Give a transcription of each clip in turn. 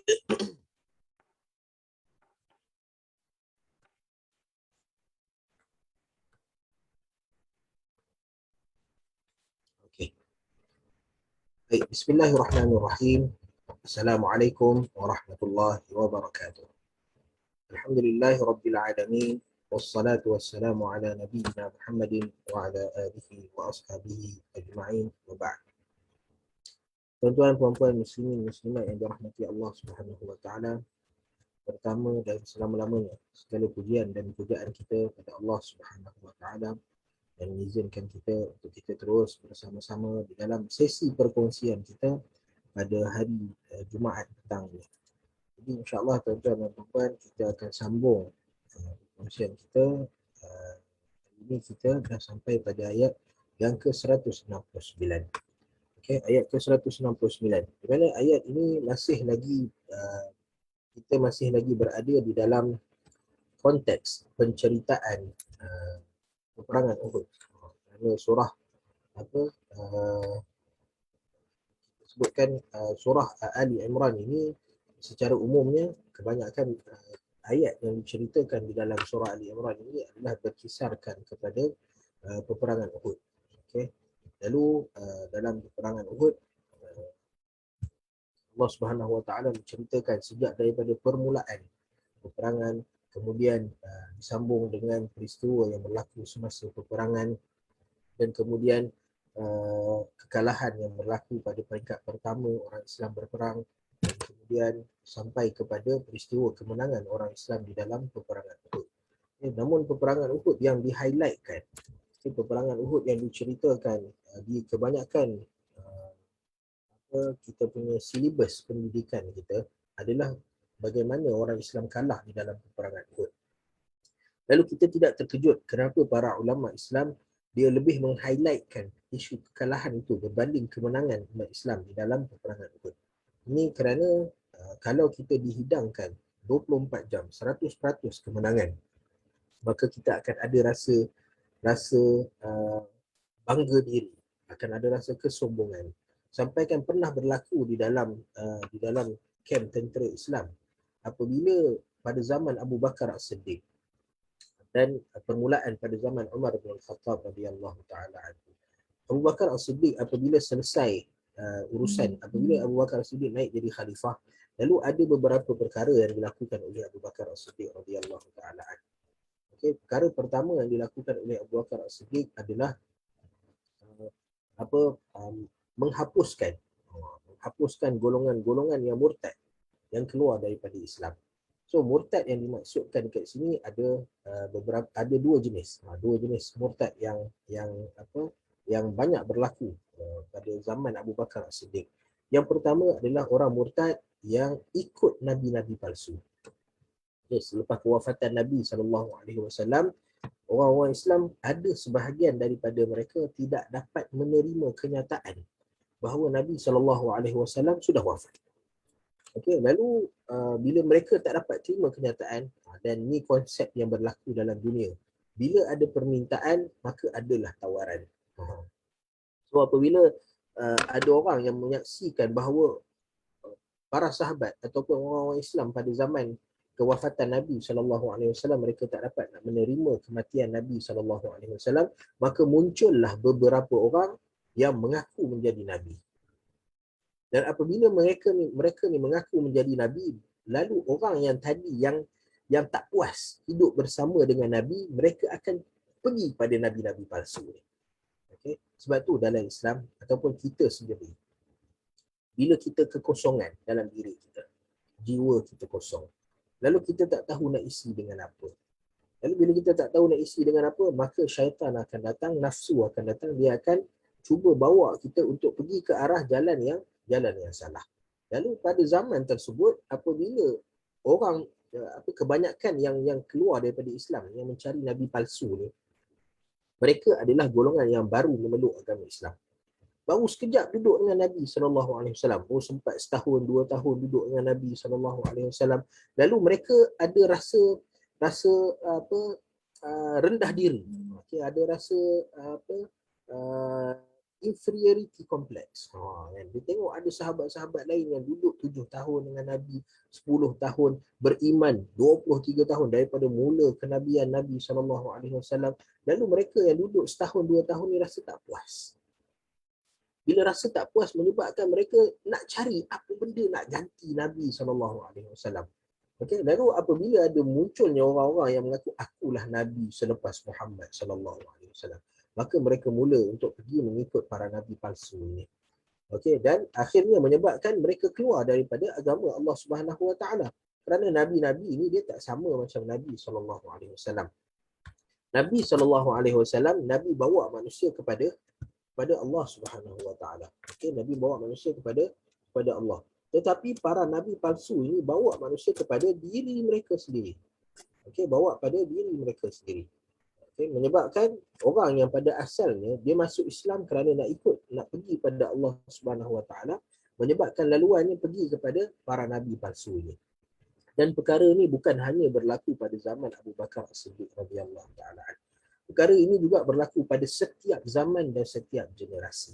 Okey. Baik, bismillahirrahmanirrahim. Assalamualaikum warahmatullahi wabarakatuh. Alhamdulillahi rabbil alamin. Wassalatu wassalamu ala nabiyyina Muhammadin wa ala alihi wa ashabihi ajma'in wa ba'd. Tuan-tuan, puan-puan, muslimin, muslimat yang dirahmati Allah Subhanahu wa taala. Pertama dan selama-lamanya segala pujian dan pujaan kita kepada Allah Subhanahu wa taala dan mengizinkan kita untuk kita terus bersama-sama di dalam sesi perkongsian kita pada hari Jumaat petang ni. Jadi insya-Allah tuan-tuan dan puan-puan, kita akan sambung perkongsian kita. Hari ini kita dah sampai pada ayat yang ke-169. Okey, ayat ke-169. Di mana ayat ini masih lagi kita masih lagi berada di dalam konteks penceritaan peperangan Uhud. Kerana surah apa sebutkan surah Ali Imran ini secara umumnya kebanyakan ayat yang diceritakan di dalam surah Ali Imran ini adalah berkisarkan kepada peperangan Uhud. Okey. Lalu dalam peperangan Uhud Allah Subhanahu wa taala menceritakan sejak daripada permulaan peperangan, kemudian disambung dengan peristiwa yang berlaku semasa peperangan, dan kemudian kekalahan yang berlaku pada peringkat pertama orang Islam berperang, dan kemudian sampai kepada peristiwa kemenangan orang Islam di dalam peperangan Uhud. Namun peperangan Uhud yang di-highlightkan, peperangan Uhud yang diceritakan di kebanyakan kita punya silibus pendidikan kita adalah bagaimana orang Islam kalah di dalam peperangan Uhud. Lalu kita tidak terkejut kenapa para ulama Islam dia lebih meng-highlightkan isu kekalahan itu berbanding kemenangan umat Islam di dalam peperangan Uhud. Ini kerana kalau kita dihidangkan 24 jam, 100% kemenangan, maka kita akan ada rasa bangga diri, akan ada rasa kesombongan. Sampai kan pernah berlaku di dalam kem tentera Islam apabila pada zaman Abu Bakar As-Siddiq dan permulaan pada zaman Umar bin Khattab radhiyallahu taala anhu. Abu Bakar As-Siddiq apabila selesai apabila Abu Bakar As-Siddiq naik jadi khalifah, lalu ada beberapa perkara yang dilakukan oleh Abu Bakar As-Siddiq radhiyallahu taala anhu. Okey, perkara pertama yang dilakukan oleh Abu Bakar As-Siddiq adalah menghapuskan golongan-golongan yang murtad yang keluar daripada Islam. So murtad yang dimaksudkan dekat sini ada dua jenis. Dua jenis murtad yang banyak berlaku pada zaman Abu Bakar As-Siddiq. Yang pertama adalah orang murtad yang ikut nabi-nabi palsu. Selepas kewafatan Nabi SAW, orang-orang Islam ada sebahagian daripada mereka tidak dapat menerima kenyataan bahawa Nabi SAW sudah wafat. Okey, lalu bila mereka tak dapat terima kenyataan, dan ni konsep yang berlaku dalam dunia. Bila ada permintaan, maka adalah tawaran. So apabila ada orang yang menyaksikan bahawa para sahabat ataupun orang-orang Islam pada zaman kewafatan Nabi SAW, mereka tak dapat nak menerima kematian Nabi SAW, maka muncullah beberapa orang yang mengaku menjadi Nabi. Dan apabila mereka ni mengaku menjadi Nabi, lalu orang yang tadi yang tak puas hidup bersama dengan Nabi, mereka akan pergi pada Nabi-Nabi palsu ni. Okay? Sebab tu dalam Islam ataupun kita sendiri, bila kita kekosongan dalam diri kita, jiwa kita kosong, lalu kita tak tahu nak isi dengan apa. Lalu bila kita tak tahu nak isi dengan apa, maka syaitan akan datang, nafsu akan datang, dia akan cuba bawa kita untuk pergi ke arah jalan yang salah. Lalu pada zaman tersebut, apabila orang kebanyakan yang keluar daripada Islam, yang mencari nabi palsu ni, mereka adalah golongan yang baru memeluk agama Islam. Baru sekejap duduk dengan Nabi SAW. Oh, sempat setahun, 2 tahun duduk dengan Nabi SAW. Lalu mereka ada rasa rendah diri. Okay, ada rasa inferiority complex. Kan? Dia tengok ada sahabat-sahabat lain yang duduk 7 tahun dengan Nabi, 10 tahun, beriman 23 tahun daripada mula kenabian Nabi SAW. Lalu mereka yang duduk setahun, 2 tahun ni rasa tak puas. Bila rasa tak puas menyebabkan mereka nak cari apa benda nak ganti Nabi SAW. Okay? Lalu apabila ada munculnya orang-orang yang mengaku akulah Nabi selepas Muhammad SAW, maka mereka mula untuk pergi mengikut para Nabi palsu ini. Okay? Dan akhirnya menyebabkan mereka keluar daripada agama Allah Subhanahu Wa Taala. Kerana Nabi-Nabi ini dia tak sama macam Nabi SAW. Nabi SAW, Nabi bawa manusia kepada Allah Subhanahu Wa Taala. Okay? Nabi bawa manusia kepada Allah. Tetapi para nabi palsu ini bawa manusia kepada diri mereka sendiri. Okey, bawa pada diri mereka sendiri. Okey, menyebabkan orang yang pada asalnya dia masuk Islam kerana nak pergi pada Allah Subhanahu Wa Taala, menyebabkan laluannya pergi kepada para nabi palsu ini. Dan perkara ini bukan hanya berlaku pada zaman Abu Bakar As-Siddiq radhiyallahu taala. Perkara ini juga berlaku pada setiap zaman dan setiap generasi.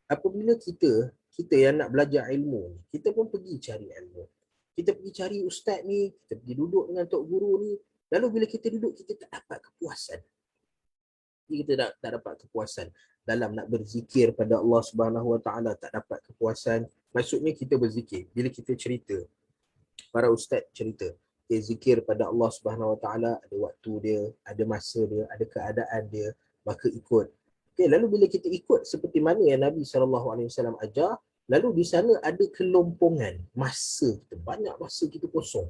Apabila kita yang nak belajar ilmu, kita pun pergi cari ilmu. Kita pergi cari ustaz ni, kita pergi duduk dengan tok guru ni. Lalu bila kita duduk, kita tak dapat kepuasan. Kita tak dapat kepuasan dalam nak berzikir pada Allah Subhanahu Wa Taala, tak dapat kepuasan. Maksudnya kita berzikir. Bila kita cerita, para ustaz cerita, okay, zikir pada Allah Subhanahu Wa Taala ada waktu dia, ada masa dia, ada keadaan dia, maka ikut. Okay, lalu bila kita ikut seperti mana yang Nabi SAW ajar, lalu di sana ada kelompongan masa kita, banyak masa kita kosong.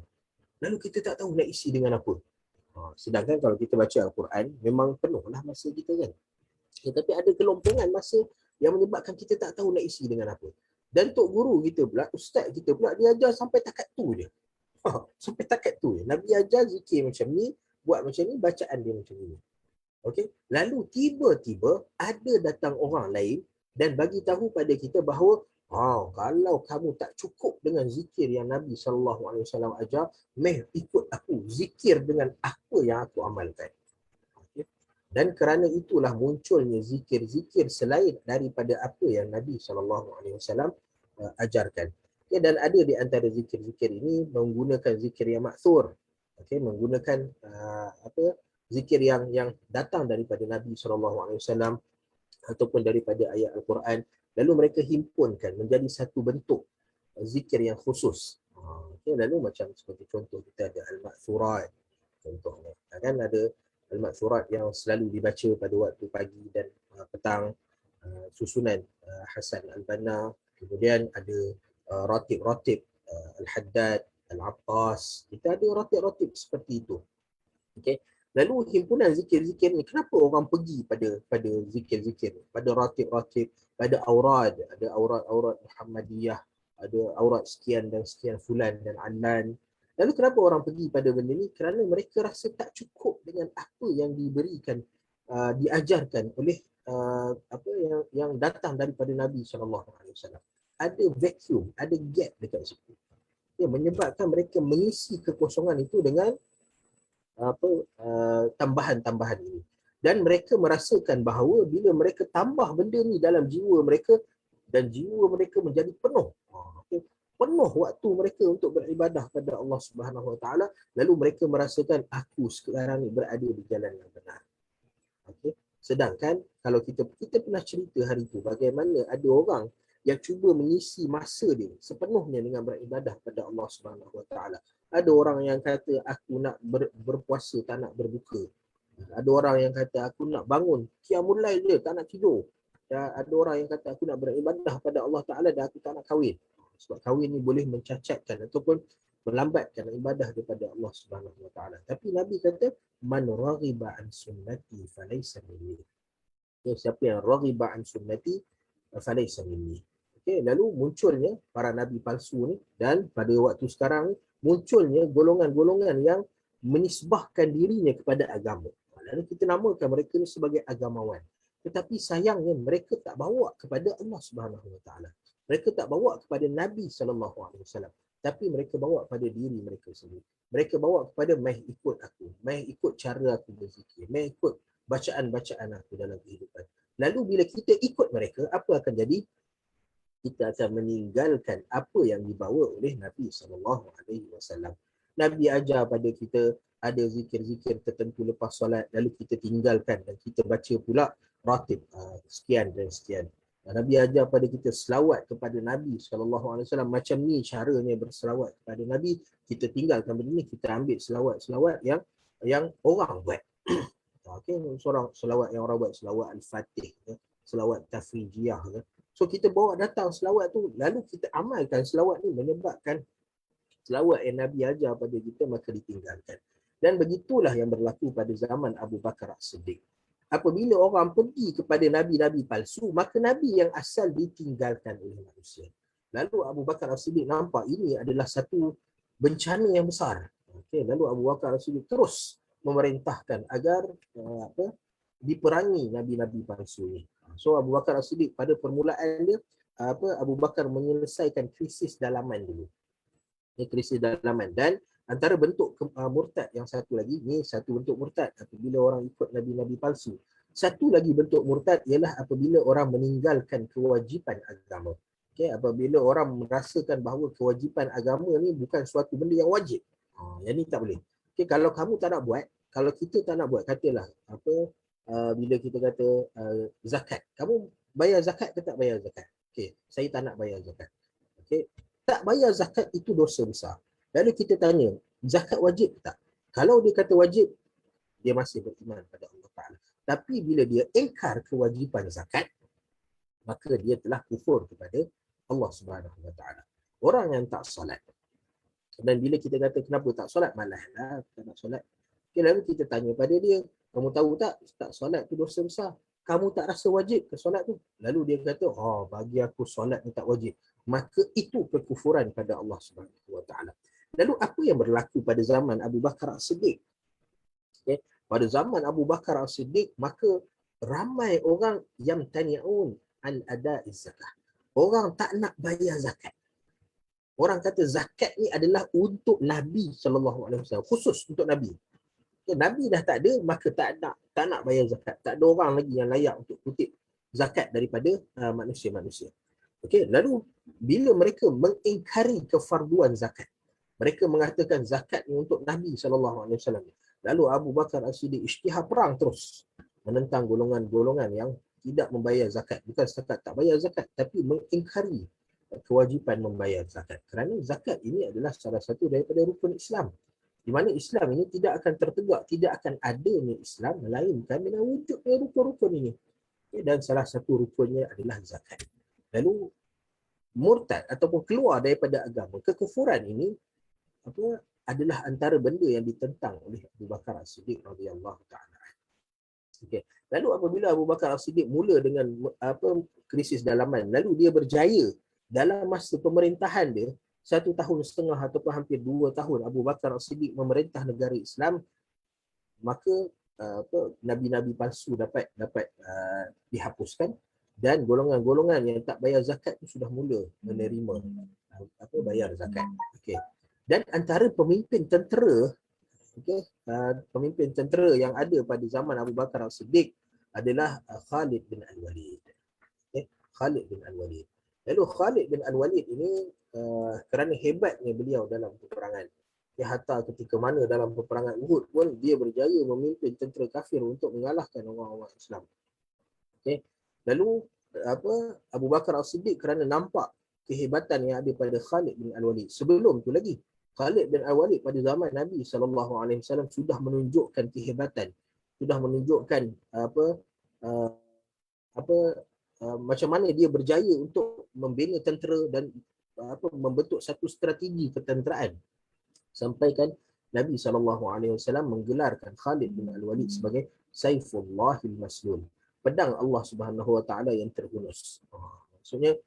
Lalu kita tak tahu nak isi dengan apa. Sedangkan kalau kita baca Al-Quran, memang penuhlah masa kita kan. Tetapi ada kelompongan masa yang menyebabkan kita tak tahu nak isi dengan apa. Dan tok guru kita pula, ustaz kita pula, dia ajar sampai takat tu je. Sampai takat tu je. Nabi ajar zikir macam ni, buat macam ni, bacaan dia macam ni. Okay? Lalu tiba-tiba ada datang orang lain dan bagi tahu pada kita bahawa kalau kamu tak cukup dengan zikir yang Nabi SAW ajar, ikut aku, zikir dengan apa yang aku amalkan. Okay? Dan kerana itulah munculnya zikir-zikir selain daripada apa yang Nabi SAW ajarkan. Okay? Dan ada di antara zikir-zikir ini menggunakan zikir yang maksur. Okay? Menggunakan zikir yang datang daripada Nabi SAW ataupun daripada ayat Al-Quran, lalu mereka himpunkan menjadi satu bentuk zikir yang khusus. Okay, lalu macam seperti contoh kita ada Al-Ma'thurat contohnya. Kan ada Al-Ma'thurat yang selalu dibaca pada waktu pagi dan petang, susunan Hasan Al-Banna. Kemudian ada ratib-ratib Al-Haddad, Al-Attas. Kita ada ratib-ratib seperti itu. Okay. Lalu himpunan zikir-zikir ni, kenapa orang pergi pada zikir-zikir, pada ratib-ratib, pada aurad, ada aurat-aurat Muhammadiyah, ada aurat sekian dan sekian fulan dan alan. Lalu kenapa orang pergi pada benda ni? Kerana mereka rasa tak cukup dengan apa yang diberikan, diajarkan oleh apa yang datang daripada Nabi SAW. Ada vacuum, ada gap dekat situ. Ya, menyebabkan mereka mengisi kekosongan itu dengan tambahan-tambahan ini. Dan mereka merasakan bahawa bila mereka tambah benda ni dalam jiwa mereka, dan jiwa mereka menjadi penuh. Penuh waktu mereka untuk beribadah pada Allah Subhanahu Wa Taala, lalu mereka merasakan aku sekarang ni berada di jalan yang benar. Okay. Sedangkan kalau kita pernah cerita hari itu bagaimana ada orang yang cuba mengisi masa dia sepenuhnya dengan beribadah pada Allah Subhanahu Wa Taala. Ada orang yang kata aku nak berpuasa, tak nak berbuka. Ada orang yang kata aku nak bangun qiyamul lail je, tak nak tidur. Dan ada orang yang kata aku nak beribadah pada Allah Ta'ala dan aku tak nak kahwin. Sebab kahwin ni boleh mencacatkan ataupun melambatkan ibadah daripada Allah Subhanahu Wa Ta'ala. Tapi Nabi kata, man raghiba an sunnati falaysa minni. Siapa yang raghiba an sunnati falaysa minni. Okay, lalu munculnya para nabi palsu ni, dan pada waktu sekarang munculnya golongan-golongan yang menisbahkan dirinya kepada agama. Lalu kita namakan mereka ni sebagai agamawan. Tetapi sayangnya mereka tak bawa kepada Allah Subhanahu Wa Taala. Mereka tak bawa kepada Nabi SAW. Tapi mereka bawa pada diri mereka sendiri. Mereka bawa kepada ikut aku, ikut cara aku berzikir, ikut bacaan-bacaan aku dalam kehidupan. Lalu bila kita ikut mereka, apa akan jadi? Kita akan meninggalkan apa yang dibawa oleh Nabi SAW. Nabi ajar pada kita ada zikir-zikir tertentu lepas solat, lalu kita tinggalkan dan kita baca pula ratib sekian dan sekian. Nabi ajar pada kita selawat kepada Nabi SAW. Macam ni caranya berselawat kepada Nabi. Kita tinggalkan benda ni, kita ambil selawat-selawat yang orang buat. Okay, seorang selawat yang orang buat, selawat Al-Fatih, selawat Tafrijiyah. So kita bawa datang selawat tu, lalu kita amalkan selawat ni, menyebabkan selawat yang Nabi ajar pada kita maka ditinggalkan. Dan begitulah yang berlaku pada zaman Abu Bakar As-Siddiq. Apabila orang pergi kepada nabi-nabi palsu, maka nabi yang asal ditinggalkan oleh manusia. Lalu Abu Bakar As-Siddiq nampak ini adalah satu bencana yang besar. Okay, lalu Abu Bakar As-Siddiq terus memerintahkan agar diperangi nabi-nabi palsu ini. So Abu Bakar As-Siddiq pada permulaan dia, Abu Bakar menyelesaikan krisis dalaman dulu. Ini krisis dalaman. Dan antara bentuk murtad yang satu lagi, ni satu bentuk murtad apabila orang ikut nabi-nabi palsu. Satu lagi bentuk murtad ialah apabila orang meninggalkan kewajipan agama. Okay, apabila orang merasakan bahawa kewajipan agama ni bukan suatu benda yang wajib. Yang ni tak boleh. Okay, kalau kamu tak nak buat, kalau kita tak nak buat, katalah bila kita kata zakat, kamu bayar zakat ke tak bayar zakat? Okay, saya tak nak bayar zakat. Okay, tak bayar zakat itu dosa besar. Lalu kita tanya, zakat wajib ke tak? Kalau dia kata wajib, dia masih beriman pada Allah Ta'ala. Tapi bila dia ingkar kewajipan zakat, maka dia telah kufur kepada Allah Subhanahu Wa Ta'ala. Orang yang tak solat. Dan bila kita kata kenapa tak solat, malahlah tak nak solat. Okay, lalu kita tanya pada dia, kamu tahu tak solat tu dosa besar? Kamu tak rasa wajib ke solat tu? Lalu dia kata, bagi aku solat ni tak wajib. Maka itu kekufuran pada Allah Subhanahu Wa Ta'ala. Lalu apa yang berlaku pada zaman Abu Bakar As-Siddiq? Okay. Pada zaman Abu Bakar As-Siddiq, maka ramai orang yang tani'un an ada'iz zakah. Orang tak nak bayar zakat. Orang kata zakat ni adalah untuk Nabi SAW, khusus untuk Nabi. Nabi dah tak ada, maka tak nak bayar zakat. Tak ada orang lagi yang layak untuk kutip zakat daripada manusia-manusia. Okey, lalu bila mereka mengingkari kefarduan zakat, mereka mengatakan zakat ni untuk Nabi SAW. Lalu Abu Bakar As-Siddiq isytihar perang terus menentang golongan-golongan yang tidak membayar zakat. Bukan setakat tak bayar zakat, tapi mengingkari kewajipan membayar zakat. Kerana zakat ini adalah salah satu daripada rukun Islam. Di mana Islam ini tidak akan tertegak, tidak akan adanya Islam melainkan dengan wujudnya rukun-rukun ini. Dan salah satu rukunnya adalah zakat. Lalu murtad ataupun keluar daripada agama, kekufuran ini adalah antara benda yang ditentang oleh Abu Bakar As-Siddiq radhiyallahu taala. Okey. Lalu apabila Abu Bakar As-Siddiq mula dengan krisis dalaman, lalu dia berjaya dalam masa pemerintahan dia 1 tahun setengah ataupun hampir 2 tahun Abu Bakar As-Siddiq memerintah negara Islam, maka nabi-nabi palsu dapat dihapuskan dan golongan-golongan yang tak bayar zakat itu sudah mula menerima bayar zakat. Okey. Dan antara pemimpin tentera, pemimpin tentera yang ada pada zaman Abu Bakar As-Siddiq adalah Khalid bin Al-Walid. Khalid bin Al-Walid. Lalu Khalid bin Al-Walid ini kerana hebatnya beliau dalam peperangan, dia hatta ketika mana dalam peperangan Uhud pun dia berjaya memimpin tentera kafir untuk mengalahkan orang-orang Islam. Okay. Lalu Abu Bakar As-Siddiq kerana nampak kehebatan yang ada pada Khalid bin Al-Walid. Sebelum tu lagi, Khalid bin Al-Walid pada zaman Nabi SAW sudah menunjukkan kehebatan, sudah menunjukkan macam mana dia berjaya untuk membina tentera dan membentuk satu strategi ketenteraan. Sampaikan Nabi SAW menggelarkan Khalid bin Al-Walid sebagai Saifullahil Maslul, pedang Allah Subhanahu Wa Taala yang terhunus. Maksudnya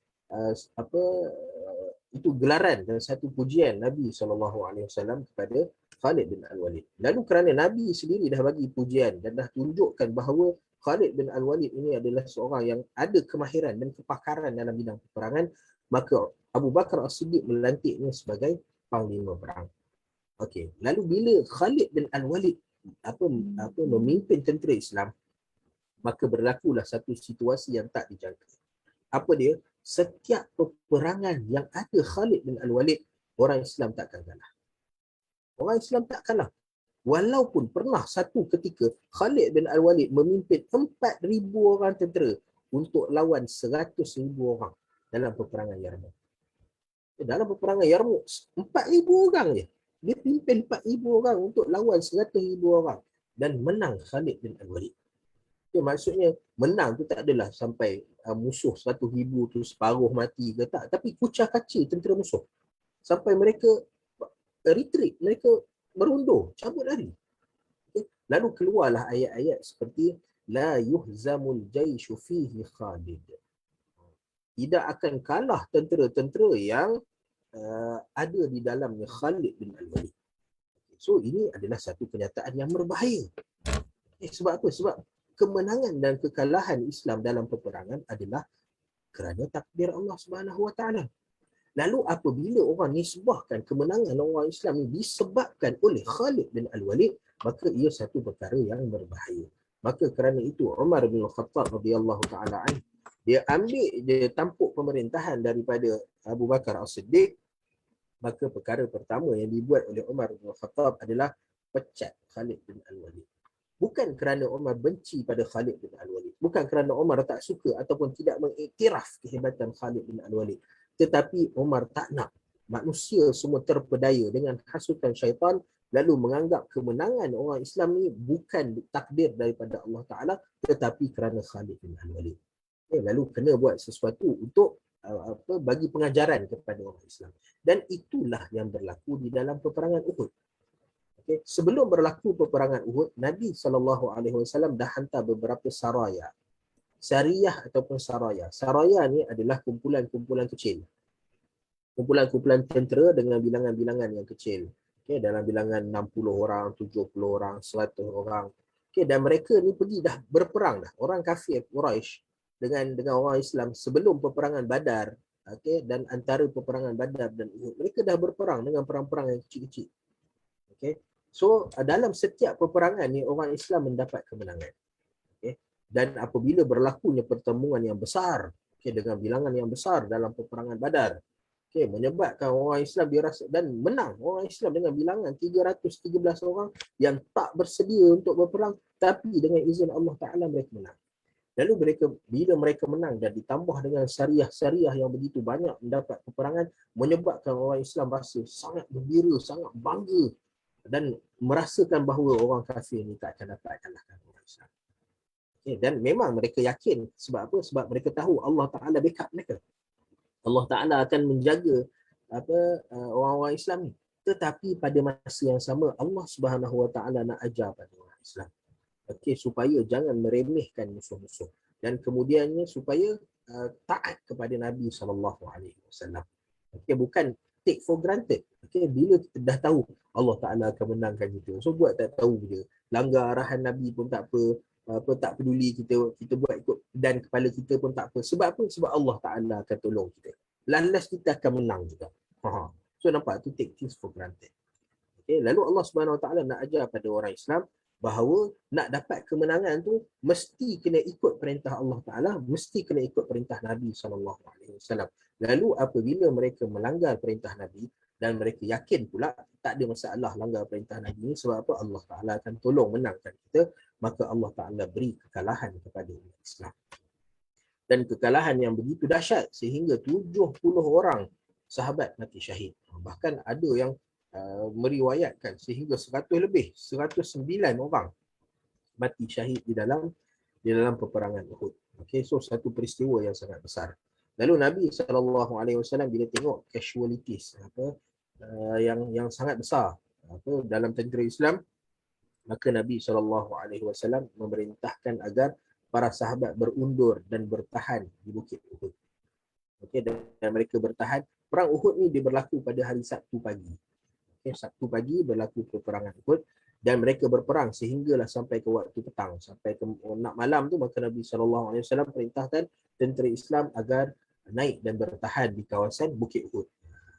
itu gelaran dan satu pujian Nabi SAW kepada Khalid bin Al-Walid. Lalu kerana Nabi sendiri dah bagi pujian dan dah tunjukkan bahawa Khalid bin Al-Walid ini adalah seorang yang ada kemahiran dan kepakaran dalam bidang peperangan, maka Abu Bakar As-Siddiq melantiknya sebagai panglima perang. Okey, lalu bila Khalid bin Al-Walid memimpin tentera Islam, maka berlakulah satu situasi yang tak dijangka. Apa dia? Setiap peperangan yang ada Khalid bin Al-Walid, orang Islam takkan kalah. Orang Islam tak kalah. Walaupun pernah satu ketika Khalid bin Al-Walid memimpin 4,000 orang tentera untuk lawan 100,000 orang dalam peperangan Yarmouk. Dalam peperangan Yarmouk, 4,000 orang je. Dia pimpin 4,000 orang untuk lawan 100,000 orang dan menang Khalid bin Al-Walid. Maksudnya menang tu tak adalah sampai musuh 100,000 tu separuh mati ke tak, tapi kucah kacir tentera musuh. Sampai mereka retreat, mereka berundur, cabut lari. Okay. Lalu keluarlah ayat-ayat seperti la yuhzamul jaishu fihi Khalid. Tidak akan kalah tentera-tentera yang ada di dalamnya Khalid bin Al-Walid. So ini adalah satu kenyataan yang berbahaya. Sebab apa? Sebab kemenangan dan kekalahan Islam dalam peperangan adalah kerana takdir Allah Subhanahu Wa Taala. Lalu apabila orang nisbahkan kemenangan orang Islam ini disebabkan oleh Khalid bin Al-Walid, maka ia satu perkara yang berbahaya. Maka kerana itu Umar bin Khattab radhiyallahu taala anhu, dia tampuk pemerintahan daripada Abu Bakar As-Siddiq. Maka perkara pertama yang dibuat oleh Umar bin Khattab adalah pecat Khalid bin Al-Walid. Bukan kerana Umar benci pada Khalid bin Al-Walid. Bukan kerana Umar tak suka ataupun tidak mengiktiraf kehebatan Khalid bin Al-Walid. Tetapi Umar tak nak manusia semua terpedaya dengan hasutan syaitan lalu menganggap kemenangan orang Islam ni bukan takdir daripada Allah Ta'ala tetapi kerana Khalid bin Al-Walid. Lalu kena buat sesuatu untuk bagi pengajaran kepada orang Islam. Dan itulah yang berlaku di dalam peperangan Uhud. Okay. Sebelum berlaku peperangan Uhud, Nabi SAW dah hantar beberapa saraya. Sariyah ataupun saraya. Saraya ni adalah kumpulan-kumpulan kecil. Kumpulan-kumpulan tentera dengan bilangan-bilangan yang kecil. Okay. Dalam bilangan 60 orang, 70 orang, 100 orang. Okay. Dan mereka ni pergi dah berperang dah. Orang kafir Quraisy dengan orang Islam sebelum peperangan Badar. Okay. Dan antara peperangan Badar dan Uhud, mereka dah berperang dengan perang-perang yang kecil-kecil. Okay. So dalam setiap peperangan ni orang Islam mendapat kemenangan. Okay. Dan apabila berlakunya pertempuran yang besar, okay, dengan bilangan yang besar dalam peperangan Badar, okay, menyebabkan orang Islam dirasa dan menang orang Islam dengan bilangan 313 orang yang tak bersedia untuk berperang, tapi dengan izin Allah Ta'ala mereka menang. Lalu bila mereka menang dan ditambah dengan syariah yang begitu banyak mendapat peperangan, menyebabkan orang Islam rasa sangat gembira, sangat bangga dan merasakan bahawa orang kafir ni tak akan dapat kalahkan orang Islam. Okay, dan memang mereka yakin. Sebab apa? Sebab mereka tahu Allah Ta'ala backup mereka. Allah Ta'ala akan menjaga orang-orang Islam ni. Tetapi pada masa yang sama Allah Subhanahu Wa Ta'ala nak ajar pada orang Islam. Okay, supaya jangan meremehkan musuh-musuh. Dan kemudiannya supaya taat kepada Nabi SAW. Okay, bukan take for granted. Okay, bila kita dah tahu Allah Ta'ala akan menangkan kita, so buat tak tahu je. Langgar arahan Nabi pun tak apa, tak peduli kita buat ikut dan kepala kita pun tak apa. Sebab apa? Sebab Allah Ta'ala akan tolong kita. Last kita akan menang juga. So nampak tu take things for granted. Okay, lalu Allah Subhanahu Wa Ta'ala nak ajar pada orang Islam bahawa nak dapat kemenangan tu mesti kena ikut perintah Allah Ta'ala, mesti kena ikut perintah Nabi SAW. Lalu apabila mereka melanggar perintah Nabi dan mereka yakin pula tak ada masalah langgar perintah Nabi ni, sebab apa? Allah Ta'ala akan tolong menangkan kita, maka Allah Ta'ala beri kekalahan kepada umat Islam. Dan kekalahan yang begitu dahsyat sehingga 70 orang sahabat mati syahid. Bahkan ada yang meriwayatkan sehingga 100 lebih, 109 orang mati syahid di dalam peperangan Uhud. Okay, so satu peristiwa yang sangat besar. Lalu Nabi SAW bila tengok casualties yang sangat besar dalam tentera Islam, maka Nabi SAW memerintahkan agar para sahabat berundur dan bertahan di Bukit Uhud. Okay, dan mereka bertahan. Perang Uhud ni dia berlaku pada hari Sabtu pagi. Okay, Sabtu pagi berlaku peperangan Uhud dan mereka berperang sehinggalah sampai ke waktu petang, sampai ke nak malam tu, maka Nabi SAW perintahkan tentera Islam agar naik dan bertahan di kawasan Bukit Uhud.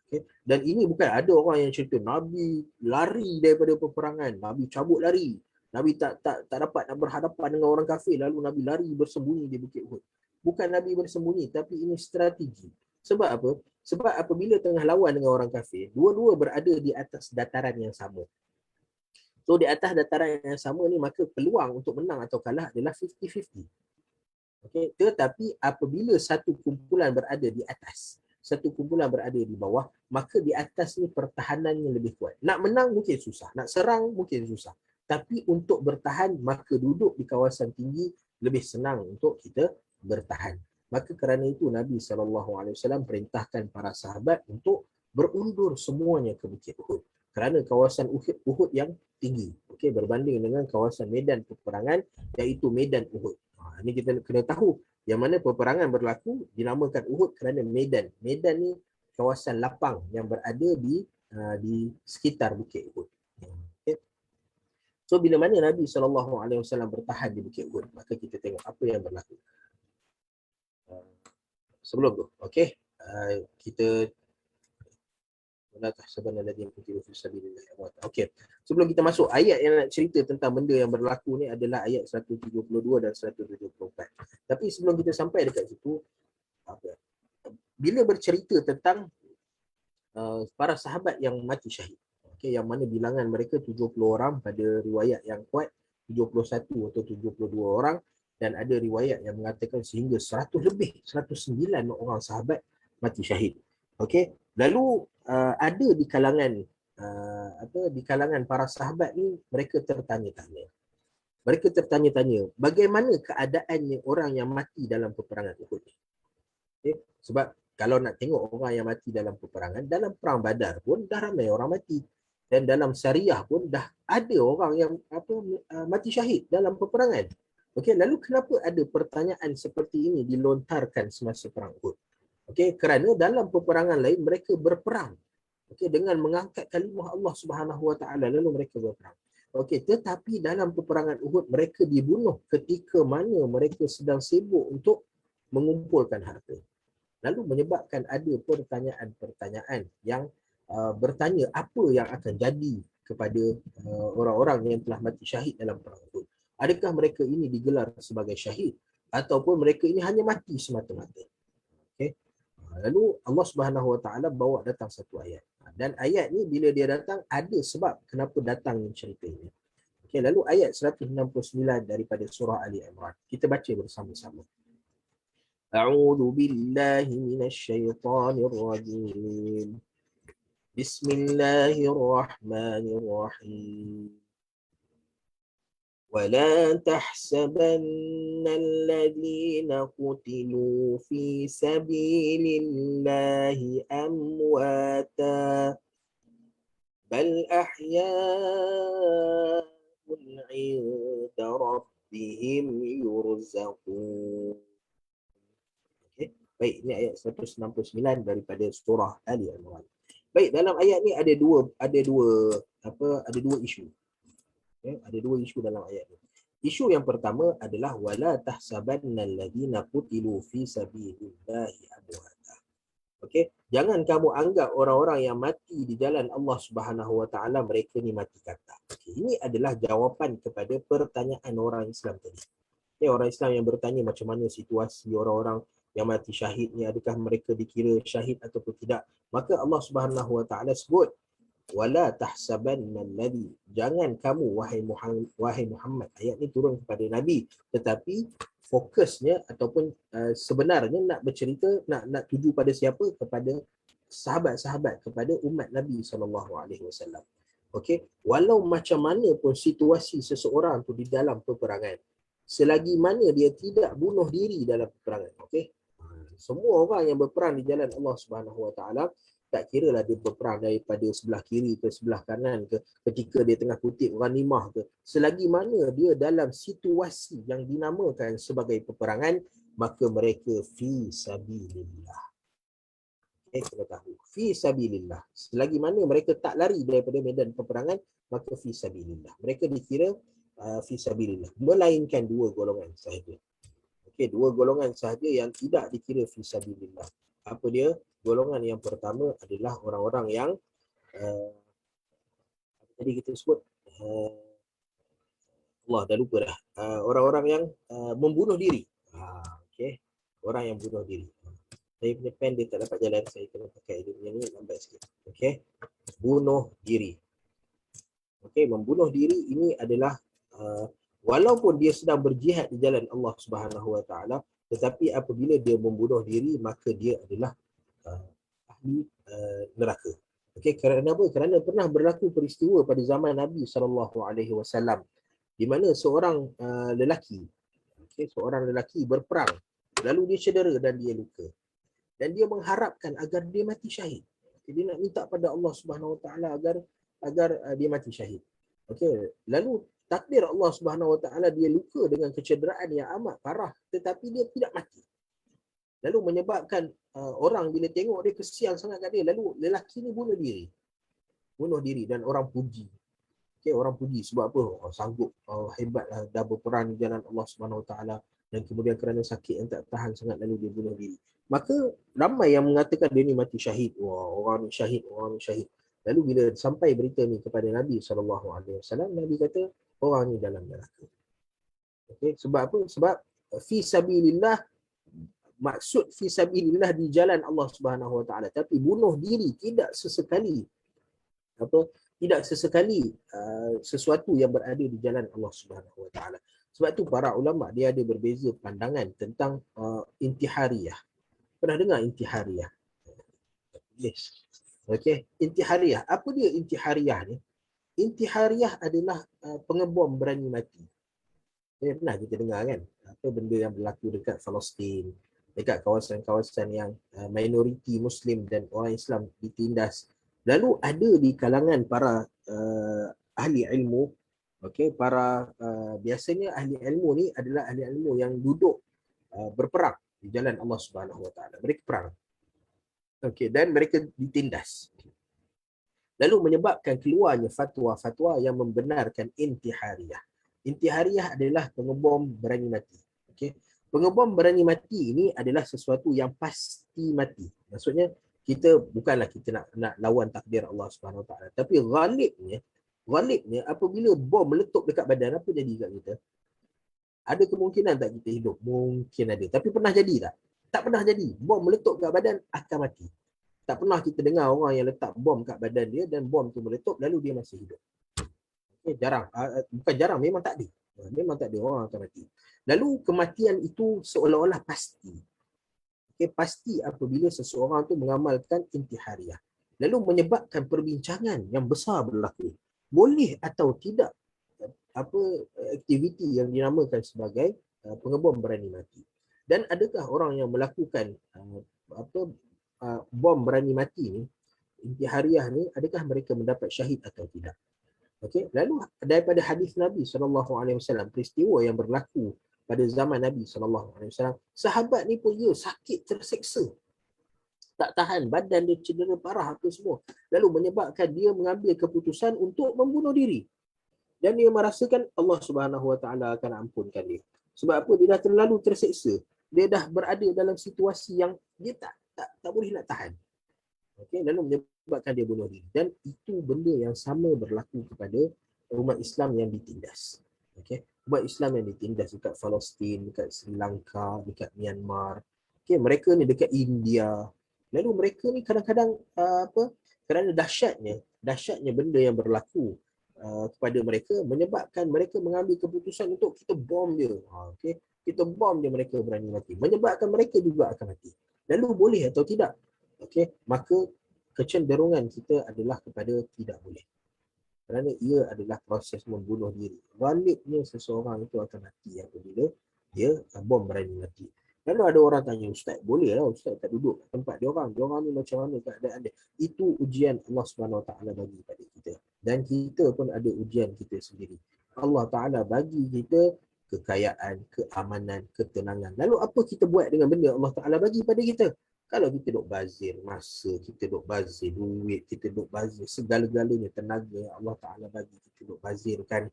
Okay. Dan ini bukan ada orang yang cerita Nabi lari daripada peperangan, Nabi cabut lari. Nabi tak dapat nak berhadapan dengan orang kafir, lalu Nabi lari bersembunyi di Bukit Uhud. Bukan Nabi bersembunyi, tapi ini strategi. Sebab apa? Sebab apabila tengah lawan dengan orang kafir, dua-dua berada di atas dataran yang sama. So di atas dataran yang sama ni, maka peluang untuk menang atau kalah adalah 50-50. Okay? Tetapi apabila satu kumpulan berada di atas, satu kumpulan berada di bawah, maka di atas ni pertahanannya lebih kuat. Nak menang mungkin susah, nak serang mungkin susah. Tapi untuk bertahan, maka duduk di kawasan tinggi lebih senang untuk kita bertahan. Maka kerana itu Nabi SAW perintahkan para sahabat untuk berundur semuanya ke Bukit Uhud. Kerana kawasan Uhud yang tinggi, okay, berbanding dengan kawasan medan peperangan iaitu medan Uhud. Ini kita kena tahu yang mana peperangan berlaku dinamakan Uhud kerana medan. Medan ni kawasan lapang yang berada di sekitar Bukit Uhud. Okay. So bila mana Nabi SAW bertahan di Bukit Uhud, maka kita tengok apa yang berlaku. Sebelum tu, okay, kita Okey. Sebelum kita masuk ayat yang nak cerita tentang benda yang berlaku ni adalah ayat 172 dan 174. Tapi sebelum kita sampai dekat situ, bila bercerita tentang para sahabat yang mati syahid, okay, yang mana bilangan mereka 70 orang pada riwayat yang kuat, 71 atau 72 orang, dan ada riwayat yang mengatakan sehingga 100 lebih, 109 orang sahabat mati syahid. Okey, lalu ada di kalangan di kalangan para sahabat ni, mereka tertanya-tanya. Mereka tertanya-tanya bagaimana keadaannya orang yang mati dalam peperangan Uhud. Okay? Sebab kalau nak tengok orang yang mati dalam peperangan, dalam perang Badar pun dah ramai orang mati. Dan dalam Syariah pun dah ada orang yang mati syahid dalam peperangan. Okey, lalu kenapa ada pertanyaan seperti ini dilontarkan semasa perang Uhud? Okey, kerana dalam peperangan lain mereka berperang. Okey, dengan mengangkat kalimah Allah Subhanahu Wa Taala, lalu mereka berperang. Okey, tetapi dalam peperangan Uhud mereka dibunuh ketika mana mereka sedang sibuk untuk mengumpulkan harta. Lalu menyebabkan ada pertanyaan-pertanyaan yang bertanya apa yang akan jadi kepada orang-orang yang telah mati syahid dalam perang Uhud. Adakah mereka ini digelar sebagai syahid ataupun mereka ini hanya mati semata-mata? Okay. Lalu Allah Subhanahu Wa Taala bawa datang satu ayat. Dan ayat ni bila dia datang ada sebab kenapa datang cerita ini. Okay, lalu ayat 169 daripada surah Ali Imran. Kita baca bersama-sama. A'udzu billahi minasyaitonir rajim. Bismillahirrahmanirrahim. ولا تحسبن الذين قتلوا في سبيل الله أمواتا بل أحياء عند ربهم يرزقون. Okay. Baik, ini ayat 169 daripada surah Ali Imran. Baik, dalam ayat ni ada dua isu. Okay, ada dua isu dalam ayat ini. Isu yang pertama adalah wala tahsabannal ladzina qutilu fi sabilillahi amwata. Okey, jangan kamu anggap orang-orang yang mati di jalan Allah Subhanahu Wa Taala mereka ni mati kata. Okay, ini adalah jawapan kepada pertanyaan orang Islam tadi. Okay, orang Islam yang bertanya macam mana situasi orang-orang yang mati syahid ni, adakah mereka dikira syahid ataupun tidak? Maka Allah Subhanahu Wa Taala sebut wala tahsabannal ladzi, jangan kamu wahai Muhammad, ayat ni turun kepada Nabi tetapi fokusnya ataupun sebenarnya nak bercerita, nak tuju pada siapa? Kepada sahabat-sahabat, kepada umat Nabi SAW. Okey, walau macam mana pun situasi seseorang tu di dalam peperangan, selagi mana dia tidak bunuh diri dalam peperangan. Okey, semua orang yang berperang di jalan Allah Subhanahu Wa Taala, tak kira lah dia berperang daripada sebelah kiri ke sebelah kanan ke, ketika dia tengah kutip ghanimah ke, selagi mana dia dalam situasi yang dinamakan sebagai peperangan, maka mereka fi sabilillah. Kita tahu fi sabilillah, selagi mana mereka tak lari daripada medan peperangan, maka fi sabilillah, mereka dikira fi sabilillah, melainkan dua golongan sahaja. Okey, dua golongan sahaja yang tidak dikira fi sabilillah. Apa dia? Golongan yang pertama adalah orang-orang yang tadi kita sebut Allah dah lupa dah. Orang-orang yang membunuh diri. Okey. Orang yang bunuh diri. Saya punya pen dia tak dapat jalan, saya kena pakai dia punya ni lambat sikit. Okey. Bunuh diri. Okey, membunuh diri ini adalah walaupun dia sedang berjihad di jalan Allah Subhanahu Wa Taala, tetapi apabila dia membunuh diri maka dia adalah ahli neraka. Okey, kerana apa? Kerana pernah berlaku peristiwa pada zaman Nabi SAW di mana seorang lelaki, seorang lelaki berperang, lalu dia cedera dan dia luka. Dan dia mengharapkan agar dia mati syahid. Dia nak minta pada Allah Subhanahu Wa Taala agar dia mati syahid. Okey, lalu takdir Allah Subhanahu Wa Taala dia luka dengan kecederaan yang amat parah tetapi dia tidak mati. Lalu menyebabkan orang bila tengok dia kesian sangat kat dia, lalu lelaki ni bunuh diri. Bunuh diri dan orang puji. Okey, orang puji sebab apa? Sanggup, hebatlah dah berperang di jalan Allah Subhanahu Wa Taala dan kemudian kerana sakit yang tak tahan sangat lalu dia bunuh diri. Maka ramai yang mengatakan dia ni mati syahid. Wah, orang ni syahid, orang ni syahid. Lalu bila sampai berita ni kepada Nabi SAW, Nabi kata orang ni dalam neraka. Okey, sebab apa? Sebab fi sabilillah, maksud fi sabilillah di jalan Allah Subhanahu Wa Taala, tapi bunuh diri tidak sesekali sesuatu yang berada di jalan Allah Subhanahu Wa Taala. Sebab tu para ulama dia ada berbeza pandangan tentang intihariyah. Pernah dengar intihariyah? Yes. Okey, intihariyah. Apa dia intihariyah ni? Intihariyah adalah pengebom berani mati. Pernah kita dengar kan? Apa benda yang berlaku dekat Palestin, dekat kawasan-kawasan yang minoriti Muslim dan orang Islam ditindas. Lalu ada di kalangan para ahli ilmu, okey, para biasanya ahli ilmu ni adalah ahli ilmu yang duduk berperang di jalan Allah Subhanahu Wa Taala. Mereka perang. Okey, dan mereka ditindas. Lalu menyebabkan keluarnya fatwa-fatwa yang membenarkan intihariyah. Intihariyah adalah pengebom berani mati. Okey. Pengebom berani mati ini adalah sesuatu yang pasti mati. Maksudnya kita bukanlah kita nak lawan takdir Allah Subhanahu Wa Taala, tapi ghalibnya apabila bom meletup dekat badan, apa jadi kat kita? Ada kemungkinan tak kita hidup? Mungkin ada. Tapi pernah jadi tak? Tak pernah jadi. Bom meletup kat badan akan mati. Tak pernah kita dengar orang yang letak bom kat badan dia dan bom tu meletup lalu dia masih hidup. Okay, jarang. Bukan jarang, memang tak ada. Memang tak ada orang akan mati. Lalu kematian itu seolah-olah pasti. Okay, pasti apabila seseorang tu mengamalkan intihariyah. Lalu menyebabkan perbincangan yang besar berlaku. Boleh atau tidak aktiviti yang dinamakan sebagai pengebom berani mati. Dan adakah orang yang melakukan bom berani mati ni, intihariyah ni, adakah mereka mendapat syahid atau tidak? Okey, lalu daripada hadis Nabi SAW, peristiwa yang berlaku pada zaman Nabi SAW, sahabat ni pun sakit, terseksa, tak tahan, badan dia cedera parah apa semua, lalu menyebabkan dia mengambil keputusan untuk membunuh diri. Dan dia merasakan Allah Subhanahu Wa Taala akan ampunkan dia. Sebab apa? Dia dah terlalu terseksa. Dia dah berada dalam situasi yang dia tak boleh nak tahan. Okey, lalu menyebabkan dia bunuh diri. Dan itu benda yang sama berlaku kepada umat Islam yang ditindas. Okey, umat Islam yang ditindas dekat Palestin, dekat Sri Lanka, dekat Myanmar. Okey, mereka ni dekat India. Lalu mereka ni kadang-kadang kerana dahsyatnya benda yang berlaku kepada mereka menyebabkan mereka mengambil keputusan untuk kita bom dia. Okey, kita bom dia, mereka berani mati. Menyebabkan mereka juga akan mati. Lalu boleh atau tidak? Okey, maka kecenderungan kita adalah kepada tidak boleh. Kerana ia adalah proses membunuh diri. Ghalibnya seseorang itu akan mati apabila dia bom berani mati. Lalu ada orang tanya, Ustaz, boleh lah Ustaz tak duduk tempat dia orang ni macam mana keadaan dia? Itu ujian Allah Subhanahu Wa Taala bagi pada kita. Dan kita pun ada ujian kita sendiri. Allah Ta'ala bagi kita kekayaan, keamanan, ketenangan. Lalu apa kita buat dengan benda Allah Ta'ala bagi pada kita? Kalau kita duk bazir masa, kita duk bazir duit, kita duk bazir segala-galanya, tenaga yang Allah Ta'ala bagi kita duk bazirkan,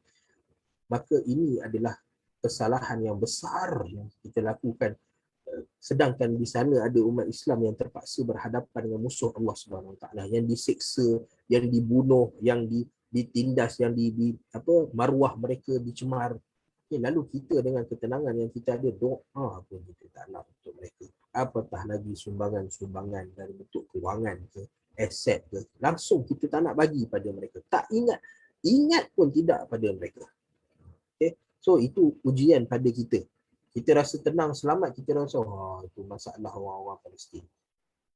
maka ini adalah kesalahan yang besar yang kita lakukan. Sedangkan di sana ada umat Islam yang terpaksa berhadapan dengan musuh Allah Subhanahu Wa Taala, yang disiksa, yang dibunuh, yang ditindas, yang maruah mereka dicemar. Lalu kita dengan ketenangan yang kita ada, doa pun kita tak nak untuk mereka. Apatah lagi sumbangan-sumbangan dari bentuk kewangan ke, aset ke, langsung kita tak nak bagi pada mereka. Tak ingat pun tidak pada mereka. So itu ujian pada kita. Kita rasa tenang, selamat, kita rasa itu masalah orang-orang Palestin.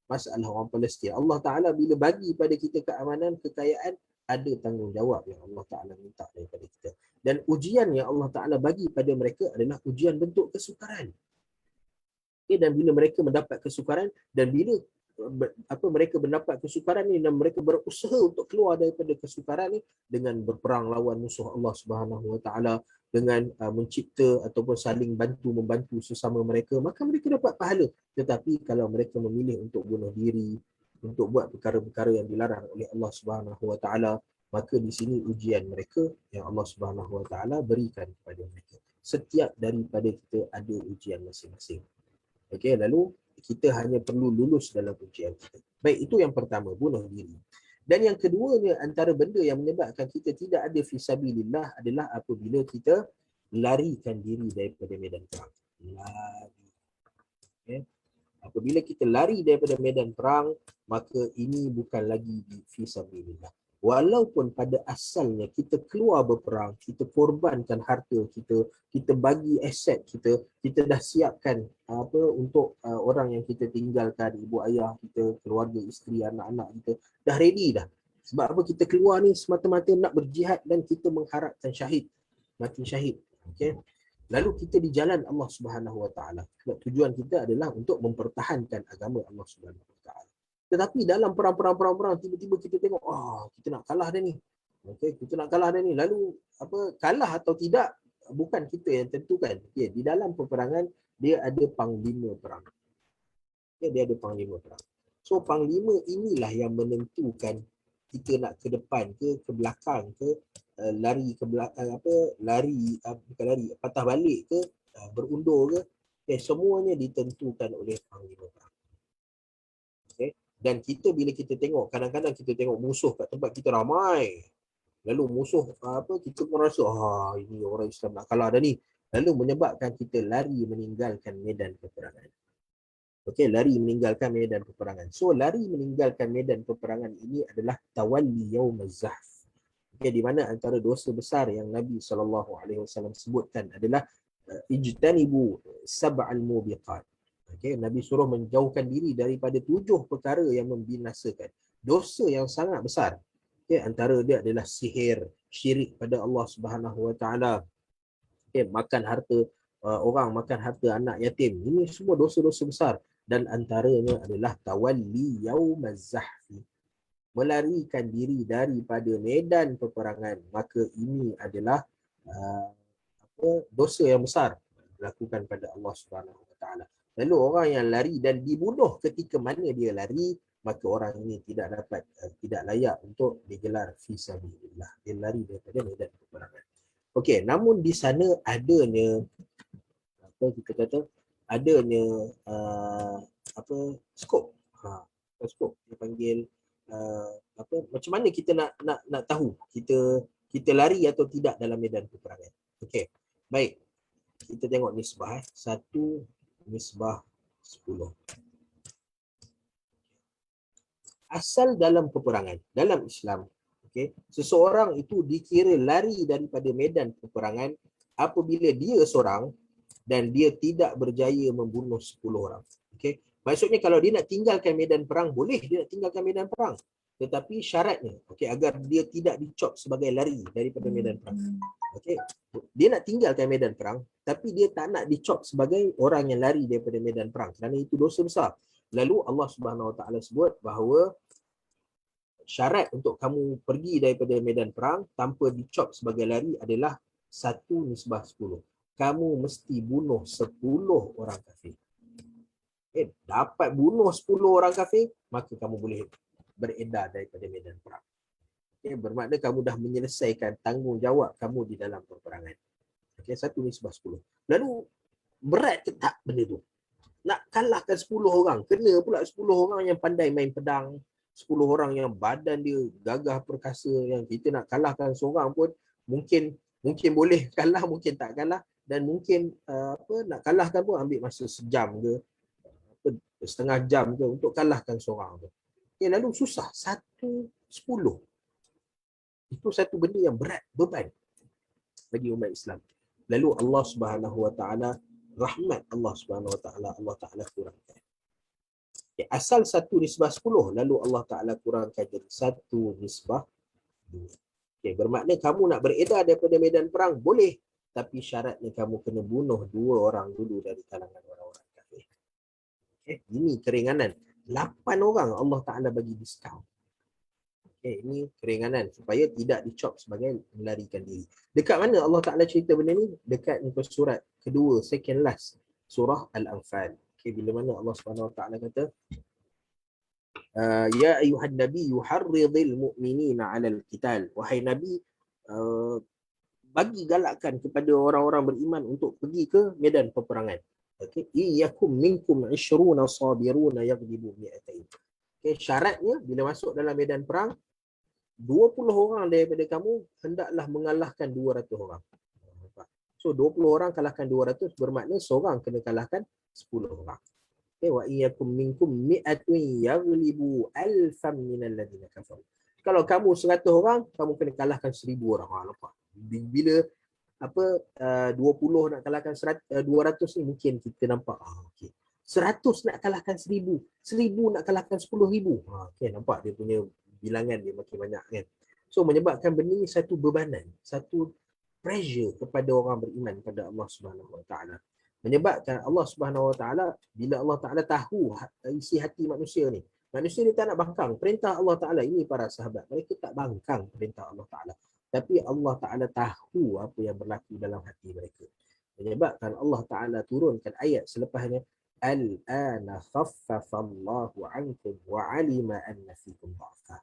Masalah orang Palestin. Allah Ta'ala bila bagi pada kita keamanan, kekayaan, ada tanggungjawab yang Allah Ta'ala minta daripada kita. Dan ujian yang Allah Ta'ala bagi pada mereka adalah ujian bentuk kesukaran. Dan bila mereka mendapat kesukaran, dan bila mereka mendapat kesukaran ni, dan mereka berusaha untuk keluar daripada kesukaran ni dengan berperang lawan musuh Allah Subhanahu Wa Ta'ala, dengan mencipta ataupun saling membantu sesama mereka, maka mereka dapat pahala. Tetapi kalau mereka memilih untuk bunuh diri, untuk buat perkara-perkara yang dilarang oleh Allah Subhanahu Wa Ta'ala, maka di sini ujian mereka yang Allah Subhanahu Wa Ta'ala berikan kepada mereka. Setiap daripada kita ada ujian masing-masing. Okey, lalu kita hanya perlu lulus dalam ujian kita. Baik, itu yang pertama, bunuh diri. Dan yang keduanya, antara benda yang menyebabkan kita tidak ada fisabilillah adalah apabila kita larikan diri daripada medan perang. Okay. Apabila kita lari daripada medan perang, maka ini bukan lagi fisabilillah. Walaupun pada asalnya kita keluar berperang, kita korbankan harta kita, kita bagi aset kita, kita dah siapkan untuk orang yang kita tinggalkan, ibu ayah kita, keluarga, isteri, anak-anak kita, dah ready dah. Sebab apa? Kita keluar ni semata-mata nak berjihad dan kita mengharapkan syahid, mati syahid. Okay? Lalu kita di jalan Allah Subhanahu Wa Ta'ala. Sebab tujuan kita adalah untuk mempertahankan agama Allah Subhanahu Wa Ta'ala. Tetapi dalam perang, tiba-tiba kita tengok, kita nak kalah dah ni. Okay, kita nak kalah dah ni. Lalu kalah atau tidak, bukan kita yang tentukan. Okay, di dalam peperangan, dia ada panglima perang. Okay, dia ada panglima perang. So, panglima inilah yang menentukan kita nak ke depan ke belakang ke, lari ke belakang, patah balik ke, berundur ke. Okay, semuanya ditentukan oleh panglima perang. Okay. Dan kita bila kita tengok, kadang-kadang kita tengok musuh kat tempat kita ramai. Lalu musuh kita pun rasa ini orang Islam nak kalah dah ni. Lalu menyebabkan kita lari meninggalkan medan peperangan. Okey, lari meninggalkan medan peperangan. So lari meninggalkan medan peperangan ini adalah tawalli yaumaz zahf. Okey, di mana antara dosa besar yang Nabi SAW sebutkan adalah ijtanibu sab'al mubiqat. Okay, Nabi suruh menjauhkan diri daripada 7 perkara yang membinasakan. Dosa yang sangat besar. Okay, antara dia adalah sihir, syirik pada Allah Subhanahu Wa Ta'ala. Okay, makan harta orang, makan harta anak yatim. Ini semua dosa-dosa besar. Dan antaranya adalah tawalli yaumaz zahfi. Melarikan diri daripada medan peperangan. Maka ini adalah dosa yang besar dilakukan pada Allah Subhanahu Wa Ta'ala. Lalu orang yang lari dan dibunuh ketika mana dia lari, maka orang ini tidak layak untuk digelar fisabilillah. Dia lari daripada medan peperangan. Okey, namun di sana adanya skop. Skop dia panggil macam mana kita nak tahu kita lari atau tidak dalam medan peperangan. Okey. Baik. Kita tengok nisbah 1 nisbah 10. Asal dalam peperangan, dalam Islam, okay, seseorang itu dikira lari daripada medan peperangan apabila dia seorang dan dia tidak berjaya membunuh 10 orang. Okay. Maksudnya kalau dia nak tinggalkan medan perang, boleh dia nak tinggalkan medan perang. Tetapi syaratnya, okay, agar dia tidak dicop sebagai lari daripada medan perang. Okay. Dia nak tinggalkan medan perang, tapi dia tak nak dicop sebagai orang yang lari daripada medan perang. Kerana itu dosa besar. Lalu Allah Subhanahu Wa Ta'ala sebut bahawa syarat untuk kamu pergi daripada medan perang tanpa dicop sebagai lari adalah 1 nisbah 10. Kamu mesti bunuh 10 orang kafir. Okay. Dapat bunuh 10 orang kafir, maka kamu boleh beredar daripada medan perang. Okay, bermakna kamu dah menyelesaikan tanggungjawab kamu di dalam peperangan. Okay, 1 nisbah 10. Lalu berat ke tak benda tu? Nak kalahkan 10 orang, kena pula 10 orang yang pandai main pedang, 10 orang yang badan dia gagah perkasa, yang kita nak kalahkan seorang pun mungkin boleh kalah, mungkin tak kalah, dan mungkin nak kalahkan pun ambil masa sejam ke setengah jam ke untuk kalahkan seorang tu. Lalu susah 10. Itu satu benda yang berat, beban bagi umat Islam. Lalu Allah Subhanahu Wa Taala, rahmat Allah Subhanahu Wa Taala, Allah Taala kurangkan. Asal 1:10, lalu Allah Taala kurangkan jadi 1:2. Bermakna kamu nak beredar daripada medan perang boleh, tapi syaratnya kamu kena bunuh 2 orang dulu dari kalangan orang-orang kafir. Ini keringanan. 8 orang Allah Taala bagi diskaun. Ini keringanan supaya tidak dicop sebagai melarikan diri. Dekat mana Allah Ta'ala cerita benda ni? Dekat muka surat kedua, second last, surah Al-Anfal. Bila mana Allah Subhanahu Wa Ta'ala kata, Ya ayuhan Nabi yuharridil mu'minina 'alal qital. Wahai Nabi, bagi galakkan kepada orang-orang beriman untuk pergi ke medan peperangan. Iyakum minkum 20 sabiruna yaghlibu mi'atain. Syaratnya bila masuk dalam medan perang, 20 orang daripada kamu hendaklah mengalahkan 200 orang. So 20 orang kalahkan 200, bermakna seorang kena kalahkan 10 orang. Wa iyyakum minkum mi'atun yaghlibu alfan minal ladzina kafaru. Kalau kamu 100 orang, kamu kena kalahkan 1000 orang. Nampak? Bila 20 nak kalahkan 200 ni mungkin kita nampak 100 nak kalahkan 1000, 1000 nak kalahkan 10,000. Nampak dia punya bilangan dia makin banyak kan. So menyebabkan benda ni satu bebanan, satu pressure kepada orang beriman pada Allah Subhanahu Wa Taala. Menyebabkan Allah Subhanahu Wa Taala, bila Allah Taala tahu isi hati manusia ni tak nak bangkang perintah Allah Taala. Ini para sahabat, mereka tak bangkang perintah Allah Taala, tapi Allah Taala tahu apa yang berlaku dalam hati mereka. Menyebabkan Allah Taala turunkan ayat selepasnya, Al-ana khaffafallahu ankum wa alima anna fikum dha'fa.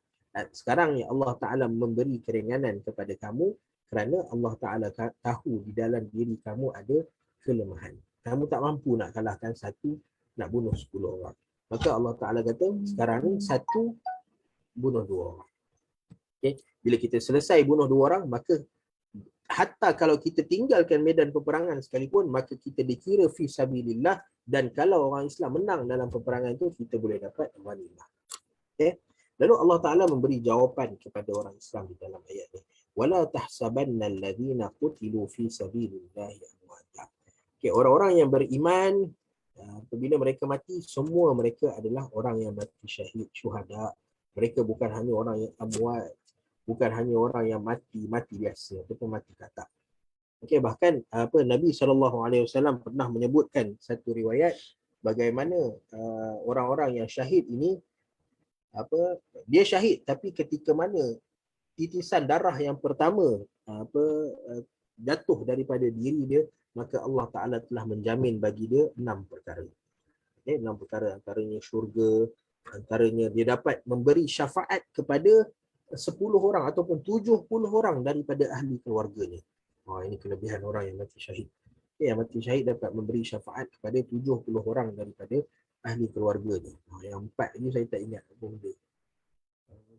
Sekarang ni Allah Ta'ala memberi keringanan kepada kamu kerana Allah Ta'ala tahu di dalam diri kamu ada kelemahan. Kamu tak mampu nak kalahkan satu, nak bunuh 10 orang. Maka Allah Ta'ala kata, sekarang ni satu bunuh 2 orang. Bila kita selesai bunuh 2 orang, maka hatta kalau kita tinggalkan medan peperangan sekalipun, maka kita dikira fi sabilillah, dan kalau orang Islam menang dalam peperangan itu, kita boleh dapat ghanimah. Lalu Allah Ta'ala memberi jawapan kepada orang Islam di dalam ayat ini. وَلَا تَحْسَبَنَّ الَّذِينَ قُتِلُوا فِي سَبِيلِ اللَّهِ أَمْوَاتًا. Orang-orang yang beriman, apabila mereka mati, semua mereka adalah orang yang mati syahid, syuhada. Mereka bukan hanya orang yang amwat, bukan hanya orang yang mati biasa ataupun mati kata. Bahkan Nabi SAW pernah menyebutkan satu riwayat bagaimana orang-orang yang syahid ini, dia syahid, tapi ketika mana titisan darah yang pertama jatuh daripada diri dia, maka Allah Ta'ala telah menjamin bagi dia 6 perkara. 6 perkara, antaranya syurga, antaranya dia dapat memberi syafaat kepada 10 orang ataupun 70 orang daripada ahli keluarganya. Ini kelebihan orang yang mati syahid. Yang mati syahid dapat memberi syafaat kepada 70 orang daripada ahli keluarganya. Yang 4 ni saya tak ingat apa benda.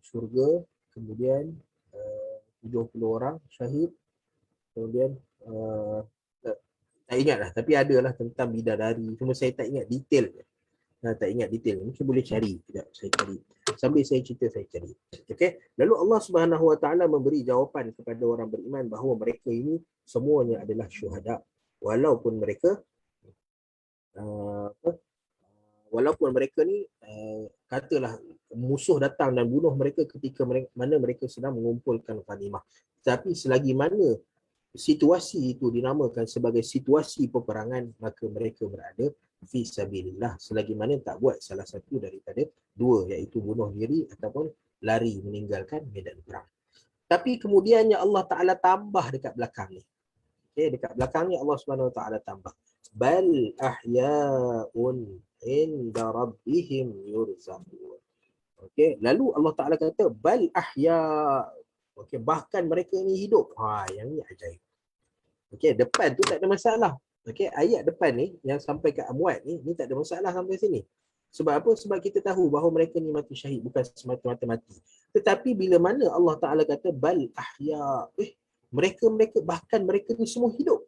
Syurga, kemudian 70 orang syahid, kemudian tak ingat lah, tapi adalah tentang bidadari. Cuma saya tak ingat detail. Mungkin boleh cari. Sekejap, saya cari. Sambil saya cerita, saya cari. Lalu Allah Subhanahu Wa Taala memberi jawapan kepada orang beriman bahawa mereka ini semuanya adalah syuhada. Walaupun mereka ni katalah musuh datang dan bunuh mereka ketika mana mereka sedang mengumpulkan ghanimah. Tapi selagi mana situasi itu dinamakan sebagai situasi peperangan, maka mereka berada fi sabilillah, selagi mana tak buat salah satu daripada 2, iaitu bunuh diri ataupun lari meninggalkan medan perang. Tapi kemudiannya Allah Ta'ala tambah dekat belakang ni. Dekat belakang ni Allah Subhanahu Wa Ta'ala tambah, bal ahya'un inda rabbihim yurzaqun. Lalu Allah Ta'ala kata bal ahya'. Bahkan mereka ni hidup. Yang ni ajaib. Depan tu tak ada masalah. Ayat depan ni yang sampai ke amwat ni tak ada masalah sampai sini. Sebab apa? Sebab kita tahu bahawa mereka ni mati syahid, bukan semata-mata mati. Tetapi bila mana Allah Ta'ala kata bal ahya, mereka bahkan mereka ni semua hidup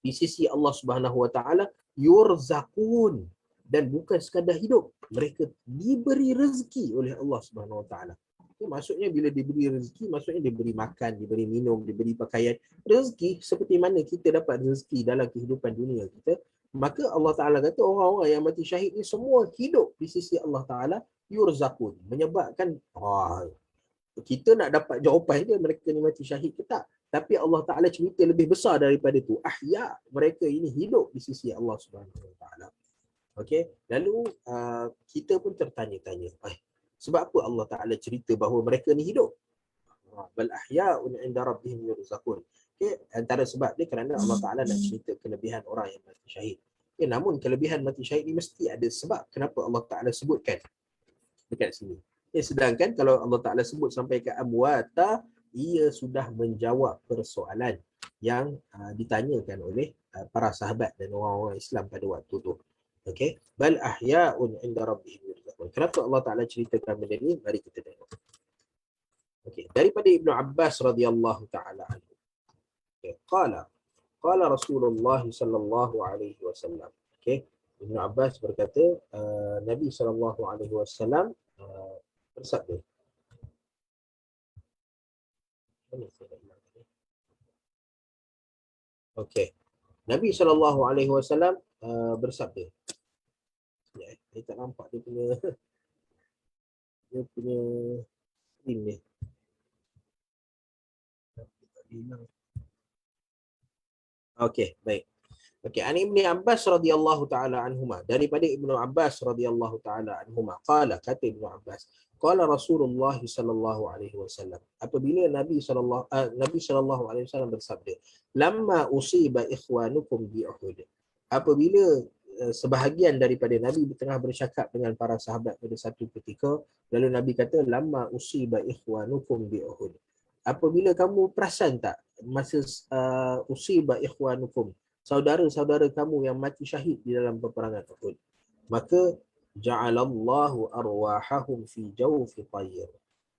di sisi Allah Subhanahu Wa Ta'ala, yurzaqun, dan bukan sekadar hidup, mereka diberi rezeki oleh Allah Subhanahu Wa Ta'ala. Maksudnya bila diberi rezeki, maksudnya diberi makan, diberi minum, diberi pakaian. Rezeki seperti mana kita dapat rezeki dalam kehidupan dunia kita, maka Allah Ta'ala kata orang-orang yang mati syahid ni semua hidup di sisi Allah Ta'ala, yurzaqun, menyebabkan kita nak dapat jawapan je mereka ni mati syahid ke tak. Tapi Allah Ta'ala cerita lebih besar daripada tu. Ahya, mereka ini hidup di sisi Allah Subhanahu Wa Ta'ala. Okey, lalu kita pun tertanya-tanya, sebab apa Allah Ta'ala cerita bahawa mereka ni hidup? Bal ahya'un 'inda rabbihim yurzaqun. Okey, antara sebab dia kerana Allah Ta'ala nak cerita kelebihan orang yang mati syahid. Okay, namun kelebihan mati syahid ni mesti ada sebab kenapa Allah Ta'ala sebutkan dekat sini. Sedangkan kalau Allah Ta'ala sebut sampai ke amwata, ia sudah menjawab persoalan yang ditanyakan oleh para sahabat dan orang-orang Islam pada waktu tu. Okey, bal ahya'un 'inda rabbihim yurzaqun. Kenapa Allah Ta'ala ceritakan benda ni? Mari kita tengok. Okey, daripada Ibnu Abbas radhiyallahu ta'ala anhu. Okay. Qala Rasulullah sallallahu alaihi wasallam. Okey, Ibnu Abbas berkata, Nabi sallallahu alaihi wasallam bersabda. Okey. Nabi sallallahu alaihi wasallam bersabda. Ya, saya tak nampak dia punya screen ni. Okey, baik. Okey, an Ibnu Abbas radhiyallahu taala anhuma, daripada Ibnu Abbas radhiyallahu taala anhuma, qala, kata Ibnu Abbas, qala Rasulullah sallallahu alaihi wasallam, apabila Nabi sallallahu alaihi wasallam bersabda, lamma usiba ikhwanukum bi Uhud, apabila sebahagian daripada Nabi tengah bercakap dengan para sahabat pada satu ketika, lalu Nabi kata, lamma usiba ikhwanukum bi Uhud, apabila kamu perasan tak masa usiba ikhwanukum, saudara-saudara kamu yang mati syahid di dalam peperangan Uhud, maka ja'alallahu arwahahum fi jawfi tayr,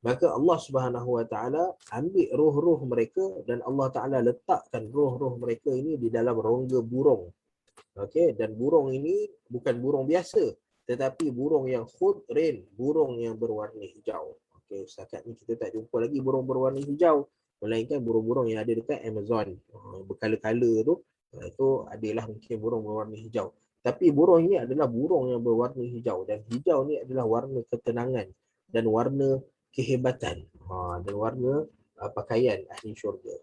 maka Allah Subhanahu Wa Ta'ala ambil roh-roh mereka dan Allah Ta'ala letakkan roh-roh mereka ini di dalam rongga burung. Okey, dan burung ini bukan burung biasa, tetapi burung yang khudrin, burung yang berwarna hijau. Okey, setakat ni kita tak jumpa lagi burung berwarna hijau, melainkan burung-burung yang ada dekat Amazon, berkala-kala tu, itu adalah mungkin burung berwarna hijau. Tapi burung ini adalah burung yang berwarna hijau, dan hijau ni adalah warna ketenangan dan warna kehebatan, dan warna pakaian ahli syurga.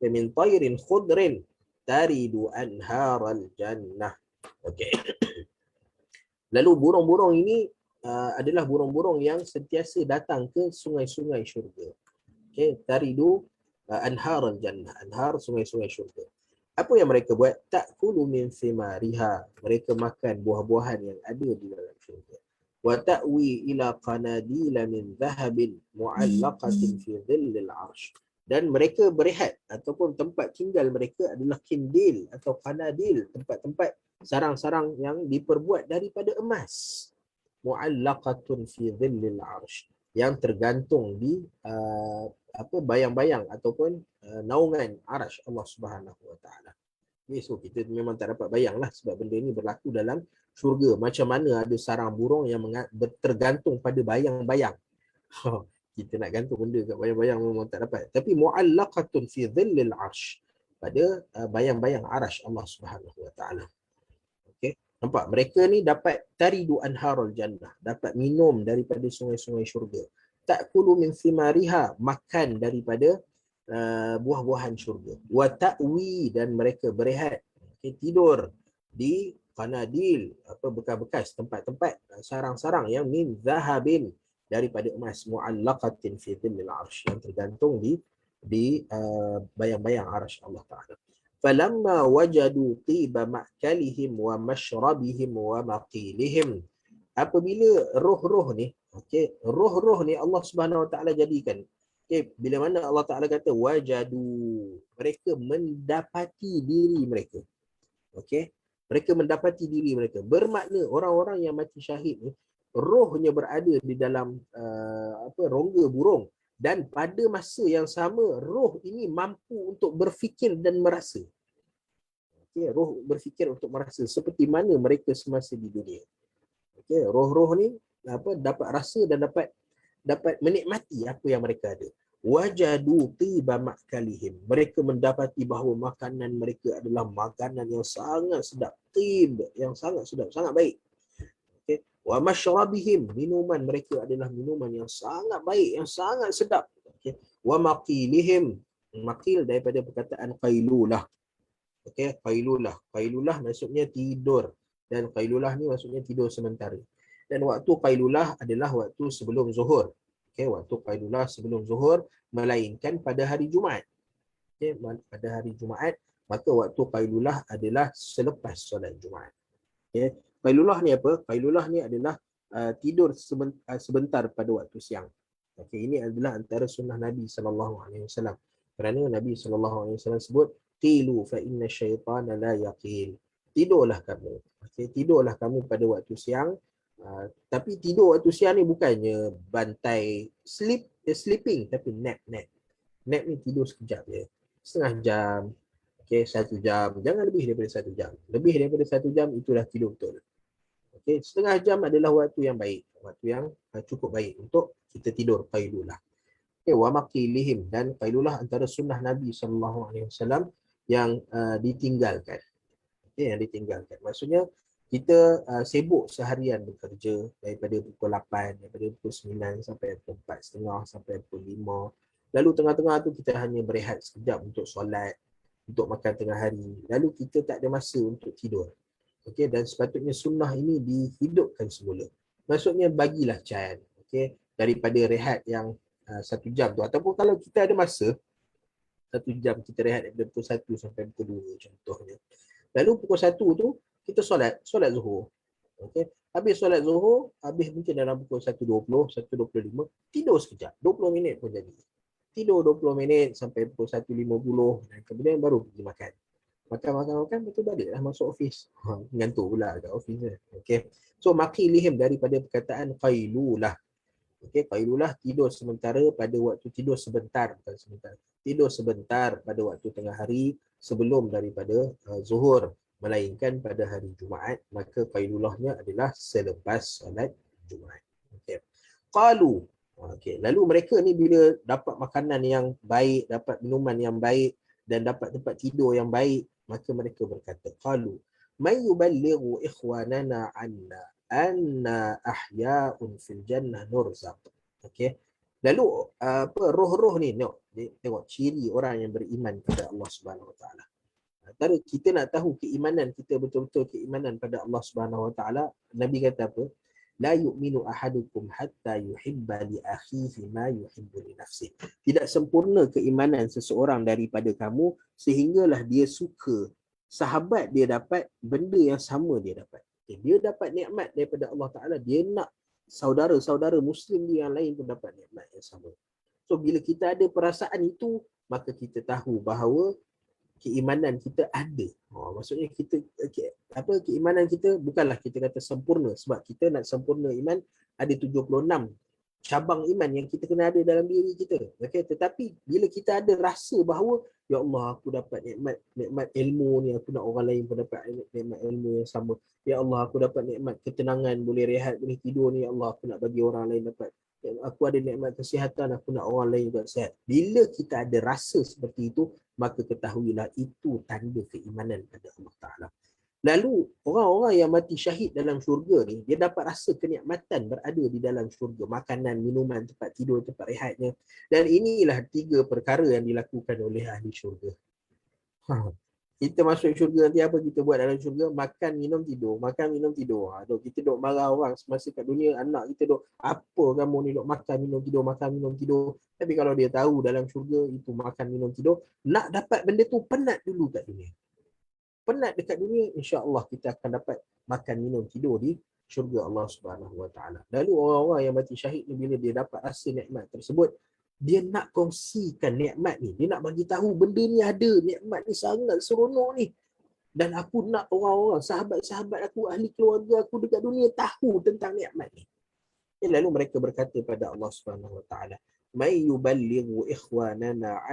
Min tayrin khudrin taridu anharal jannah. Okey. Lalu burung-burung ini adalah burung-burung yang sentiasa datang ke sungai-sungai syurga. Okey, taridu anharal jannah. Anhar, sungai-sungai syurga. Apa yang mereka buat? Ta'kulu min thimariha, mereka makan buah-buahan yang ada di dalam syurga. Wa ta'wi ila qanadila min dhahabin mu'allaqatin fi dhillil 'arsy, dan mereka berehat ataupun tempat tinggal mereka adalah kindil atau qanadil, tempat-tempat sarang-sarang yang diperbuat daripada emas, mu'allaqatun fi dhillil 'arsy, yang tergantung di bayang-bayang ataupun naungan arasy Allah Subhanahu Wa Ta'ala. So kita memang tak dapat bayanglah, sebab benda ni berlaku dalam syurga. Macam mana ada sarang burung yang tergantung pada bayang-bayang. Kita nak gantung benda kat bayang-bayang memang tak dapat. Tapi mu'allaqatun fi dhillil 'arsy, pada bayang-bayang arasy Allah Subhanahu Wa Ta'ala. Okey, nampak mereka ni dapat taridu anharul jannah, dapat minum daripada sungai-sungai syurga. Ta'kulu min thimariha, makan daripada buah-buahan syurga. Wa ta'wi, dan mereka berehat, tidur di qanadil, bekas-bekas tempat-tempat sarang-sarang yang min zahabin, daripada emas, mu'allaqatin fi dhillil 'arsy, yang tergantung di bayang-bayang arasy Allah Ta'ala. Falamma wajadu tiba ma'kalihim wa mashrabihim wa maqilihim, apabila roh-roh ni, okey, roh-roh ni Allah Subhanahu Wa Ta'ala jadikan. Okey, bila mana Allah Ta'ala kata wajadu, mereka mendapati diri mereka. Okey, Mereka mendapati diri mereka. Bermakna orang-orang yang mati syahid ni, rohnya berada di dalam rongga burung. Dan pada masa yang sama, roh ini mampu untuk berfikir dan merasa. Okay, roh berfikir untuk merasa seperti mana mereka semasa di dunia. Okay, roh-roh ni dapat rasa dan dapat menikmati apa yang mereka ada. Wajadu tiba makalihim. Mereka mendapati bahawa makanan mereka adalah makanan yang sangat sedap. Tib, yang sangat sedap, sangat baik. Okay. Wa masyrabihim. Minuman mereka adalah minuman yang sangat baik, yang sangat sedap. Okay. Wa maqilihim. Maqil daripada perkataan qailulah. Okay. Qailulah. Qailulah maksudnya tidur. Dan qailulah ni maksudnya tidur sementara. Dan waktu qailulah adalah waktu sebelum zuhur. Okay, waktu qailulah sebelum zuhur, melainkan pada hari Jumaat. Okay, pada hari Jumaat, maka waktu qailulah adalah selepas solat Jumaat. Okay. Qailulah ni apa? Qailulah ni adalah tidur sebentar pada waktu siang. Okay, ini adalah antara sunnah Nabi SAW. Kerana Nabi SAW sebut, qilu fa inna syaitana la yaqil. Tidurlah kamu. Okay, tidurlah kamu pada waktu siang. Tapi tidur waktu siang ni bukannya bantai sleeping, tapi nap. Nap ni tidur sekejap je. Setengah jam, okay, 1 jam. Jangan lebih daripada 1 jam. Lebih daripada 1 jam itulah tidur betul. Okay, setengah jam adalah waktu yang baik. Waktu yang cukup baik untuk kita tidur qailulah. Okay, wa maqilihim. Dan qailulah antara sunnah Nabi SAW yang ditinggalkan. Okay, yang ditinggalkan. Maksudnya, kita sibuk seharian bekerja daripada pukul 8, daripada pukul 9 sampai pukul 4.30 sampai pukul 5. Lalu tengah-tengah tu kita hanya berehat sekejap untuk solat, untuk makan tengah hari. Lalu kita tak ada masa untuk tidur. Okay, dan sepatutnya sunnah ini dihidupkan semula. Maksudnya bagilah can, okay, daripada rehat yang 1 jam tu. Ataupun kalau kita ada masa, 1 jam kita rehat daripada pukul 1 sampai pukul 2 contohnya. Lalu pukul 1 tu, kita solat zuhur. Okay. Habis solat zuhur, habis mungkin dalam pukul 1.20, 1.25, tidur sekejap. 20 minit pun jadi. Tidur 20 minit sampai pukul 1.50 dan kemudian baru pergi makan. Makan, betul baliklah masuk office. Ngantuk pula kat office. Okay. So, maqilihim daripada perkataan qailulah. Okay, qailulah tidur sementara pada waktu tidur sebentar. Bukan sebentar. Tidur sebentar pada waktu tengah hari sebelum daripada zuhur. Melainkan pada hari Jumaat, maka qailulahnya adalah selepas solat Jumaat. Okay. Qalu. Okay. Lalu mereka ni bila dapat makanan yang baik, dapat minuman yang baik dan dapat tempat tidur yang baik, maka mereka berkata, qalu may yuballighu ikhwanana anna ahya'un fil jannah nurzaq. Okay. Lalu roh-roh ni tengok ciri orang yang beriman kepada Allah Subhanahu Wa Taala. Antara kita nak tahu keimanan kita betul-betul keimanan pada Allah Subhanahu Wa Taala, Nabi kata apa? La yu'minu ahadukum hatta yuhibba li akhihi ma yuhibbu li nafsihi. Tidak sempurna keimanan seseorang daripada kamu sehinggalah dia suka sahabat dia dapat benda yang sama dia dapat. Dia dapat nikmat daripada Allah Taala, dia nak saudara-saudara muslim dia yang lain pun dapat nikmat yang sama. So bila kita ada perasaan itu, maka kita tahu bahawa keimanan kita ada. Maksudnya kita keimanan kita bukanlah kita kata sempurna, sebab kita nak sempurna iman ada 76 cabang iman yang kita kena ada dalam diri kita. Okay? Tetapi bila kita ada rasa bahawa ya Allah, aku dapat nikmat ilmu ni, aku nak orang lain pun dapat nikmat ilmu yang sama. Ya Allah, aku dapat nikmat ketenangan, boleh rehat, boleh tidur ni. Ya Allah, aku nak bagi orang lain dapat. Aku ada nikmat kesihatan, aku nak orang lain juga sihat. Bila kita ada rasa seperti itu, maka ketahuilah itu tanda keimanan pada Allah Ta'ala. Lalu orang-orang yang mati syahid dalam syurga ni, dia dapat rasa kenikmatan berada di dalam syurga. Makanan, minuman, tempat tidur, tempat rehatnya. Dan inilah 3 perkara yang dilakukan oleh ahli syurga. Kita masuk syurga, nanti apa kita buat dalam syurga? Makan, minum, tidur. Makan, minum, tidur. Kita duk marah orang semasa kat dunia, anak kita duk, apa kamu ni duk makan, minum, tidur, makan, minum, tidur. Tapi kalau dia tahu dalam syurga itu makan, minum, tidur, nak dapat benda tu penat dulu kat dunia. Penat dekat dunia, insya-Allah kita akan dapat makan, minum, tidur di syurga Allah Subhanahu Wa Taala. Lalu orang-orang yang mati syahid ni, bila dia dapat rasa nikmat tersebut, dia nak kongsikan nikmat ni. Dia nak bagi tahu benda ni ada, nikmat ni sangat seronok ni. Dan aku nak orang-orang, sahabat-sahabat aku, ahli keluarga aku dekat dunia tahu tentang nikmat ni. Lalu mereka berkata pada Allah Subhanahu Wa Taala, "May yuballighu ikhwanana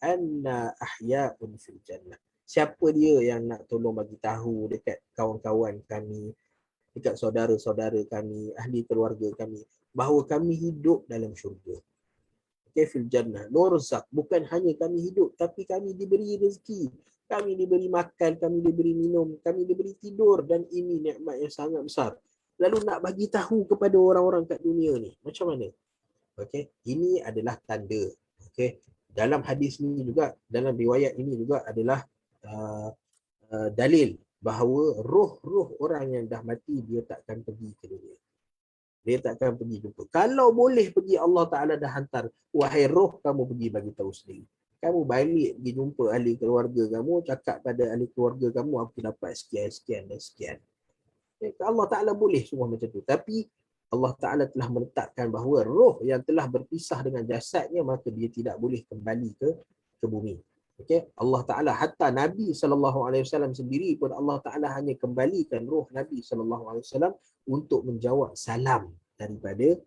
anna ahya'un fil jannah." Siapa dia yang nak tolong bagi tahu dekat kawan-kawan kami, dekat saudara-saudara kami, ahli keluarga kami, bahawa kami hidup dalam syurga. Okay, fil jannah. Nurzaq, bukan hanya kami hidup, tapi kami diberi rezeki. Kami diberi makan, kami diberi minum, kami diberi tidur, dan ini nikmat yang sangat besar. Lalu nak bagi tahu kepada orang-orang kat dunia ni, macam mana? Okey, ini adalah tanda. Okey, dalam hadis ni juga, dalam riwayat ini juga adalah dalil bahawa roh-roh orang yang dah mati dia takkan pergi ke dunia. Dia takkan pergi jumpa. Kalau boleh pergi, Allah Ta'ala dah hantar, wahai roh, kamu pergi bagi tahu sendiri. Kamu balik pergi jumpa ahli keluarga kamu, cakap pada ahli keluarga kamu, aku dapat sekian, sekian dan sekian. Allah Ta'ala boleh semua macam tu. Tapi Allah Ta'ala telah meletakkan bahawa roh yang telah berpisah dengan jasadnya, maka dia tidak boleh kembali ke bumi. Okay? Allah Ta'ala, hatta Nabi SAW sendiri pun Allah Ta'ala hanya kembalikan roh Nabi SAW untuk menjawab salam daripada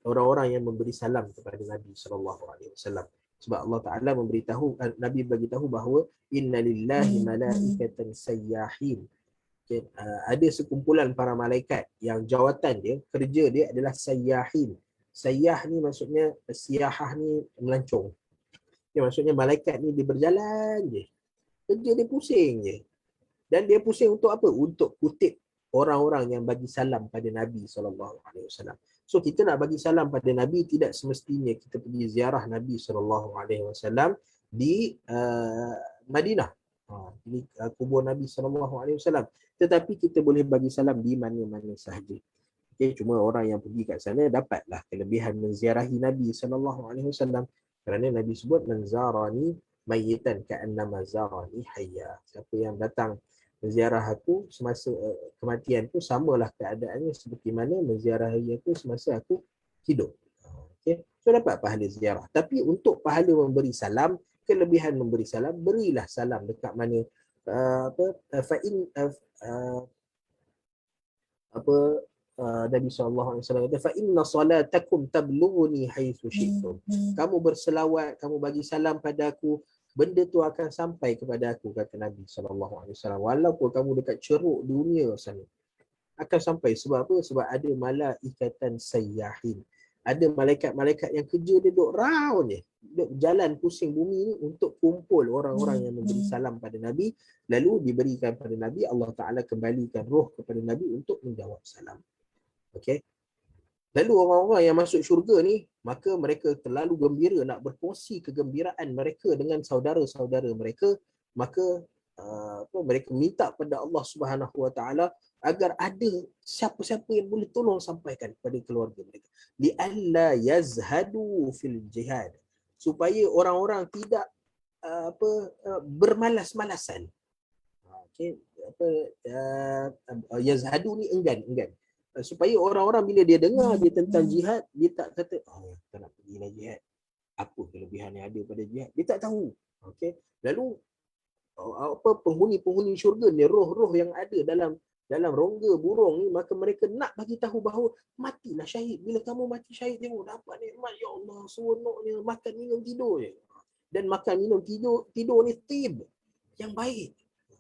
orang-orang yang memberi salam kepada Nabi SAW. Sebab Allah Ta'ala memberitahu, Nabi beritahu bahawa inna lillahi malaikatan sayyahin. Okay. Ada sekumpulan para malaikat yang jawatan dia, kerja dia adalah sayyahin. Sayyah ni maksudnya, siyahah ni melancong. Okay, maksudnya malaikat ni dia berjalan je. Kerja dia pusing je. Dan dia pusing untuk apa? Untuk kutip orang-orang yang bagi salam pada Nabi SAW. So kita nak bagi salam pada Nabi, tidak semestinya kita pergi ziarah Nabi SAW di Madinah. Ini kubur Nabi SAW. Tetapi kita boleh bagi salam di mana-mana sahaja. Okay, cuma orang yang pergi kat sana dapatlah kelebihan menziarahi Nabi SAW. Kerana Nabi sebut, "Manzarani mayyitan ka'annama zarani hayya." Siapa yang datang menziarah aku semasa kematian tu, samalah keadaannya seperti mana menziarahi aku semasa aku hidup. Okay. So dapat pahala ziarah. Tapi untuk pahala memberi salam, kelebihan memberi salam, berilah salam dekat mana Nabi SAW kata, fa inna salatakum tablughuni haitsu syi'tum. Kamu berselawat, kamu bagi salam pada aku, benda tu akan sampai kepada aku, kata Nabi SAW. Walaupun kamu dekat ceruk dunia sana, akan sampai. Sebab apa? Sebab ada malaikatan sayyahin. Ada malaikat-malaikat yang kerja dia duduk round je, duduk jalan pusing bumi ni untuk kumpul orang-orang yang memberi salam pada Nabi, lalu diberikan pada Nabi, Allah Ta'ala kembalikan roh kepada Nabi untuk menjawab salam. Okay. Lalu orang-orang yang masuk syurga ni, maka mereka terlalu gembira nak berkongsi kegembiraan mereka dengan saudara-saudara mereka, maka mereka minta pada Allah Subhanahu Wa Taala agar ada siapa-siapa yang boleh tolong sampaikan kepada keluarga mereka. Li'alla yazhadu fil jihad. Supaya orang-orang tidak bermalas-malasan. Okay. Yazhadu ni enggan. Supaya orang-orang bila dia dengar dia tentang jihad, dia tak kata, tak nak pergi lah jihad. Apa kelebihan yang ada pada jihad? Dia tak tahu. Okay. Lalu penghuni-penghuni syurga ni, roh-roh yang ada dalam rongga burung ni, maka mereka nak bagi tahu bahawa matilah syahid. Bila kamu mati syahid, tengok dapat nikmat, ya Allah, seronoknya makan minum tidur je. Dan makan minum tidur ni tib yang baik.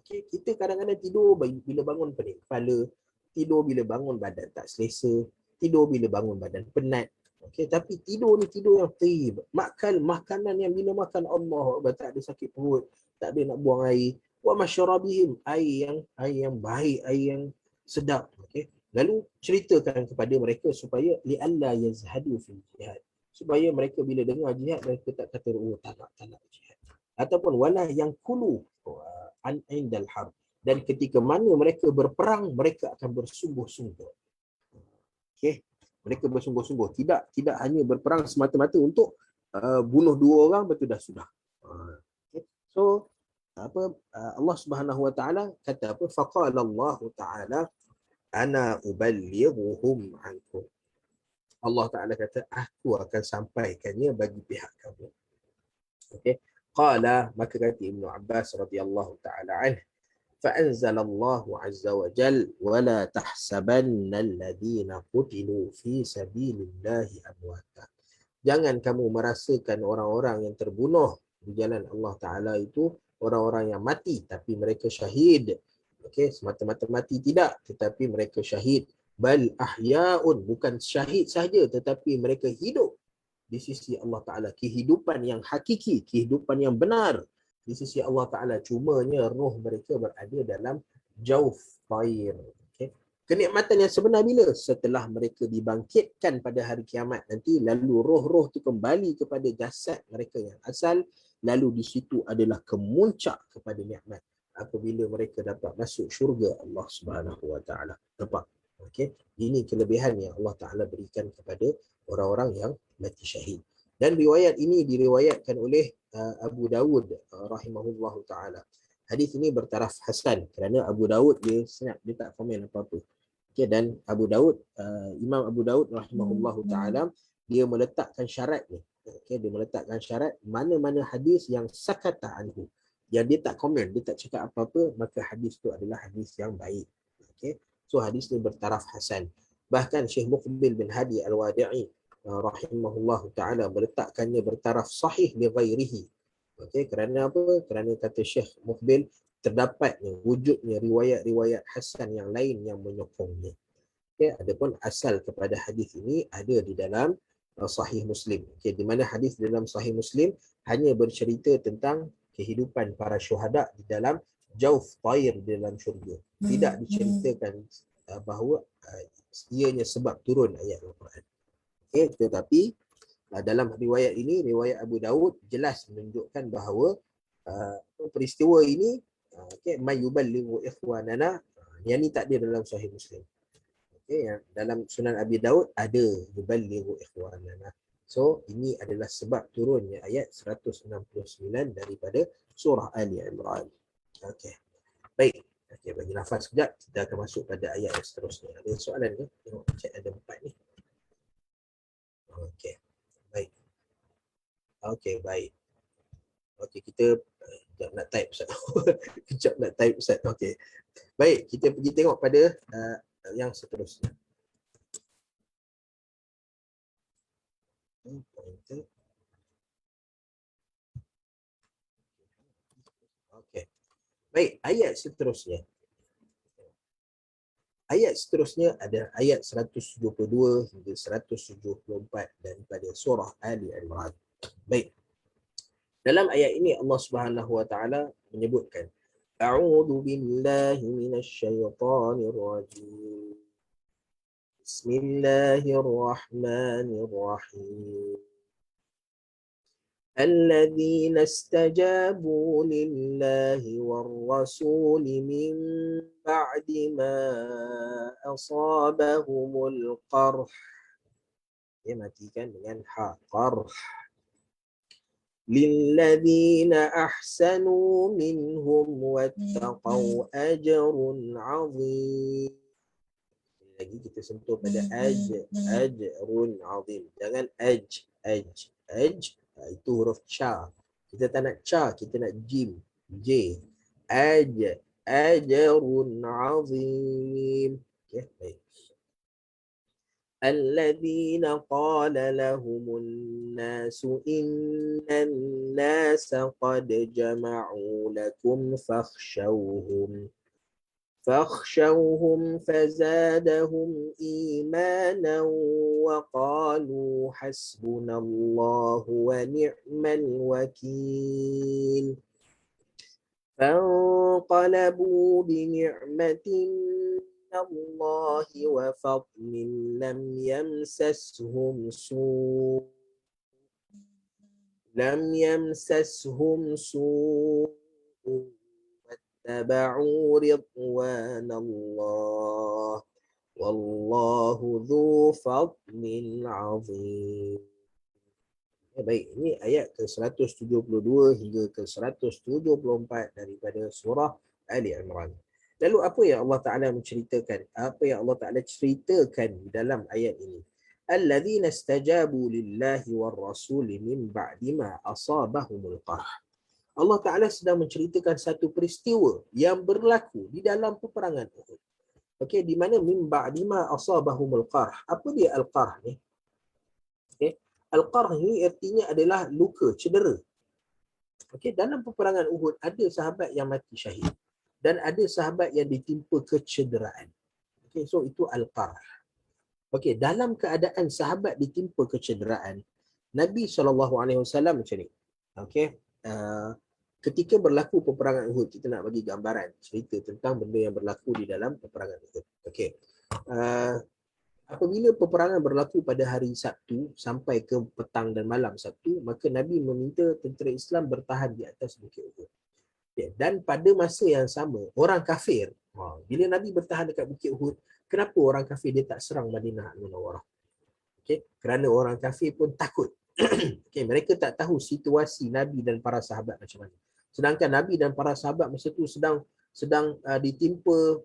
Okay. Kita kadang-kadang tidur bila bangun pening kepala, tidur bila bangun badan tak selesa, tidur bila bangun badan penat. Okay. Tapi tidur ni tidur yang tib. Makan makanan yang bila makan Allah, tak ada sakit perut, tak ada nak buang air. Wa masyrabihim, air yang baik, air yang sedap. Okay. Lalu ceritakan kepada mereka supaya li'alla yazhadu fil jihad. Supaya mereka bila dengar jihad, mereka tak kata, tak nak jihad. Ataupun wala yang kulu an indal harb. Dan ketika mana mereka berperang, mereka akan bersungguh-sungguh. Okay. Mereka bersungguh-sungguh. Tidak hanya berperang semata-mata untuk bunuh dua orang, betul dah sudah. Okay. So, Allah Subhanahu Wa Taala kata apa? Faqala Allah Taala, ana uballighuhum ankum. Allah Taala kata, aku akan sampaikannya bagi pihak kamu. Okey. Qala, maka kata Ibnu Abbas radhiyallahu taala anhu, فأنزل الله عز وجل ولا تحسبن الذين قتلوا في سبيل الله أمواتا. Jangan kamu merasakan orang-orang yang terbunuh di jalan Allah Ta'ala itu orang-orang yang mati tapi mereka syahid. Okey, semata-mata mati tidak, tetapi mereka syahid. Bal ahya'un, bukan syahid sahaja tetapi mereka hidup di sisi Allah Ta'ala. Kehidupan yang hakiki, kehidupan yang benar di sisi Allah Ta'ala. Cumanya roh mereka berada dalam jauf tair. Okay. Kenikmatan yang sebenar bila? Setelah mereka dibangkitkan pada hari kiamat nanti, lalu roh-roh itu kembali kepada jasad mereka yang asal, lalu di situ adalah kemuncak kepada nikmat apabila mereka dapat masuk syurga Allah Subhanahu Wa Ta'ala. Nampak? Okay. Ini kelebihan yang Allah Ta'ala berikan kepada orang-orang yang mati syahid. Dan riwayat ini diriwayatkan oleh Abu Dawud rahimahullahu ta'ala. Hadis ini bertaraf hasan kerana Abu Dawud dia tak komen apa-apa. Okay, dan Abu Dawud, Imam Abu Dawud rahimahullahu ta'ala, dia meletakkan syarat ni. Okay, dia meletakkan syarat mana-mana hadis yang sakata anhu, yang dia tak komen, dia tak cakap apa-apa, maka hadis tu adalah hadis yang baik. Okay. So hadis ni bertaraf hasan. Bahkan Syekh Muqbil bin Hadi Al-Wadi'i rahimahullahu ta'ala meletakkannya bertaraf sahih li ghairihi. Okey, kerana apa? Kerana kata Syekh Muqbil, terdapatnya wujudnya riwayat-riwayat hasan yang lain yang menyokongnya. Okey, adapun asal kepada hadis ini ada di dalam Sahih Muslim. Okey, di mana hadis dalam Sahih Muslim hanya bercerita tentang kehidupan para syuhada di dalam jauf tair di dalam syurga. Tidak diceritakan bahawa ianya sebab turun ayat Al-Quran. Okay, tetapi dalam riwayat ini, riwayat Abu Dawud jelas menunjukkan bahawa peristiwa ini mayuballighu ikhwanana, yang ni tak ada dalam Sahih Muslim. Okay, dalam Sunan Abi Dawud ada yuballighu ikhwanana. So ini adalah sebab turunnya ayat 169 daripada surah Ali Imran. Okey. Baik. Okey, bagi nafas sekejap, kita akan masuk pada ayat yang seterusnya. Ada soalan ke? Tengok chat ada 4 ni. Okey, baik. Okey, baik. Okey, kita kejap nak type Ustaz. Kejap nak type Ustaz. Okey. Baik, kita pergi tengok pada yang seterusnya. Okey. Baik, ayat seterusnya. Ayat seterusnya ada ayat 172 hingga 174 daripada surah Ali Imran. Baik. Dalam ayat ini Allah Subhanahu wa taala menyebutkan, A'udzu billahi minasy syaithanir rajim. Bismillahirrahmanirrahim. الذين استجابوا لله والرسول من بعد ما أصابهم القرح. Dia matikan dengan ha, qarh. للذين أحسنوا منهم واتقوا أجر عظيم. Lagi kita sentuh pada ajrun azim. Jangan aj. Itu huruf cha. Kita tak nak cha, kita nak jim. J. Ajrun azim. Okay, baik. الذين قال لهم الناس إن الناس قد جمعوا لكم فاخشوهم فزادهم إيمانا وقالوا حسبنا الله ونعم الوكيل فانقلبوا بنعمة من الله وفضل لم يمسسهم سوء واتبعوا رضوان الله والله ذو فضل عظيم. Baik, ini ayat ke-172 hingga ke-174 daripada surah Ali Imran. Lalu apa yang Allah Ta'ala menceritakan? Apa yang Allah Ta'ala ceritakan di dalam ayat ini? Alladzina istajabu lillahi war rasuli min ba'di ma asabahumul qarh. Allah Ta'ala sedang menceritakan satu peristiwa yang berlaku di dalam peperangan Uhud. Okey, di mana min ba'dima asabahumul qarh. Apa dia al-qarh ni? Okey. Al-qarh ni artinya adalah luka, cedera. Okey, dalam peperangan Uhud ada sahabat yang mati syahid dan ada sahabat yang ditimpa kecederaan. Okey, so itu al-qarh. Okey, dalam keadaan sahabat ditimpa kecederaan, Nabi SAW macam ni. Okey, ketika berlaku peperangan Uhud, kita nak bagi gambaran cerita tentang benda yang berlaku di dalam peperangan Uhud. Okey. Apabila peperangan berlaku pada hari Sabtu sampai ke petang dan malam Sabtu, maka Nabi meminta tentera Islam bertahan di atas Bukit Uhud. Ya, dan pada masa yang sama, orang kafir, bila Nabi bertahan dekat Bukit Uhud, kenapa orang kafir dia tak serang Madinah Al-Munawwarah? Okay? Kerana orang kafir pun takut. Okay, mereka tak tahu situasi Nabi dan para sahabat macam mana. Sedangkan Nabi dan para sahabat masa tu sedang ditimpa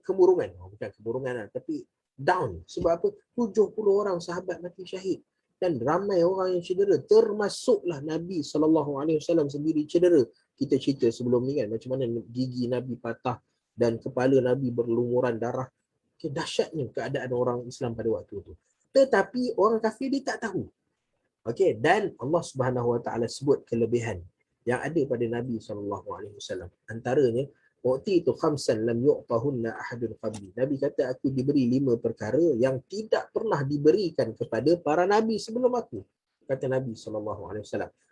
kemurungan. Bukan kemurungan lah, tapi down. Sebab apa? 70 orang sahabat mati syahid. Dan ramai orang yang cedera. Termasuklah Nabi SAW sendiri cedera. Kita cerita sebelum ni kan, macam mana gigi Nabi patah dan kepala Nabi berlumuran darah. Okay, dahsyatnya keadaan orang Islam pada waktu itu. Tetapi orang kafir dia tak tahu. Okey, dan Allah Subhanahu Wa Taala sebut kelebihan yang ada pada Nabi SAW. Antaranya, waktu itu khamsan lam yu'tahunna ahadun qabli. Nabi kata, aku diberi 5 perkara yang tidak pernah diberikan kepada para nabi sebelum aku. Kata Nabi SAW.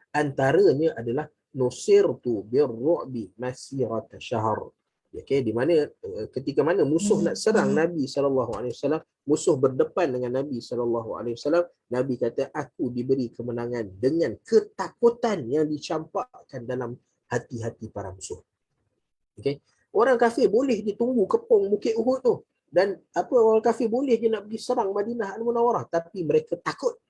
Antaranya adalah nusirtu birru'bi masirata syahr. Okay, di mana ketika mana musuh nak serang Nabi SAW, musuh berdepan dengan Nabi SAW, Nabi kata, aku diberi kemenangan dengan ketakutan yang dicampakkan dalam hati-hati para musuh. Okay. Orang kafir boleh ditunggu kepung Bukit Uhud tu. Dan orang kafir boleh je nak pergi serang Madinah Al-Munawwarah, tapi mereka takut.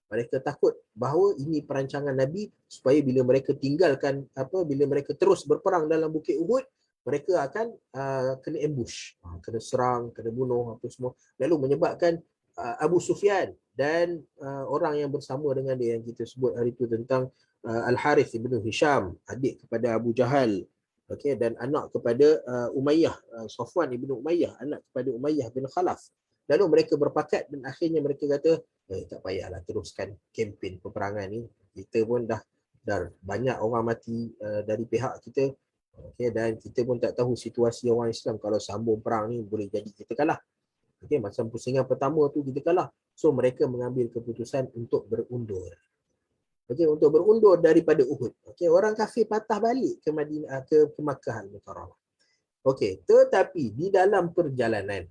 Mereka takut bahawa ini perancangan Nabi supaya bila mereka tinggalkan bila mereka terus berperang dalam Bukit Uhud, mereka akan kena ambush, kena serang, kena bunuh apa semua. Lalu menyebabkan Abu Sufyan dan orang yang bersama dengan dia yang kita sebut hari itu tentang Al-Harith ibn Hisham, adik kepada Abu Jahal, okay, dan anak kepada Umayyah, Safwan ibn Umayyah, anak kepada Umayyah bin Khalaf. Lalu mereka berpakat dan akhirnya mereka kata, tak payahlah teruskan kempen peperangan ni. Kita pun dah banyak orang mati dari pihak kita. Okay, dan kita pun tak tahu situasi orang Islam, kalau sambung perang ni boleh jadi kita kalah. Okay, masa pusingan pertama tu kita kalah. So mereka mengambil keputusan untuk berundur. Okay, untuk berundur daripada Uhud. Okay, orang kafir patah balik ke Madinah, ke Makkah Al-Mukarramah. Okay, tetapi di dalam perjalanan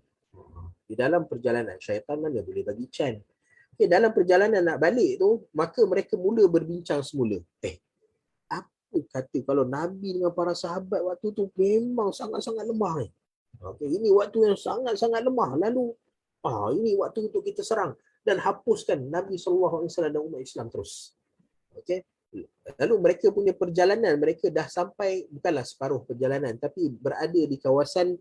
syaitan mana boleh bagi can. Okay, dalam perjalanan nak balik tu, maka mereka mula berbincang semula. Kata kalau Nabi dengan para sahabat waktu tu memang sangat-sangat lemah ni. Okay, ini waktu yang sangat-sangat lemah. Lalu ini waktu untuk kita serang dan hapuskan Nabi SAW dan umat Islam terus. Okay. Lalu mereka punya perjalanan, mereka dah sampai, bukanlah separuh perjalanan, tapi berada di kawasan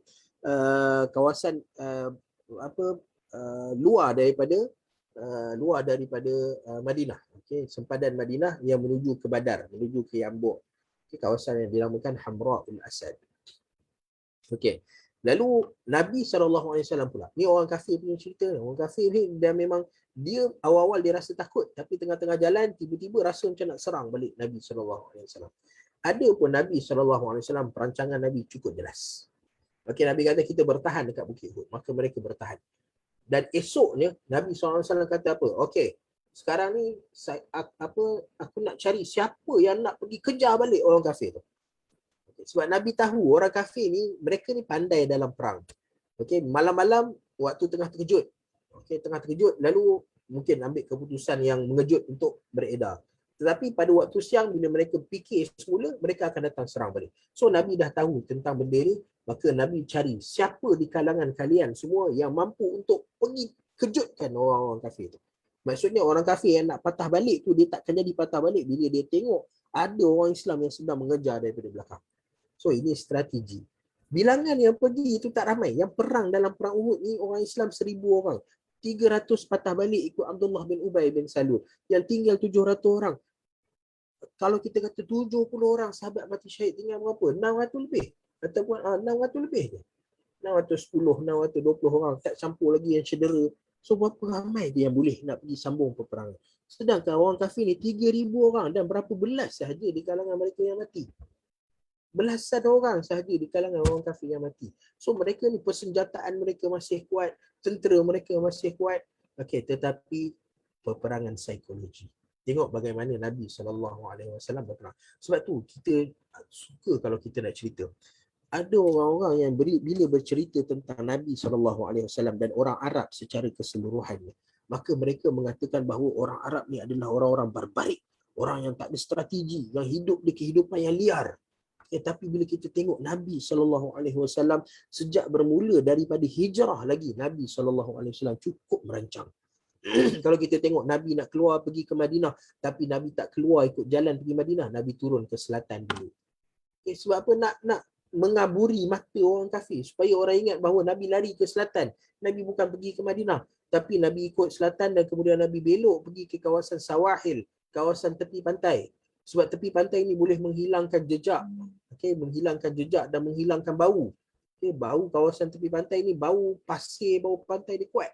luar daripada Madinah. Okay, sempadan Madinah yang menuju ke Badar, menuju ke Yambuk. Okay, kawasan yang dinamakan Hamra'ul Asad. Okay. Lalu Nabi SAW pula, ni orang kafir punya cerita. Orang kafir ni dia memang, dia awal-awal dia rasa takut, tapi tengah-tengah jalan tiba-tiba rasa macam nak serang balik Nabi SAW. Ada pun Nabi SAW, perancangan Nabi cukup jelas. Okay, Nabi kata kita bertahan dekat Bukit Uhud, maka mereka bertahan. Dan esoknya Nabi SAW kata apa? Okey, sekarang ni aku nak cari siapa yang nak pergi kejar balik orang kafir tu. Okay, sebab Nabi tahu orang kafir ni, mereka ni pandai dalam perang. Okey, malam-malam waktu tengah terkejut. Okey, tengah terkejut lalu mungkin ambil keputusan yang mengejut untuk beredar. Tetapi pada waktu siang bila mereka fikir semula, mereka akan datang serang balik. So Nabi dah tahu tentang benda ni, maka Nabi cari siapa di kalangan kalian semua yang mampu untuk pergi kejutkan orang-orang kafir tu. Maksudnya orang kafir yang nak patah balik tu, dia takkan jadi patah balik bila dia tengok ada orang Islam yang sedang mengejar daripada belakang. So ini strategi. Bilangan yang pergi itu tak ramai. Yang perang dalam perang Uhud ni orang Islam 1,000 orang. 300 patah balik ikut Abdullah bin Ubay bin Salul. Yang tinggal 700 orang. kalau kita kata 70 orang sahabat mati syahid, tinggal berapa? 600 lebih. Ataupun 600 lebih je. 610, 620 orang. Tak campur lagi yang cedera. So berapa ramai dia yang boleh nak pergi sambung peperangan. Sedangkan orang kafir ni 3,000 orang dan berapa belas sahaja di kalangan mereka yang mati. Belasan orang sahaja di kalangan orang kafir yang mati. So mereka ni persenjataan mereka masih kuat, tentera mereka masih kuat. Okey, tetapi peperangan psikologi. Tengok bagaimana Nabi SAW berperang. Sebab tu kita suka kalau kita nak cerita. Ada orang-orang yang bila bercerita tentang Nabi SAW dan orang Arab secara keseluruhannya, maka mereka mengatakan bahawa orang Arab ni adalah orang-orang barbarik, orang yang tak ada strategi, yang hidup di kehidupan yang liar. Tapi bila kita tengok Nabi SAW sejak bermula daripada hijrah lagi, Nabi SAW cukup merancang. Kalau kita tengok Nabi nak keluar pergi ke Madinah, tapi Nabi tak keluar ikut jalan pergi Madinah, Nabi turun ke selatan dulu. Sebab apa? Nak mengaburi mata orang kafir, supaya orang ingat bahawa Nabi lari ke selatan. Nabi bukan pergi ke Madinah, tapi Nabi ikut selatan dan kemudian Nabi belok pergi ke kawasan Sawahil, kawasan tepi pantai. Sebab tepi pantai ini boleh menghilangkan jejak. Menghilangkan jejak dan menghilangkan bau. Bau kawasan tepi pantai ini, bau pasir, bau pantai dia kuat.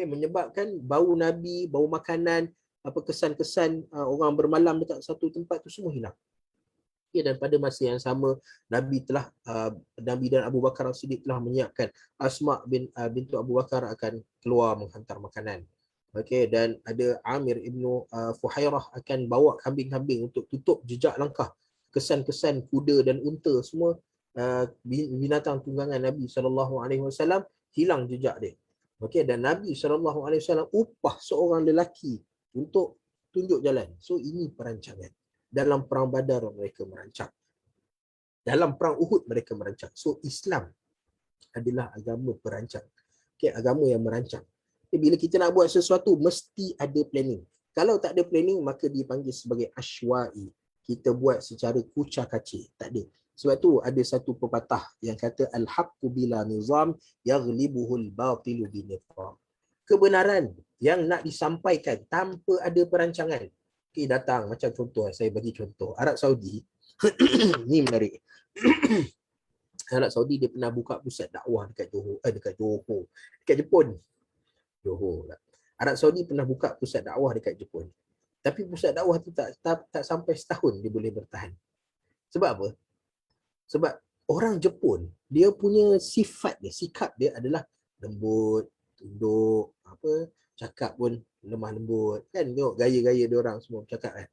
Menyebabkan bau Nabi, bau makanan, kesan-kesan orang bermalam dekat satu tempat tu semua hilang. Dan pada masa yang sama, Nabi dan Abu Bakar As-Siddiq telah menyiapkan Asma bintu Abu Bakar akan keluar menghantar makanan. Dan ada Amir ibnu Fuhairah akan bawa kambing-kambing untuk tutup jejak langkah, kesan-kesan kuda dan unta semua, binatang tunggangan Nabi SAW hilang jejak dia. Dan Nabi SAW upah seorang lelaki untuk tunjuk jalan. So ini perancangan. Dalam perang Badar mereka merancang. Dalam perang Uhud mereka merancang. So Islam adalah agama perancang. Agama yang merancang. Bila kita nak buat sesuatu, mesti ada planning. Kalau tak ada planning, maka dipanggil sebagai ashwa'i. Kita buat secara kucak-kacir. Tak ada. Sebab tu ada satu pepatah yang kata al-haqqu bila nizam yaghlibuhul batilu binizam. Kebenaran yang nak disampaikan tanpa ada perancangan. Datang macam contoh, saya bagi contoh. Arab Saudi, ni menarik. Arab Saudi dia pernah buka pusat dakwah dekat Jepun. Johor. Arab Saudi pernah buka pusat dakwah dekat Jepun. Tapi pusat dakwah tu tak sampai setahun dia boleh bertahan. Sebab apa? Sebab orang Jepun, dia punya sikap dia adalah lembut, tunduk, cakap pun lemah lembut. Kan tengok gaya-gaya dia orang semua bercakap kan.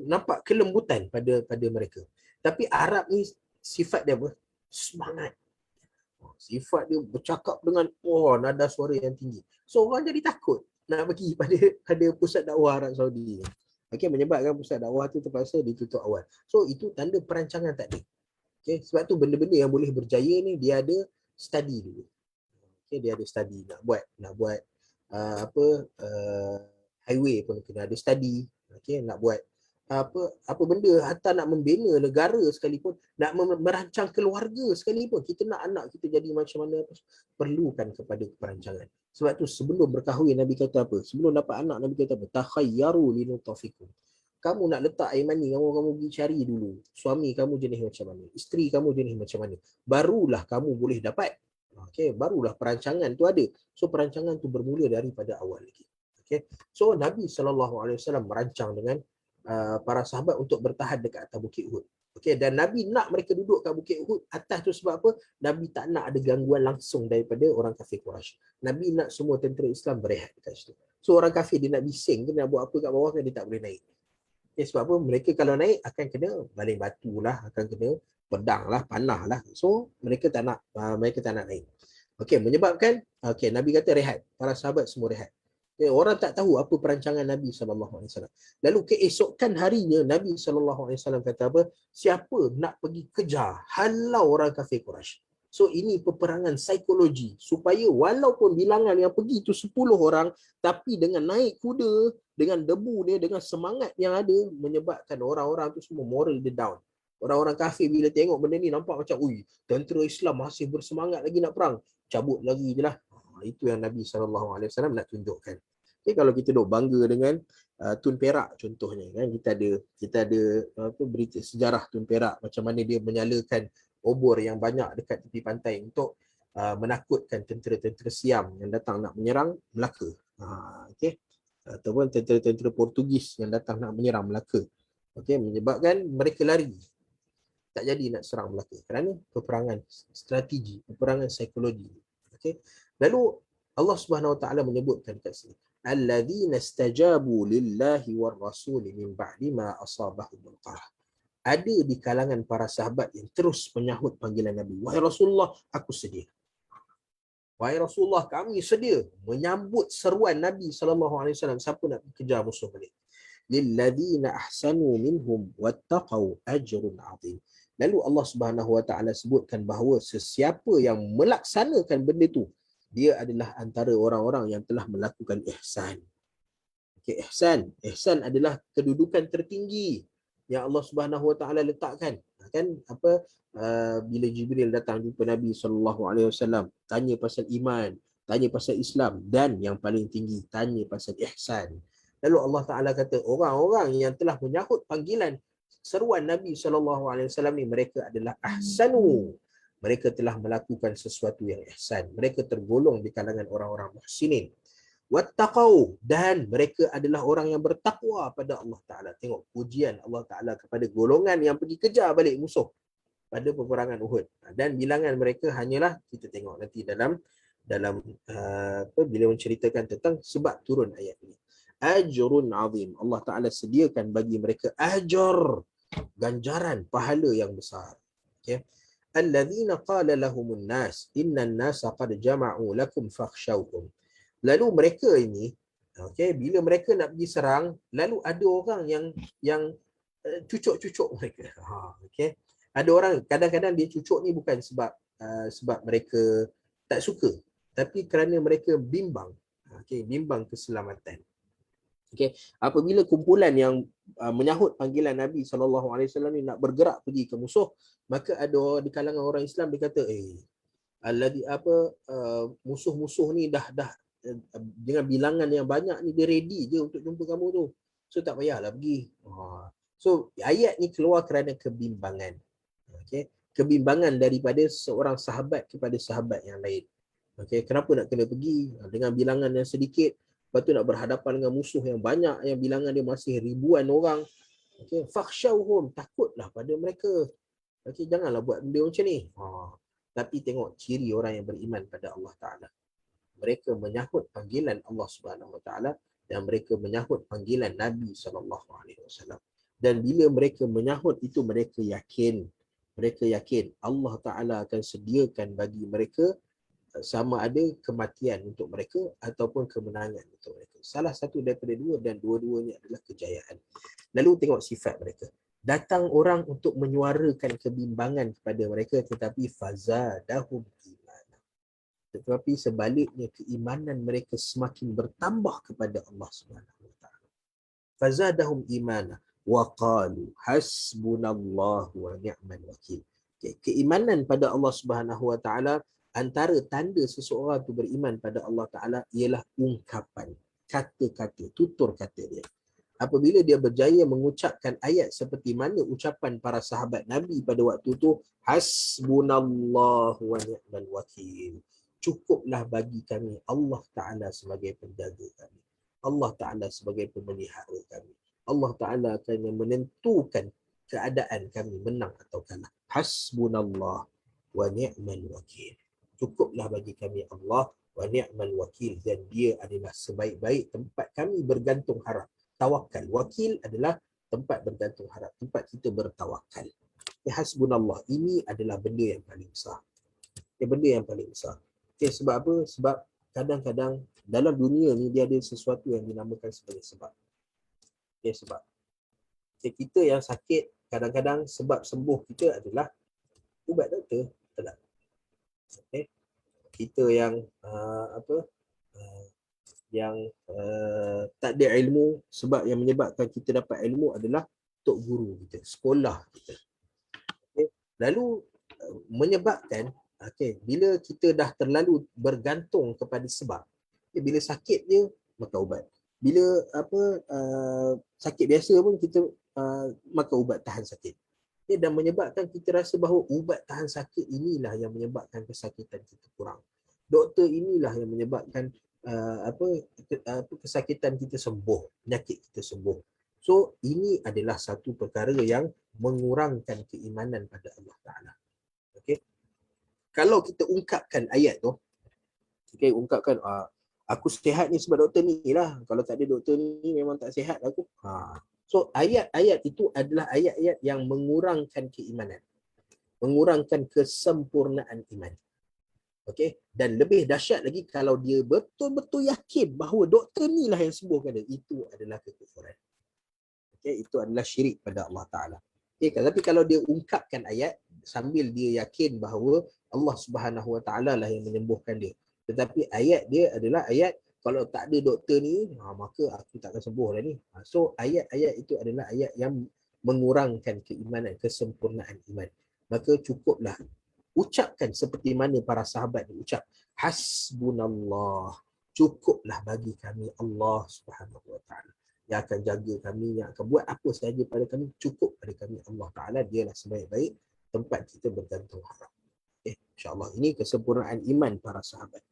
Nampak kelembutan pada mereka. Tapi Arab ni sifat dia apa? Semangat. Sifat dia bercakap dengan nada suara yang tinggi. So orang jadi takut nak pergi pada pusat dakwah Arab Saudi. Menyebabkan pusat dakwah tu terpaksa ditutup awal. So itu tanda perancangan tak ada. Sebab tu benda-benda yang boleh berjaya ni dia ada study dulu. Dia ada study nak buat highway pun kena ada study. Nak buat apa benda, hatta nak membina negara sekalipun, nak merancang keluarga sekalipun, kita nak anak kita jadi macam mana, perlukan kepada perancangan. Sebab tu sebelum berkahwin Nabi kata apa? Sebelum dapat anak Nabi kata apa? Takhayyaru linutafikum. Kamu nak letak air mani, kamu pergi cari dulu suami kamu jenis macam mana, isteri kamu jenis macam mana, barulah kamu boleh dapat. Barulah perancangan tu ada. So perancangan tu bermula daripada awal lagi. So Nabi SAW merancang dengan para sahabat untuk bertahan dekat atas Bukit Uhud. Dan Nabi nak mereka duduk kat Bukit Uhud atas tu sebab apa? Nabi tak nak ada gangguan langsung daripada orang kafir Quraisy. Nabi nak semua tentera Islam berehat dekat situ. So orang kafir dia nak bising, dia nak buat apa kat bawah kan, dia tak boleh naik. Sebab apa? Mereka kalau naik akan kena baling batu lah, akan kena pedang lah, panah lah. So mereka tak nak naik. Menyebabkan Nabi kata rehat. Para sahabat semua rehat. Orang tak tahu apa perancangan Nabi SAW. Lalu keesokan harinya Nabi SAW kata apa? Siapa nak pergi kejar, halau orang kafir Quraisy. So ini peperangan psikologi, supaya walaupun bilangan yang pergi tu 10 orang, tapi dengan naik kuda, dengan debu dia, dengan semangat yang ada, menyebabkan orang-orang tu semua moral dia down. Orang-orang kafir bila tengok benda ni nampak macam, tentera Islam masih bersemangat lagi nak perang, cabut lagi je lah. Itu yang Nabi SAW nak tunjukkan. Kalau kita duk bangga dengan Tun Perak contohnya kan, kita ada apa, berita sejarah Tun Perak, macam mana dia menyalakan obor yang banyak dekat tepi pantai untuk menakutkan tentera-tentera Siam yang datang nak menyerang Melaka. Okey, ataupun tentera-tentera Portugis yang datang nak menyerang Melaka. Okey, menyebabkan mereka lari, tak jadi nak serang Melaka kerana peperangan strategi, peperangan psikologi. Okey. Lalu Allah Subhanahu Wa Taala menyebutkan kat sini, alladzina istajabu lillahi war rasul min ba'di ma asabahumul qarh. Ada di kalangan para sahabat yang terus menyahut panggilan Nabi. Wahai Rasulullah, aku sedia. Wahai Rasulullah, kami sedia menyambut seruan Nabi SAW. Siapa nak kejar musuh balik? Lilladzina ahsanu minhum wattaqau ajrun azim. Lalu Allah Subhanahu Wa Taala sebutkan bahawa sesiapa yang melaksanakan benda tu, dia adalah antara orang-orang yang telah melakukan ihsan. Okay, ihsan adalah kedudukan tertinggi yang Allah Subhanahu Wa Taala letakkan. Kan apa, bila Jibril datang jumpa Nabi SAW, tanya pasal iman, tanya pasal Islam, dan yang paling tinggi tanya pasal ihsan. Lalu Allah Taala kata, orang-orang yang telah menyahut panggilan seruan Nabi SAW ni, mereka adalah ahsanu. Mereka telah melakukan sesuatu yang ihsan. Mereka tergolong di kalangan orang-orang muhsinin. Wattaqau, dan mereka adalah orang yang bertakwa pada Allah Ta'ala. Tengok pujian Allah Ta'ala kepada golongan yang pergi kejar balik musuh pada peperangan Uhud. Dan bilangan mereka hanyalah, kita tengok nanti dalam bila menceritakan tentang sebab turun ayat ini. Ajrun azim. Allah Ta'ala sediakan bagi mereka ajar, ganjaran, pahala yang besar. Okay. Alladzina qala lahumun nas innan nasa qad jama'u lakum fakhshawhum. Lalu mereka ini, okay, bila mereka nak pergi serang, lalu ada orang yang cucuk-cucuk mereka. Okay. Ada orang kadang-kadang dia cucuk ni bukan sebab mereka tak suka, tapi kerana mereka bimbang. Okay, bimbang keselamatan. Okay. Apabila kumpulan yang menyahut panggilan Nabi SAW ni nak bergerak pergi ke musuh, maka ada di kalangan orang Islam dia kata, musuh-musuh ni dah dengan bilangan yang banyak ni, dia ready je untuk jumpa kamu tu, so tak payahlah pergi. So ayat ni keluar kerana kebimbangan. Okay. Kebimbangan daripada seorang sahabat kepada sahabat yang lain. Okay. Kenapa nak kena pergi dengan bilangan yang sedikit, lepas tu nak berhadapan dengan musuh yang banyak, yang bilangan dia masih ribuan orang. Okay. Fakhshawhum, takutlah pada mereka. Okay. Janganlah buat benda macam ni. Tapi tengok ciri orang yang beriman pada Allah Ta'ala. Mereka menyahut panggilan Allah Subhanahu Wa Taala dan mereka menyahut panggilan Nabi SAW. Dan bila mereka menyahut itu, mereka yakin Allah Ta'ala akan sediakan bagi mereka sama ada kematian untuk mereka ataupun kemenangan untuk mereka. Salah satu daripada dua, dan dua-duanya adalah kejayaan. Lalu tengok sifat mereka. Datang orang untuk menyuarakan kebimbangan kepada mereka, tetapi fazadahum iman. Tetapi sebaliknya keimanan mereka semakin bertambah kepada Allah Subhanahu Wa Taala. Fazadahum imana wa qalu hasbunallahu wa ni'mal wakil. Keimanan pada Allah Subhanahu Wa Taala, antara tanda seseorang itu beriman pada Allah Taala ialah ungkapan, kata-kata, tutur kata dia. Apabila dia berjaya mengucapkan ayat seperti mana ucapan para sahabat Nabi pada waktu itu, hasbunallahu wa ni'mal wakil. Cukuplah bagi kami Allah Ta'ala sebagai penjaga kami. Allah Ta'ala sebagai pemelihara kami. Allah Ta'ala akan menentukan keadaan kami menang atau kalah. Hasbunallah wa ni'mal wakil. Cukuplah bagi kami Allah wa ni'mal wakil, dan dia adalah sebaik-baik tempat kami bergantung harap. Tawakal. Wakil adalah tempat bergantung harap, tempat kita bertawakal. Hasbunallah, ini adalah benda yang paling besar. Benda yang paling besar. Okay, sebab apa? Sebab kadang-kadang dalam dunia ni dia ada sesuatu yang dinamakan sebagai sebab. Okay, sebab. Okay, kita yang sakit, kadang-kadang sebab sembuh kita adalah ubat doktor. Betul tak? Okay. Kita yang tak ada ilmu, sebab yang menyebabkan kita dapat ilmu adalah tok guru kita, sekolah kita. Okay. Lalu menyebabkan, bila kita dah terlalu bergantung kepada sebab, bila sakit je makan ubat, bila sakit biasa pun kita makan ubat tahan sakit. Dan menyebabkan kita rasa bahawa ubat tahan sakit inilah yang menyebabkan kesakitan kita kurang. Doktor inilah yang menyebabkan kesakitan kita sembuh, penyakit kita sembuh. So ini adalah satu perkara yang mengurangkan keimanan pada Allah Ta'ala. Okay? Kalau kita ungkapkan ayat tu, ungkapkan aku sihat ni sebab doktor ni lah. Kalau tak ada doktor ni memang tak sihat aku. So ayat-ayat itu adalah ayat-ayat yang mengurangkan keimanan. Mengurangkan kesempurnaan iman. Okey, dan lebih dahsyat lagi kalau dia betul-betul yakin bahawa doktor ni lah yang sembuhkan dia. Itu adalah kekufuran. Okey, itu adalah syirik pada Allah Ta'ala. Okay, tapi kalau dia ungkapkan ayat sambil dia yakin bahawa Allah Subhanahu Wa Ta'ala lah yang menyembuhkan dia. Tetapi ayat dia adalah ayat kalau tak ada doktor ni, maka aku tak akan sembuh lah ni. So ayat-ayat itu adalah ayat yang mengurangkan keimanan, kesempurnaan iman. Maka cukuplah ucapkan seperti mana para sahabat ucap, hasbunallah, cukuplah bagi kami Allah Subhanahu Wa Ta'ala yang akan jaga kami, yang akan buat apa sahaja pada kami, cukup pada kami Allah Ta'ala, dialah sebaik-baik tempat kita bergantung harap. InsyaAllah ini kesempurnaan iman para sahabat.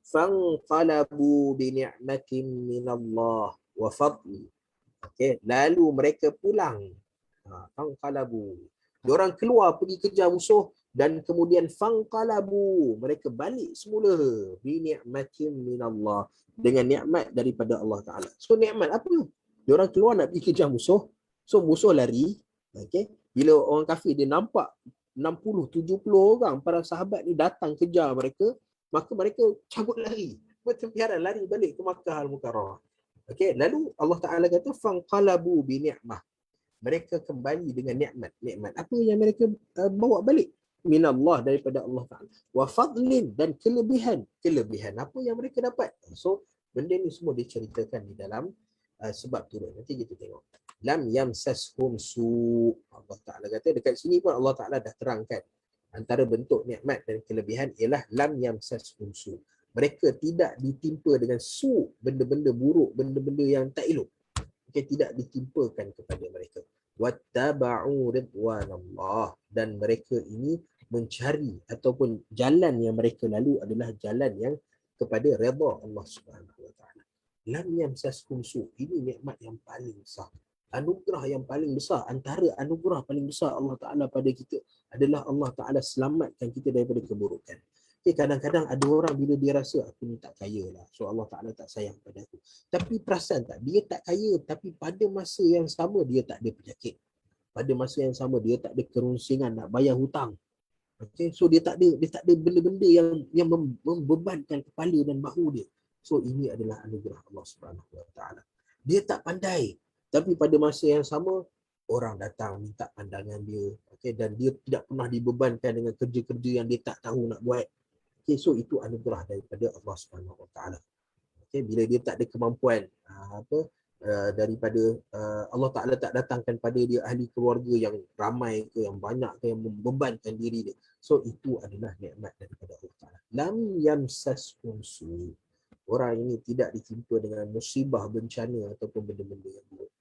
Fanqalabu bini'matin minallah wa fadli. Lalu mereka pulang. Fanqalabu. Diorang keluar pergi kejar musuh dan kemudian fanqalabu. Mereka balik semula. Bini'matin minallah. Dengan nikmat daripada Allah Ta'ala. So nikmat apa? Diorang keluar nak pergi kejar musuh. So musuh lari. Bila orang kafir dia nampak 60-70 orang para sahabat ni datang kejar mereka, maka mereka cabut lari, bertempiaran lari balik ke Makkah Al-Mukarramah. Lalu Allah Ta'ala kata fanqalabu bi ni'mah. Mereka kembali dengan nikmat. Nikmat apa yang mereka bawa balik? Minallah, daripada Allah Ta'ala. Wa fadlin, dan kelebihan. Kelebihan apa yang mereka dapat? So benda ni semua diceritakan di dalam sebab turun. Nanti kita tengok. Lam yamsashum su. Allah Ta'ala kata dekat sini pun Allah Ta'ala dah terangkan antara bentuk nikmat dan kelebihan ialah lam yamsashum su. Mereka tidak ditimpa dengan su, benda-benda buruk, benda-benda yang tak elok. Tidak ditimpakan kepada mereka. Wattaba'u ridwanallah, dan mereka ini mencari ataupun jalan yang mereka lalu adalah jalan yang kepada redha Allah Subhanahu Wa Ta'ala. Lam yamsashum su, ini nikmat yang paling besar. Anugerah yang paling besar, antara anugerah paling besar Allah Ta'ala pada kita adalah Allah Ta'ala selamatkan kita daripada keburukan. Kadang-kadang ada orang bila dia rasa aku ni tak kaya lah, so Allah Ta'ala tak sayang pada aku. Tapi perasan tak, dia tak kaya tapi pada masa yang sama dia tak ada penyakit. Pada masa yang sama dia tak ada kerunsingan nak bayar hutang. So dia tak ada benda-benda yang membebankan kepala dan bahu dia. So ini adalah anugerah Allah Subhanahu Wa Ta'ala. Dia tak pandai, tapi pada masa yang sama orang datang minta pandangan dia, dan dia tidak pernah dibebankan dengan kerja-kerja yang dia tak tahu nak buat. So itu anugerah daripada Allah Subhanahu Wa Ta'ala. Bila dia tak ada kemampuan daripada Allah Ta'ala tak datangkan pada dia ahli keluarga yang ramai ke, yang banyak ke, yang membebankan diri dia. So itu adalah nikmat daripada Allah Ta'ala. Lam yamsashum su. Orang ini tidak ditimpa dengan musibah, bencana ataupun benda-benda yang buruk.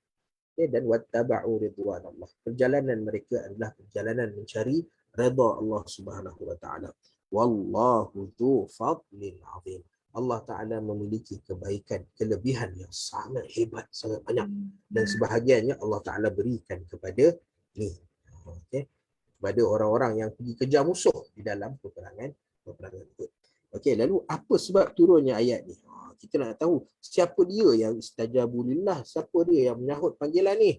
Dan wattaba'u ridwanallah. Perjalanan mereka adalah perjalanan mencari redha Allah Subhanahu Wa Ta'ala. Wallahu dzu fadlin 'azim. Allah Ta'ala memiliki kebaikan, kelebihan yang sangat hebat, sangat banyak. Dan sebahagiannya Allah Ta'ala berikan kepada ni. Kepada orang-orang yang pergi kejar musuh di dalam peperangan itu. Lalu apa sebab turunnya ayat ni? Kita nak tahu siapa dia yang istajabu lillah, siapa dia yang menyahut panggilan ni.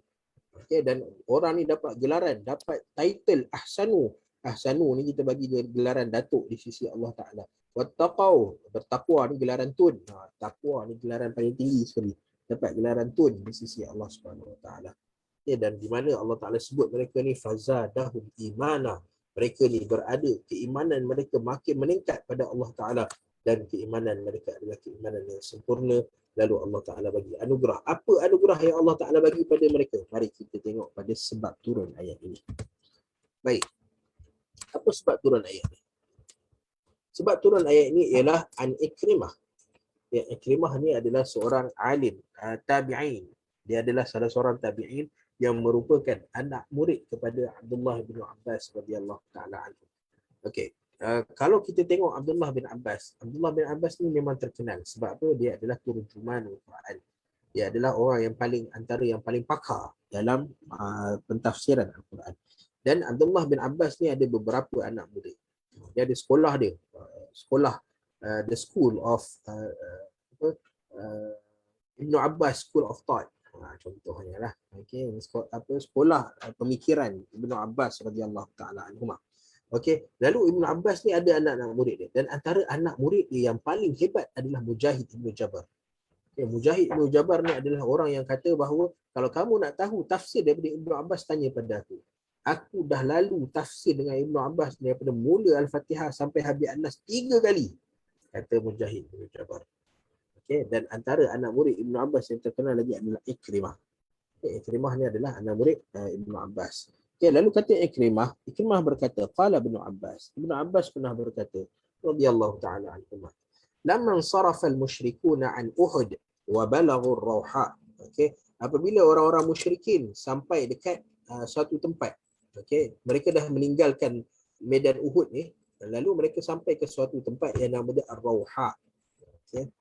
Dan orang ni dapat gelaran, dapat title ahsanu. Ahsanu ni kita bagi dia gelaran datuk di sisi Allah Ta'ala. Wattaqau, bertakwa ni gelaran tun. Takwa ni gelaran paling tinggi sekali. Dapat gelaran tun di sisi Allah Subhanahu Wa Ta'ala. Dan di mana Allah Ta'ala sebut mereka ni fazadahum imana. Mereka ni berada, keimanan mereka makin meningkat pada Allah Ta'ala. Dan keimanan mereka adalah keimanan yang sempurna. Lalu Allah Ta'ala bagi anugerah. Apa anugerah yang Allah Ta'ala bagi pada mereka? Mari kita tengok pada sebab turun ayat ini. Baik. Apa sebab turun ayat ini? Sebab turun ayat ini ialah an Ikrimah. Ya, Ikrimah ni adalah seorang alim tabi'in. Dia adalah salah seorang tabi'in yang merupakan anak murid kepada Abdullah bin Abbas radhiyallahu taala anhu. Okey. Kalau kita tengok Abdullah bin Abbas ni memang terkenal sebab apa? Dia adalah turjuman Al-Quran. Dia adalah orang yang paling antara yang paling pakar dalam pentafsiran Al-Quran. Dan Abdullah bin Abbas ni ada beberapa anak murid. Dia ada sekolah dia, sekolah the school of Ibnu Abbas School of Thought. Contohnya lah. Okey, sekolah pemikiran Ibnu Abbas radhiyallahu taala anhuma. Okey, lalu Ibnu Abbas ni ada anak-anak murid dia, dan antara anak murid dia yang paling hebat adalah Mujahid Ibnu Jabr. Okay, Mujahid Ibnu Jabr ni adalah orang yang kata bahawa kalau kamu nak tahu tafsir daripada Ibnu Abbas, tanya pada aku. Aku dah lalu tafsir dengan Ibnu Abbas daripada mula Al-Fatihah sampai habis An-Nas 3 kali, kata Mujahid Ibnu Jabr. Okay, dan antara anak murid Ibnu Abbas yang terkenal lagi adalah Ikrimah. Okay, Ikrimah ni adalah anak murid Ibnu Abbas. Okay, lalu kata Ikrimah berkata, qala Ibnu Abbas. Ibnu Abbas pernah berkata, radhiyallahu ta'ala anhuma, lamman sarafa al-musyrikuna an Uhud wa balaghu ar-Rawha. Okay, apabila orang-orang musyrikin sampai dekat suatu tempat, okay, mereka dah meninggalkan medan Uhud ni, lalu mereka sampai ke suatu tempat yang namanya Ar-Rawha. Okay.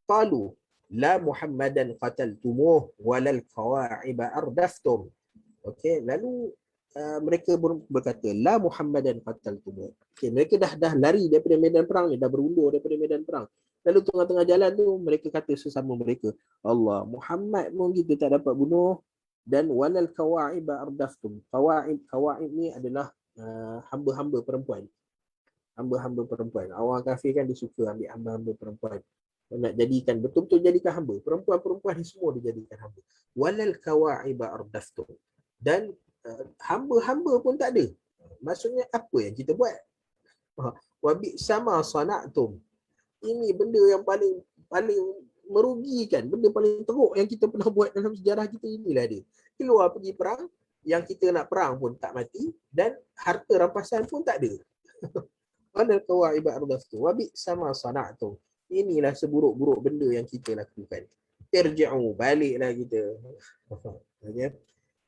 Qalu la Muhammadan qataltumuh walal qawa'iba ardaftum. Okey, lalu mereka berkata la Muhammadan qataltumuh. Okey, mereka dah lari daripada medan perang ni, dah berundur daripada medan perang. Lalu tengah-tengah jalan tu mereka kata sesama mereka, Allah, Muhammad pun kita tak dapat bunuh, dan walal qawa'iba ardaftum. Qawa'ib ni adalah hamba-hamba perempuan. Hamba-hamba perempuan. Orang kafir kan dia suka ambil hamba-hamba perempuan. Nak jadikan betul-betul jadikan hamba. Perempuan-perempuan ni semua dijadikan hamba. Walal kawa'iba ardaftum. Dan hamba-hamba pun tak ada. Maksudnya apa yang kita buat? Wa bi sama sana'tum. Ini benda yang paling merugikan, benda paling teruk yang kita pernah buat dalam sejarah kita, inilah dia. Keluar pergi perang, yang kita nak perang pun tak mati, dan harta rampasan pun tak ada. Walal kawa'iba ardaftum. Wa bi sama sana'tum. Inilah seburuk-buruk benda yang kita lakukan. Irji'u, baliklah kita. Okay.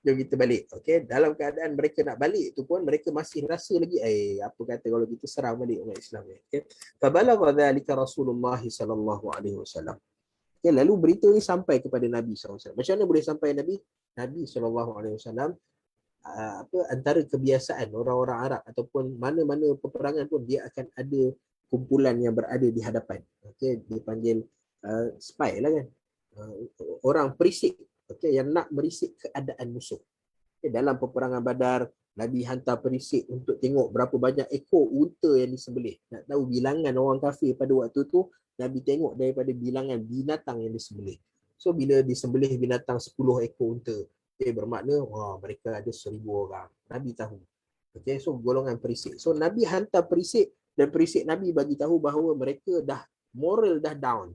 Jom kita balik. Okay. Dalam keadaan mereka nak balik tu pun, mereka masih rasa lagi, apa kata kalau kita serang balik umat Islam. Okay. Fabalagha dhalika Rasulullah sallallahu alaihi wasallam. Okay. Lalu berita ni sampai kepada Nabi SAW. Macam mana boleh sampai Nabi? Nabi SAW, antara kebiasaan orang-orang Arab ataupun mana-mana peperangan pun, dia akan ada kumpulan yang berada di hadapan. Okey, dipanggil spy lah kan. Orang perisik, okey, yang nak merisik keadaan musuh. Okay, dalam peperangan Badar, Nabi hantar perisik untuk tengok berapa banyak ekor unta yang disembelih. Nak tahu bilangan orang kafir pada waktu tu, Nabi tengok daripada bilangan binatang yang disembelih. So bila disembelih binatang 10 ekor unta, bermakna mereka ada 1000 orang. Nabi tahu. Okey, so golongan perisik. So Nabi hantar perisik, dan perisik Nabi bagi tahu bahawa mereka dah moral dah down.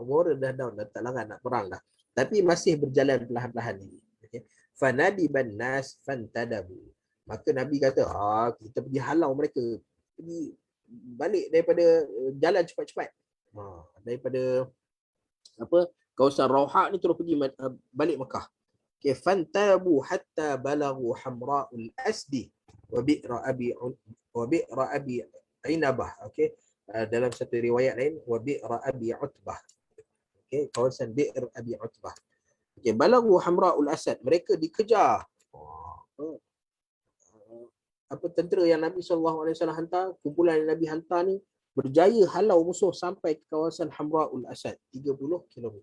Moral dah down, dah tak larat nak perang dah. Tapi masih berjalan perlahan-lahan ini. Okay. Fanadiban nas fantadabu. Maka Nabi kata, kita pergi halau mereka. Pergi balik daripada jalan cepat-cepat. Daripada kawasan Rawha ni terus pergi balik Mekah. Okay. Fantadabu hatta balaghu Hamra'ul Asdi wa bi'ra abi Ainabah. Okey, dalam satu riwayat lain, wa bi'ra abi Utbah. Okey, kawasan bi'r abi Utbah. Okey, balaghu Hamra'ul Asad, mereka dikejar. Tentera yang Nabi SAW hantar, kumpulan yang Nabi hantar ni berjaya halau musuh sampai ke kawasan Hamra'ul Asad, 30 km.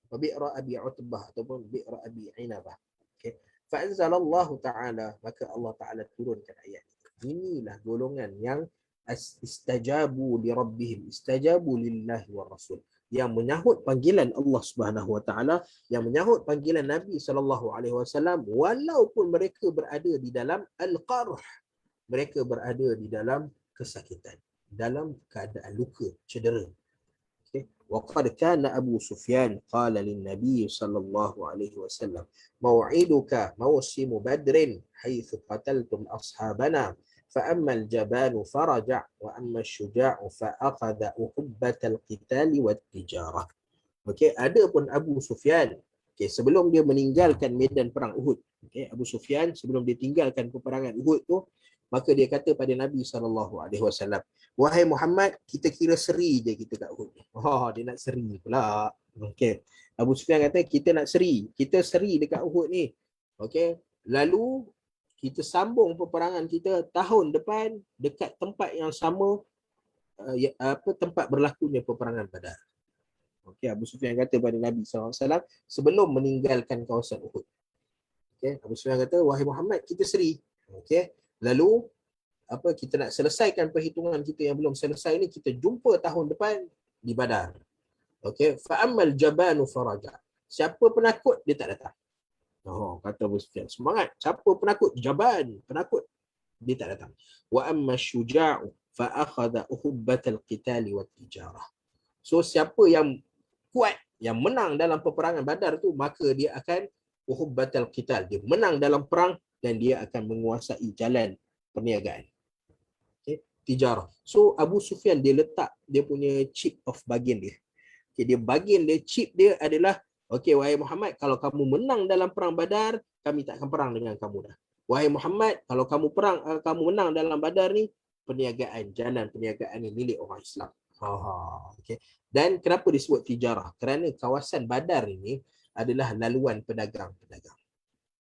Wa bi'ra abi Utbah ataupun bi'ra abi Ainabah. Okey, fa anzalallahu ta'ala, maka Allah Ta'ala turunkan ayat. Inilah golongan yang istajabu li rabbihim, istajabu lillahi wa rasul, yang menyahut panggilan Allah Subhanahu wa taala, yang menyahut panggilan Nabi sallallahu alaihi wasallam, walaupun mereka berada di dalam al-qarh, mereka berada di dalam kesakitan, dalam keadaan luka, cedera. Okay. Wa qad kana Abu Sufyan qala lin Nabi sallallahu alaihi wasallam, mau'iduka mawsimu badrin haitsu qataltum ashabana فأما الجبان فرجع وأما الشجاع فأخذ أحبة القتال والتجارة. Okey, ada pun Abu Sufyan. Okey, sebelum dia meninggalkan medan perang Uhud. Okey, Abu Sufyan sebelum dia tinggalkan peperangan Uhud tu, maka dia kata pada Nabi SAW, wahai Muhammad, kita kira seri je kita kat Uhud. Oh, dia nak seri pula. Okey. Abu Sufyan kata kita nak seri. Kita seri dekat Uhud ni. Okey. Lalu kita sambung peperangan kita tahun depan dekat tempat yang sama tempat berlakunya peperangan Badar. Okey, Abu Sufyan kata pada Nabi SAW sebelum meninggalkan kawasan Uhud. Okey, Abu Sufyan kata, wahai Muhammad, kita seri. Okey, lalu kita nak selesaikan perhitungan kita yang belum selesai ni, kita jumpa tahun depan di Badar. Okey, fa ammal jabanu faraja. Siapa penakut dia tak datang. Oh, kata Abu Sufyan, semangat. Siapa penakut? Jaban, penakut. Dia tak datang. Wa amma syuja'u fa akhadha uhubbatal qitali wat tijarah. So siapa yang kuat, yang menang dalam peperangan Badar tu, maka dia akan uhubbatal qital, dia menang dalam perang dan dia akan menguasai jalan perniagaan. Okay. Tijarah. So Abu Sufyan dia letak dia punya chip of bargain dia. Okay, dia bargain dia, chip dia adalah, okey wahai Muhammad, kalau kamu menang dalam perang Badar, kami tak akan perang dengan kamu dah. Wahai Muhammad, kalau kamu menang dalam Badar ni, perniagaan, jalan perniagaan ni milik orang Islam. Okay. Dan kenapa disebut tijarah? Kerana kawasan Badar ini adalah laluan pedagang-pedagang.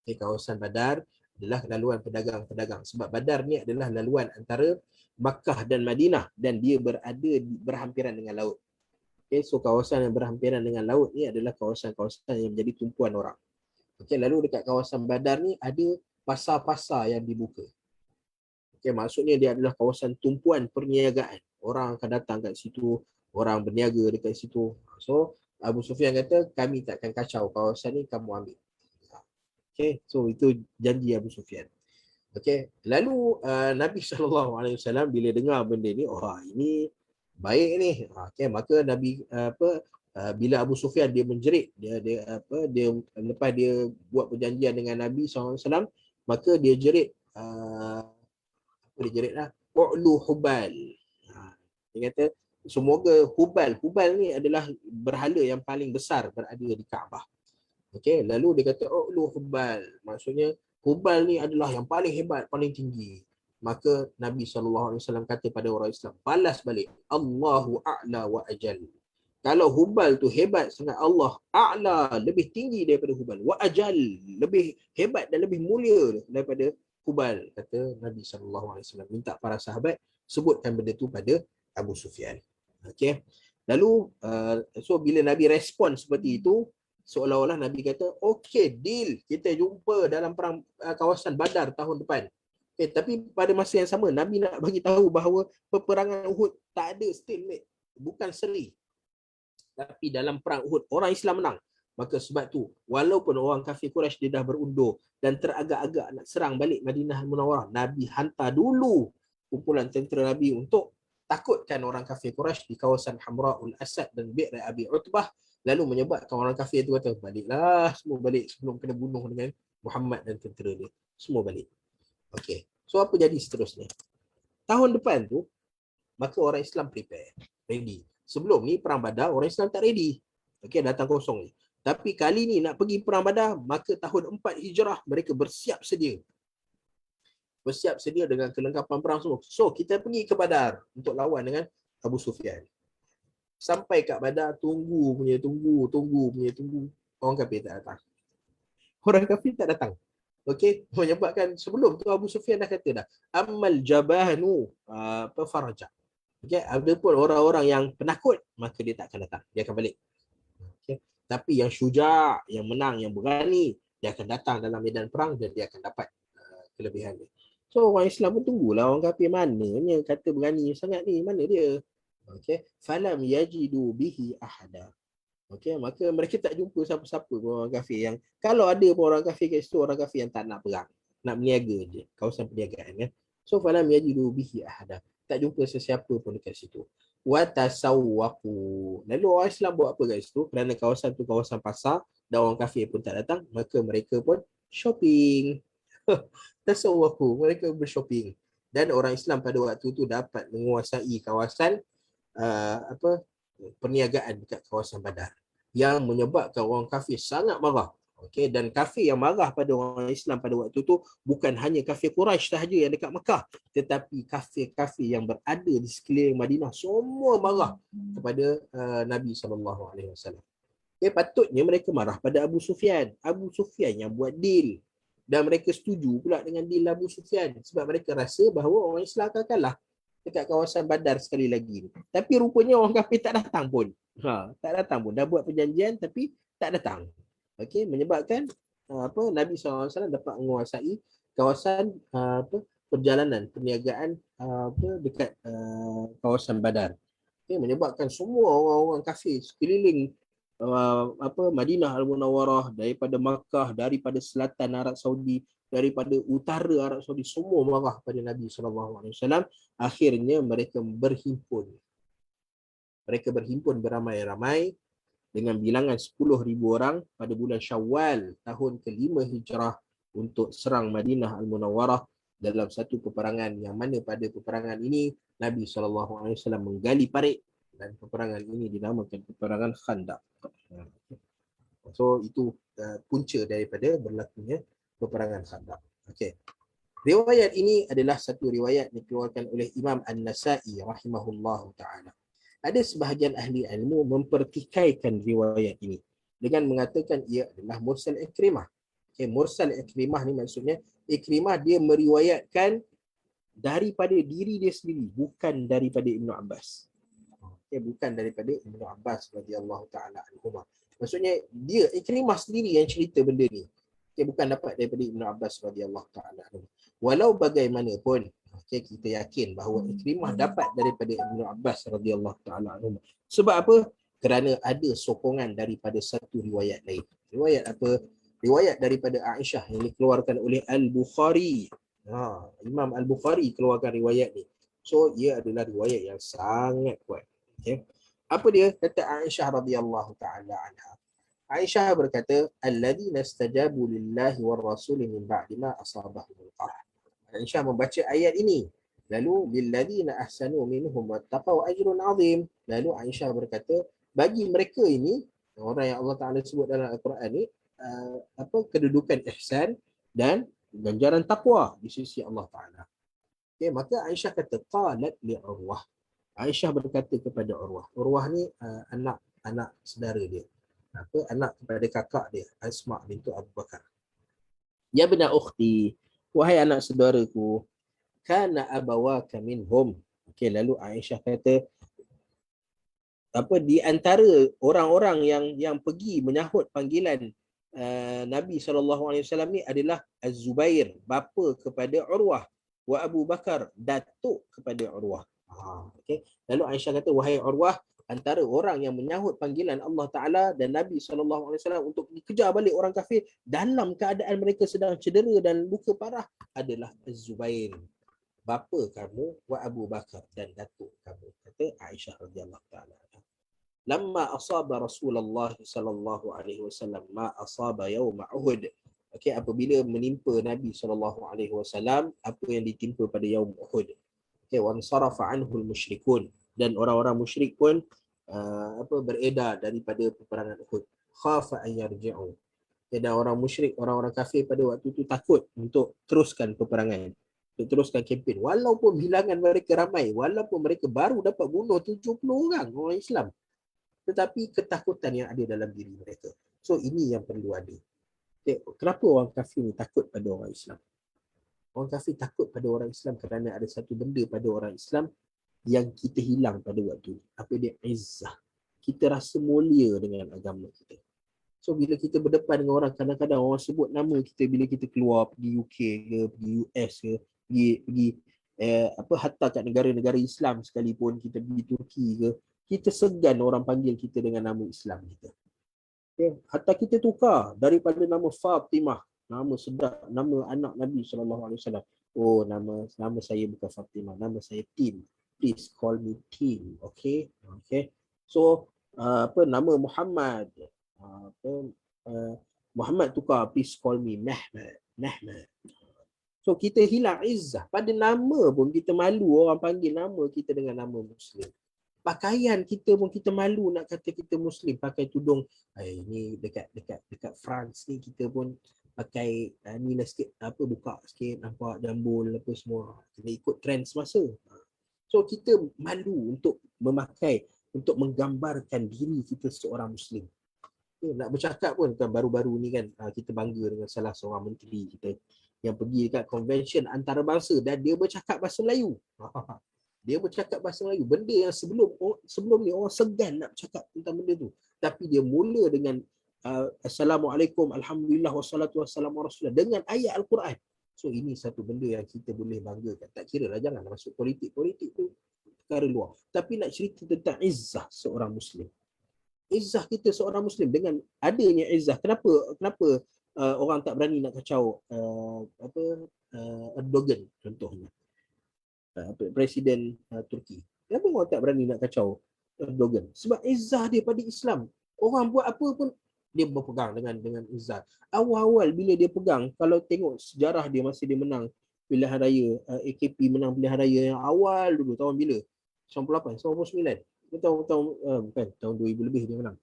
Okay, kawasan Badar adalah laluan pedagang-pedagang. Sebab Badar ni adalah laluan antara Makkah dan Madinah dan dia berhampiran dengan laut. Okay, so kawasan yang berhampiran dengan laut ni adalah kawasan-kawasan yang menjadi tumpuan orang. Okay, lalu dekat kawasan Badar ni ada pasar-pasar yang dibuka. Okay, maksudnya dia adalah kawasan tumpuan perniagaan. Orang akan datang kat situ, orang berniaga dekat situ. So Abu Sufyan kata, kami takkan kacau kawasan ni, kamu ambil. Okay, so itu janji Abu Sufyan. Okay, lalu Nabi SAW bila dengar benda ni, oh ini baik ni. Okay, maka Nabi bila Abu Sufyan dia menjerit, dia lepas dia buat perjanjian dengan Nabi SAW, maka dia jerit dia jerit lah, u'lu hubal. Dia kata, semoga hubal ni adalah berhala yang paling besar berada di Kaabah. Okey, lalu dia kata u'lu hubal, maksudnya hubal ni adalah yang paling hebat, paling tinggi. Maka Nabi SAW kata pada orang Islam, balas balik, Allahu a'la wa ajal. Kalau hubal tu hebat sangat, Allah a'la, lebih tinggi daripada hubal, wa ajal, lebih hebat dan lebih mulia daripada hubal, kata Nabi SAW. Minta para sahabat sebutkan benda tu pada Abu Sufyan. Okey. Lalu so bila Nabi respon seperti itu, seolah-olah Nabi kata, okey, deal, kita jumpa dalam perang kawasan Badar tahun depan. Okay, tapi pada masa yang sama Nabi nak bagi tahu bahawa peperangan Uhud tak ada stalemate, bukan seri. Tapi dalam perang Uhud orang Islam menang. Maka sebab tu walaupun orang kafir Quraisy dia dah berundur dan teragak-agak nak serang balik Madinah Munawwarah, Nabi hantar dulu kumpulan tentera Nabi untuk takutkan orang kafir Quraisy di kawasan Hamra'ul Asad dan Bi'r Abi Utbah, lalu menyebabkan orang kafir itu kata, baliklah semua balik sebelum kena bunuh dengan Muhammad dan tentera dia. Semua balik. Okey. So apa jadi seterusnya? Tahun depan tu maka orang Islam prepare, ready. Sebelum ni perang Badar orang Islam tak ready. Okey, datang kosong ni. Tapi kali ni nak pergi perang Badar, maka tahun 4 Hijrah mereka bersiap sedia. Bersiap sedia dengan kelengkapan perang semua. So kita pergi ke Badar untuk lawan dengan Abu Sufyan. Sampai kat Badar, tunggu. Orang kafir tak datang. Okey, menyebabkan sebelum tu Abu Sufyan dah kata dah, ammal jabanu faraja. Okey, ada pun orang-orang yang penakut, maka dia tak akan datang, dia akan balik. Okey, tapi yang syuja', yang menang, yang berani, dia akan datang dalam medan perang dan dia akan dapat kelebihan dia. So orang Islam pun tunggulah orang kafir mananya kata berani sangat ni, mana dia? Okey, falam yajidu bihi ahada. Okey, maka mereka tak jumpa siapa-siapa orang kafir yang, kalau ada pun orang kafir kat situ, orang kafir yang tak nak perang, nak berniaga je, kawasan perniagaan kan. So falam yajidu bihi ahada, tak jumpa sesiapa pun dekat situ. Wa tasawwaqu, lalu orang Islam buat apa kat situ? Kerana kawasan tu kawasan pasar dan orang kafir pun tak datang, maka mereka pun shopping. Tasawwaqu, mereka bershopping. Dan orang Islam pada waktu itu dapat menguasai kawasan perniagaan dekat kawasan Badar, yang menyebabkan orang kafir sangat marah. Okey, dan kafir yang marah pada orang Islam pada waktu itu bukan hanya kafir Quraisy sahaja yang dekat Mekah, tetapi kafir-kafir yang berada di sekeliling Madinah semua marah kepada Nabi SAW. Patutnya mereka marah pada Abu Sufyan. Abu Sufyan yang buat deal. Dan mereka setuju pula dengan deal Abu Sufyan. Sebab mereka rasa bahawa orang Islam akan kalah dekat kawasan Badar sekali lagi. Tapi rupanya orang kafir tak datang pun. Tak datang pun. Dah buat perjanjian tapi tak datang. Okey, menyebabkan Nabi SAW dapat menguasai kawasan perjalanan, perniagaan dekat kawasan Badar. Okay, menyebabkan semua orang-orang kafir sekeliling Madinah Al-Munawwarah, daripada Makkah, daripada selatan Arab Saudi, daripada utara Arab Saudi, semua marah pada Nabi SAW. Akhirnya mereka berhimpun. Mereka berhimpun beramai-ramai dengan bilangan 10,000 orang pada bulan Syawal tahun ke-5 Hijrah untuk serang Madinah Al-Munawwarah dalam satu peperangan, yang mana pada peperangan ini Nabi SAW menggali parit, dan peperangan ini dinamakan peperangan Khandaq. So itu punca daripada berlakunya peperangan Khandaq. Okey. Riwayat ini adalah satu riwayat dikeluarkan oleh Imam An-Nasa'i rahimahullahu taala. Ada sebahagian ahli ilmu mempertikaikan riwayat ini dengan mengatakan ia adalah mursal Ikrimah. Okay, mursal Ikrimah ni maksudnya Ikrimah dia meriwayatkan daripada diri dia sendiri, bukan daripada Ibnu Abbas. Okay, bukan daripada Ibnu Abbas radhiyallahu taala anhuma. Maksudnya dia Ikrimah sendiri yang cerita benda ni. Okay, bukan dapat daripada Ibnu Abbas radhiyallahu taala anhu. Walau bagaimanapun, okay, kita yakin bahawa Ikrimah dapat daripada Ibnu Abbas radhiyallahu taala anhu. Sebab apa? Kerana ada sokongan daripada satu riwayat lain. Riwayat apa? Riwayat daripada Aisyah yang dikeluarkan oleh Al-Bukhari. Imam Al-Bukhari keluarkan riwayat ni. So ia adalah riwayat yang sangat kuat. Okay. Apa dia? Kata Aisyah radhiyallahu taala anha. Aisyah berkata, alladzina istajabu lillahi war rasul min ba'di ma asabahumul qarh. Aisyah membaca ayat ini. Lalu lilladzina ahsanu minhum wattaqau ajrun azim. Lalu Aisyah berkata, bagi mereka ini, orang yang Allah Taala sebut dalam Al-Quran ni, kedudukan ihsan dan ganjaran takwa di sisi Allah Taala. Okay, maka Aisyah kata qalat li Urwah. Aisyah berkata kepada Urwah. Urwah ni anak saudara dia. Anak kepada kakak dia, Asma bintu Abu Bakar. Ya bena ukhti, wahai anak saudaraku, kana abawaka minhum. Okey, lalu Aisyah kata di antara orang-orang yang pergi menyahut panggilan Nabi SAW ni adalah Az-Zubair, bapa kepada Urwah, wa Abu Bakar, datuk kepada Urwah. Okay. Lalu Aisyah kata, wahai Urwah, antara orang yang menyahut panggilan Allah Ta'ala dan Nabi SAW untuk dikejar balik orang kafir dalam keadaan mereka sedang cedera dan luka parah adalah Az-Zubair, bapa kamu, wa Abu Bakar, dan datuk kamu. Kata Aisyah radhiyallahu ta'ala. Lamma asaba Rasulullah sallallahu alaihi wasallam ma asaba yaum Uhud. Okey, apabila menimpa Nabi sallallahu alaihi wasallam apa yang ditimpa pada yaum Uhud. Okey, wan sarafa anhu al-musyrikun, dan orang-orang musyrik pun beredar daripada peperangan Uhud. Khafa an yarji'u. Dan orang musyrik, orang-orang kafir pada waktu itu takut untuk teruskan peperangan, untuk teruskan kempen. Walaupun bilangan mereka ramai, walaupun mereka baru dapat bunuh 70 orang Islam, tetapi ketakutan yang ada dalam diri mereka. So ini yang perlu ada. Kenapa orang kafir ni takut pada orang Islam? Orang kafir takut pada orang Islam kerana ada satu benda pada orang Islam yang kita hilang pada waktu. Apa dia? Izzah. Kita rasa mulia dengan agama kita. So bila kita berdepan dengan orang, kadang-kadang orang sebut nama kita bila kita keluar pergi UK ke, pergi US ke, pergi hatta kat negara-negara Islam sekalipun, kita pergi Turki ke, kita segan orang panggil kita dengan nama Islam kita. Okay. Hatta kita tukar daripada nama Fatimah, nama sedap, nama anak Nabi SAW. Oh, nama saya bukan Fatimah, nama saya Tin. Please call me Tin. Okay. Okay. So nama Muhammad. Muhammad tukar, please call me Mehmet. So kita hilang izzah. Pada nama pun kita malu orang panggil nama kita dengan nama Muslim. Pakaian kita pun kita malu nak kata kita Muslim, pakai tudung. Ni dekat France ni kita pun pakai ni lah sikit, apa, buka sikit, nampak jambul apa semua. Kena ikut trend semasa. So kita malu untuk memakai, untuk menggambarkan diri kita seorang Muslim. Nak bercakap pun kan baru-baru ni kan, kita bangga dengan salah seorang menteri kita yang pergi dekat convention antarabangsa dan dia bercakap bahasa Melayu. Dia bercakap bahasa Melayu, benda yang sebelum ni orang segan nak bercakap tentang benda tu. Tapi dia mula dengan Assalamualaikum, Alhamdulillah, wassalatu wassalamu Rasulullah dengan ayat Al-Quran. So ini satu benda yang kita boleh banggakan. Tak kira lah, jangan masuk politik tu perkara luar. Tapi nak cerita tentang izzah seorang Muslim. Izzah kita seorang Muslim dengan adanya izzah. Kenapa orang tak berani nak kacau Erdogan contohnya, Presiden Turki. Kenapa orang tak berani nak kacau Erdogan? Sebab izzah dia pada Islam. Orang buat apa pun dia berpegang dengan izzah. Awal-awal bila dia pegang, kalau tengok sejarah dia masa dia menang pilihan raya, AKP menang pilihan raya yang awal dulu, tahun bila? 98, 99. Tahun 2000 lebih dia menang.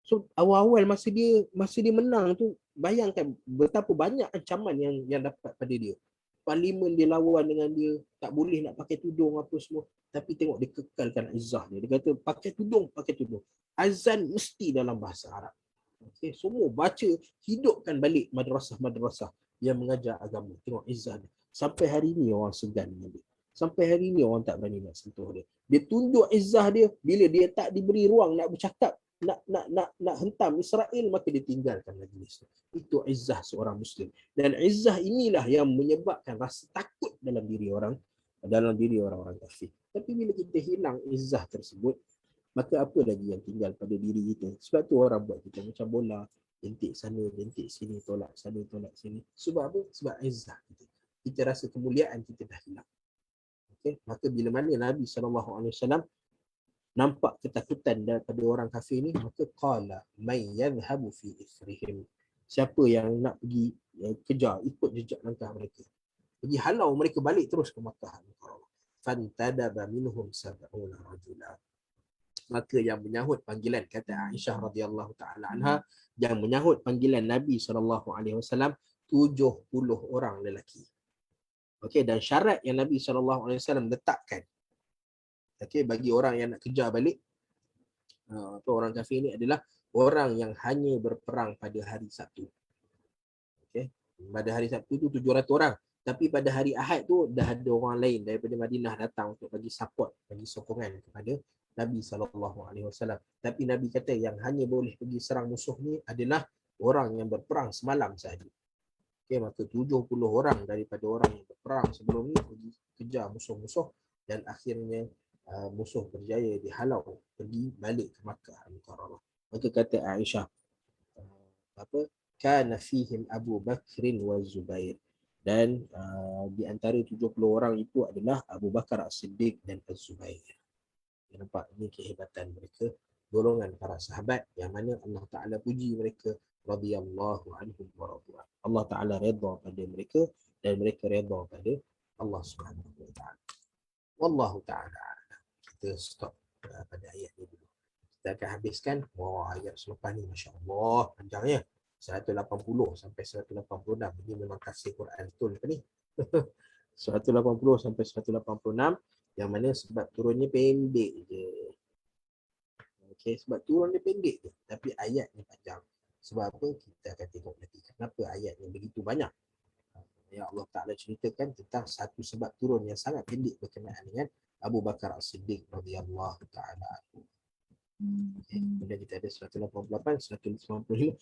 So awal-awal masa dia menang tu, bayangkan betapa banyak ancaman yang dapat pada dia. Parlimen dia lawan dengan dia, tak boleh nak pakai tudung apa semua. Tapi tengok dia kekalkan izzah dia. Dia kata pakai tudung. Azan mesti dalam bahasa Arab. Okay, semua baca, hidupkan balik madrasah-madrasah yang mengajar agama. Tengok izzah dia. Sampai hari ni orang segan dengan dia. Sampai hari ni orang tak berani nak sentuh dia. Dia tunjuk izzah dia bila dia tak diberi ruang nak bercakap, nak hentam Israel, maka dia tinggalkan majlis. Itu izzah seorang Muslim. Dan izzah inilah yang menyebabkan rasa takut dalam diri orang-orang kafir. Tapi bila kita hilang izzah tersebut, maka apa lagi yang tinggal pada diri kita? Sebab tu orang buat kita macam bola, jentik sana, jentik sini, tolak sana, tolak sini. Sebab apa? Sebab izzah kita. Kita rasa kemuliaan kita dah hilang. Okay? Maka bila mana Nabi SAW nampak ketakutan daripada orang kafir ni, maka qala may yadhhabu fi ithrihim, siapa yang nak pergi kejar, ikut jejak langkah mereka, pergi halau mereka balik terus ke Makkah. Fantadaba minhum sab'una rajula, maka yang menyahut panggilan, kata Aisyah radhiyallahu taala anha, yang menyahut panggilan Nabi SAW 70 orang lelaki. Okey, dan syarat yang Nabi SAW letakkan, okey, bagi orang yang nak kejar balik orang kafir ni adalah orang yang hanya berperang pada hari Sabtu. Okey, pada hari Sabtu tu 700 orang. Tapi pada hari Ahad tu dah ada orang lain daripada Madinah datang untuk bagi support, bagi sokongan kepada Nabi SAW. Tapi Nabi kata yang hanya boleh pergi serang musuh ni adalah orang yang berperang semalam sahaja. Okey, maka 70 orang daripada orang yang berperang sebelum ni pergi kejar musuh-musuh dan akhirnya musuh berjaya dihalau pergi balik ke Makkah Al-Mukarramah. Maka kata Aisyah, kana fihim Abu Bakrin wa Zubair, dan di antara 70 orang itu adalah Abu Bakar As-Siddiq dan Az-Zubair. Nampak ini kehebatan mereka, golongan para sahabat yang mana Allah Taala puji mereka, radhiyallahu anhum wa radwan. Allah Taala redha pada mereka dan mereka redha pada Allah Subhanahu wa taala. Wallahu taala. Kita stop pada ayat ni dulu. Kita akan habiskan ayat selepas ni, masya-Allah panjangnya, 180 sampai 186. Ini memang kasih Quran betul ke ni. 180 sampai 186, yang mana sebab turunnya pendek je. Okey, sebab turunnya pendek je, tapi ayatnya panjang. Sebab apa? Kita akan tengok nanti kenapa ayatnya begitu banyak. Ya, Allah Ta'ala ceritakan tentang satu sebab turun yang sangat pendek berkenaan dengan Abu Bakar As-Siddiq radhiyallahu ta'ala anhu. Kemudian kita ada 188, 195,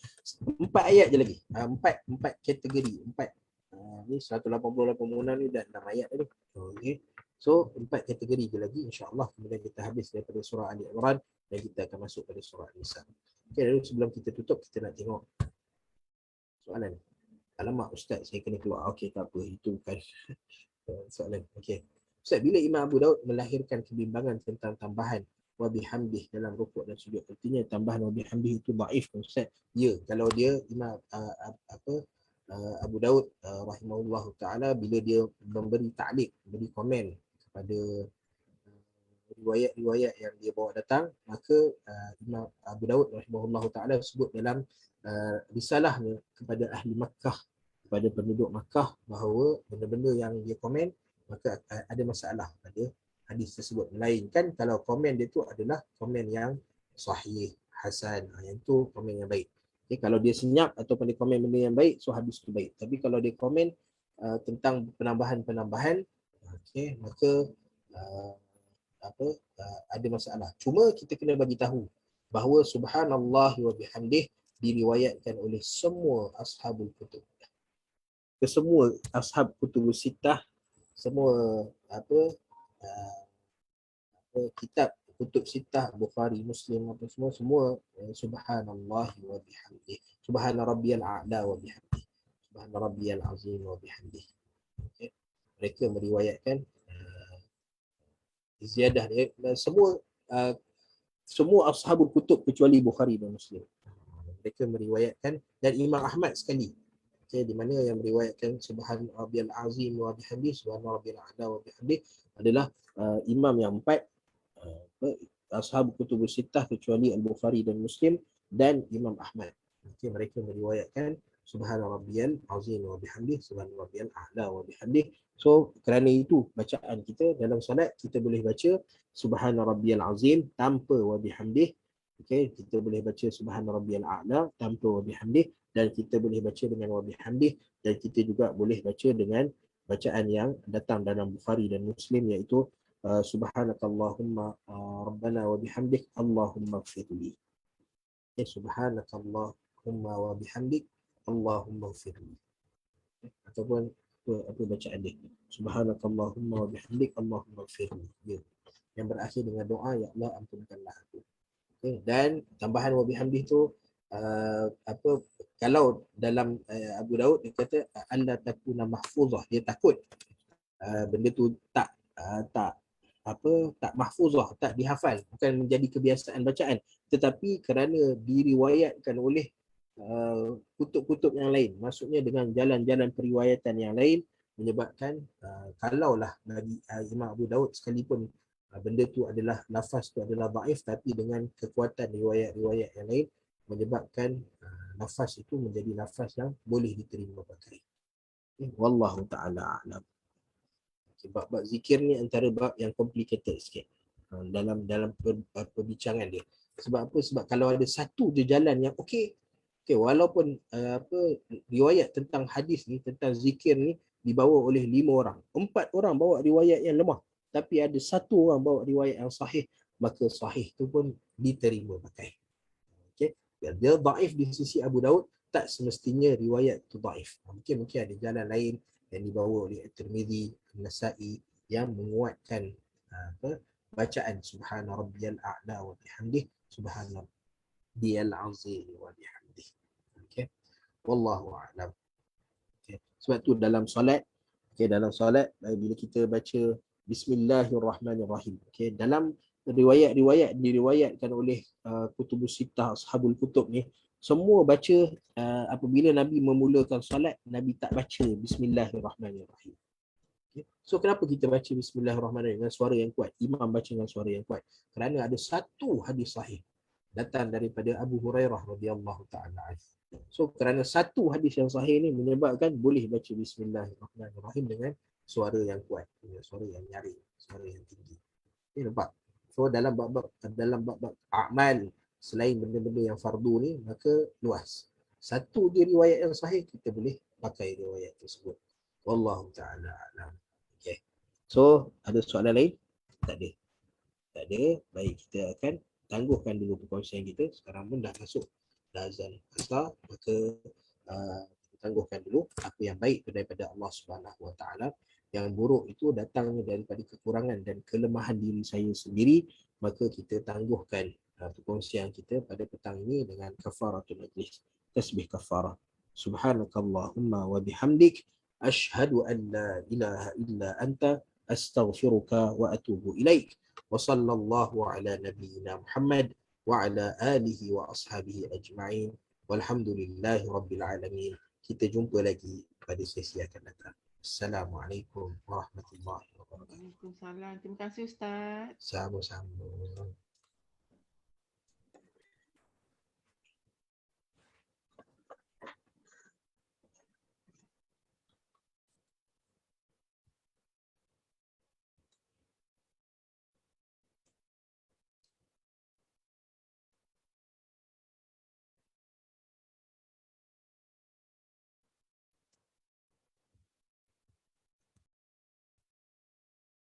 4 ayat je lagi. 4 kategori, 4 ni 180, 86 ni dan 6 ayat tadi. Okey. So 4 kategori je lagi, insya-Allah. Kemudian kita habis daripada surah Ali Imran dan kita akan masuk pada surah Nisa. Okey, lalu sebelum kita tutup, kita nak tengok soalan. Alamak Ustaz, saya kena keluar. Okey, tak apa, itu bukan soalan. Okey. Ustaz, bila Imam Abu Daud melahirkan kebimbangan tentang tambahan wa bihamdih dalam rukuk dan sujud, artinya tambahan wa bihamdih itu dhaif kan Ustaz? Ya, kalau dia Imam Abu Daud rahimahullahu taala, bila dia memberi ta'liq, memberi komen kepada riwayat-riwayat yang dia bawa datang, maka Imam Abu Daud rahimahullahu taala sebut dalam risalahnya kepada ahli Makkah, kepada penduduk Makkah, bahawa benda-benda yang dia komen maka ada masalah pada hadis tersebut. Melainkan kalau komen dia tu adalah komen yang sahih, hasan, yang tu komen yang baik. Okay, kalau dia senyap ataupun dia komen benda yang baik, so hadis tu baik. Tapi kalau dia komen tentang penambahan-penambahan, okay, maka ada masalah. Cuma kita kena bagi tahu bahawa subhanallah wa bihamdih diriwayatkan oleh semua ashabul kutub. Kesemua ashab kutubus sittah, semua kitab kutub sittah, Bukhari, Muslim, apa semua subhanallah wa bihamdih, subhana rabbiyal a'la wa bihamdih, subhana rabbiyal azim wa bihamdih. Okay. Mereka meriwayatkan ziyadah dia, semua ashabul kutub kecuali Bukhari dan Muslim. Mereka meriwayatkan, dan Imam Ahmad sekali, okay, di mana yang meriwayatkan subhan rabbiyal azim wa bihamdih, subhan rabbiyal a'la wa bihamdih adalah imam yang empat, ashab kutubus sittah kecuali Al-Bukhari dan Muslim dan Imam Ahmad. Okay, mereka meriwayatkan subhan rabbiyal azim wa bihamdih, subhan rabbiyal a'la wa bihamdih. So kerana itu bacaan kita dalam solat, kita boleh baca subhana rabbiyal azim tanpa wa bihamdih. Okey, kita boleh baca subhana rabbiyal a'la tanpa wa bihamdih, dan kita boleh baca dengan wa bihamdih, dan kita juga boleh baca dengan bacaan yang datang dalam Bukhari dan Muslim, iaitu subhanakallahumma rabbana wa bihamdik Allahumma ighfirli. Okay, subhanakallahumma wa bihamdik Allahumma ighfirli. Ataupun apa bacaan dia, subhanakallahumma wa bihamdik Allahumma ighfirli, yang berakhir dengan doa ya Allah ampunkanlah aku. Okay. Dan tambahan wa bihamdih tu kalau dalam Abu Daud dia kata alla takuna mahfuzah, dia takut benda tu tak mahfuzah, tak dihafal, bukan menjadi kebiasaan bacaan, tetapi kerana diriwayatkan oleh kutub-kutub yang lain, maksudnya dengan jalan-jalan periwayatan yang lain, menyebabkan kalaulah bagi Imam Abu Daud sekalipun benda tu adalah, lafaz tu adalah dhaif, tapi dengan kekuatan riwayat-riwayat yang lain menyebabkan lafaz itu menjadi lafaz yang boleh diterima pakai. Wallahu ta'ala a'lam. Bab-bab zikir ni antara bab yang complicated sikit dalam perbincangan dia. Sebab apa? Sebab kalau ada satu je jalan yang okey, walaupun riwayat tentang hadis ni, tentang zikir ni dibawa oleh 5 orang, 4 orang bawa riwayat yang lemah, tapi ada satu orang bawa riwayat yang sahih, maka sahih tu pun diterima pakai. Okey, dia dhaif di sisi Abu Daud, tak semestinya riwayat tu dhaif. Mungkin ada jalan lain yang dibawa oleh At-Tirmidzi, An-Nasa'i yang menguatkan bacaan subhana rabbiyal a'la wa bihamdih, subhana rabbiyal azim wa bihamdih. Okey, wallahu a'lam. Okay. Sebab tu dalam solat, dalam solat bila kita baca bismillahirrahmanirrahim, dalam riwayat-riwayat diriwayatkan oleh kutubus sittah, ashabul kutub ni, semua baca apabila Nabi memulakan solat, Nabi tak baca bismillahirrahmanirrahim. Okay. So kenapa kita baca bismillahirrahmanirrahim dengan suara yang kuat? Imam baca dengan suara yang kuat kerana ada satu hadis sahih datang daripada Abu Hurairah radhiyallahu taala. So kerana satu hadis yang sahih ni menyebabkan boleh baca bismillahirrahmanirrahim dengan suara yang kuat, suara yang nyaring, suara yang tinggi. Ini nampak. So dalam bab-bab amal, selain benda-benda yang fardu ni, maka luas. Satu je riwayat yang sahih, kita boleh pakai riwayat tersebut. Wallahu ta'ala a'lam. Okay. So, ada soalan lain? Tak ada. Baik, kita akan tangguhkan dulu perkongsian kita. Sekarang pun dah masuk azan asar, maka kita tangguhkan dulu. Apa yang baik itu daripada Allah Subhanahu Wa Taala. Yang buruk itu datangnya daripada kekurangan dan kelemahan diri saya sendiri, maka kita tangguhkan perkongsian kita pada petang ini dengan kafaratul majlis, tasbih kafarah. Subhanakallahumma wa bihamdik, ashhadu an la ilaha illa anta, astaghfiruka wa atubu ilaik. Wa sallallahu ala nabiyyina Muhammad wa ala alihi wa ashabihi ajma'in. Walhamdulillahi rabbil alamin. kita jumpa lagi pada sesi akan datang. Assalamualaikum warahmatullahi wabarakatuh. Waalaikumsalam. Terima kasih Ustaz. Sama-sama.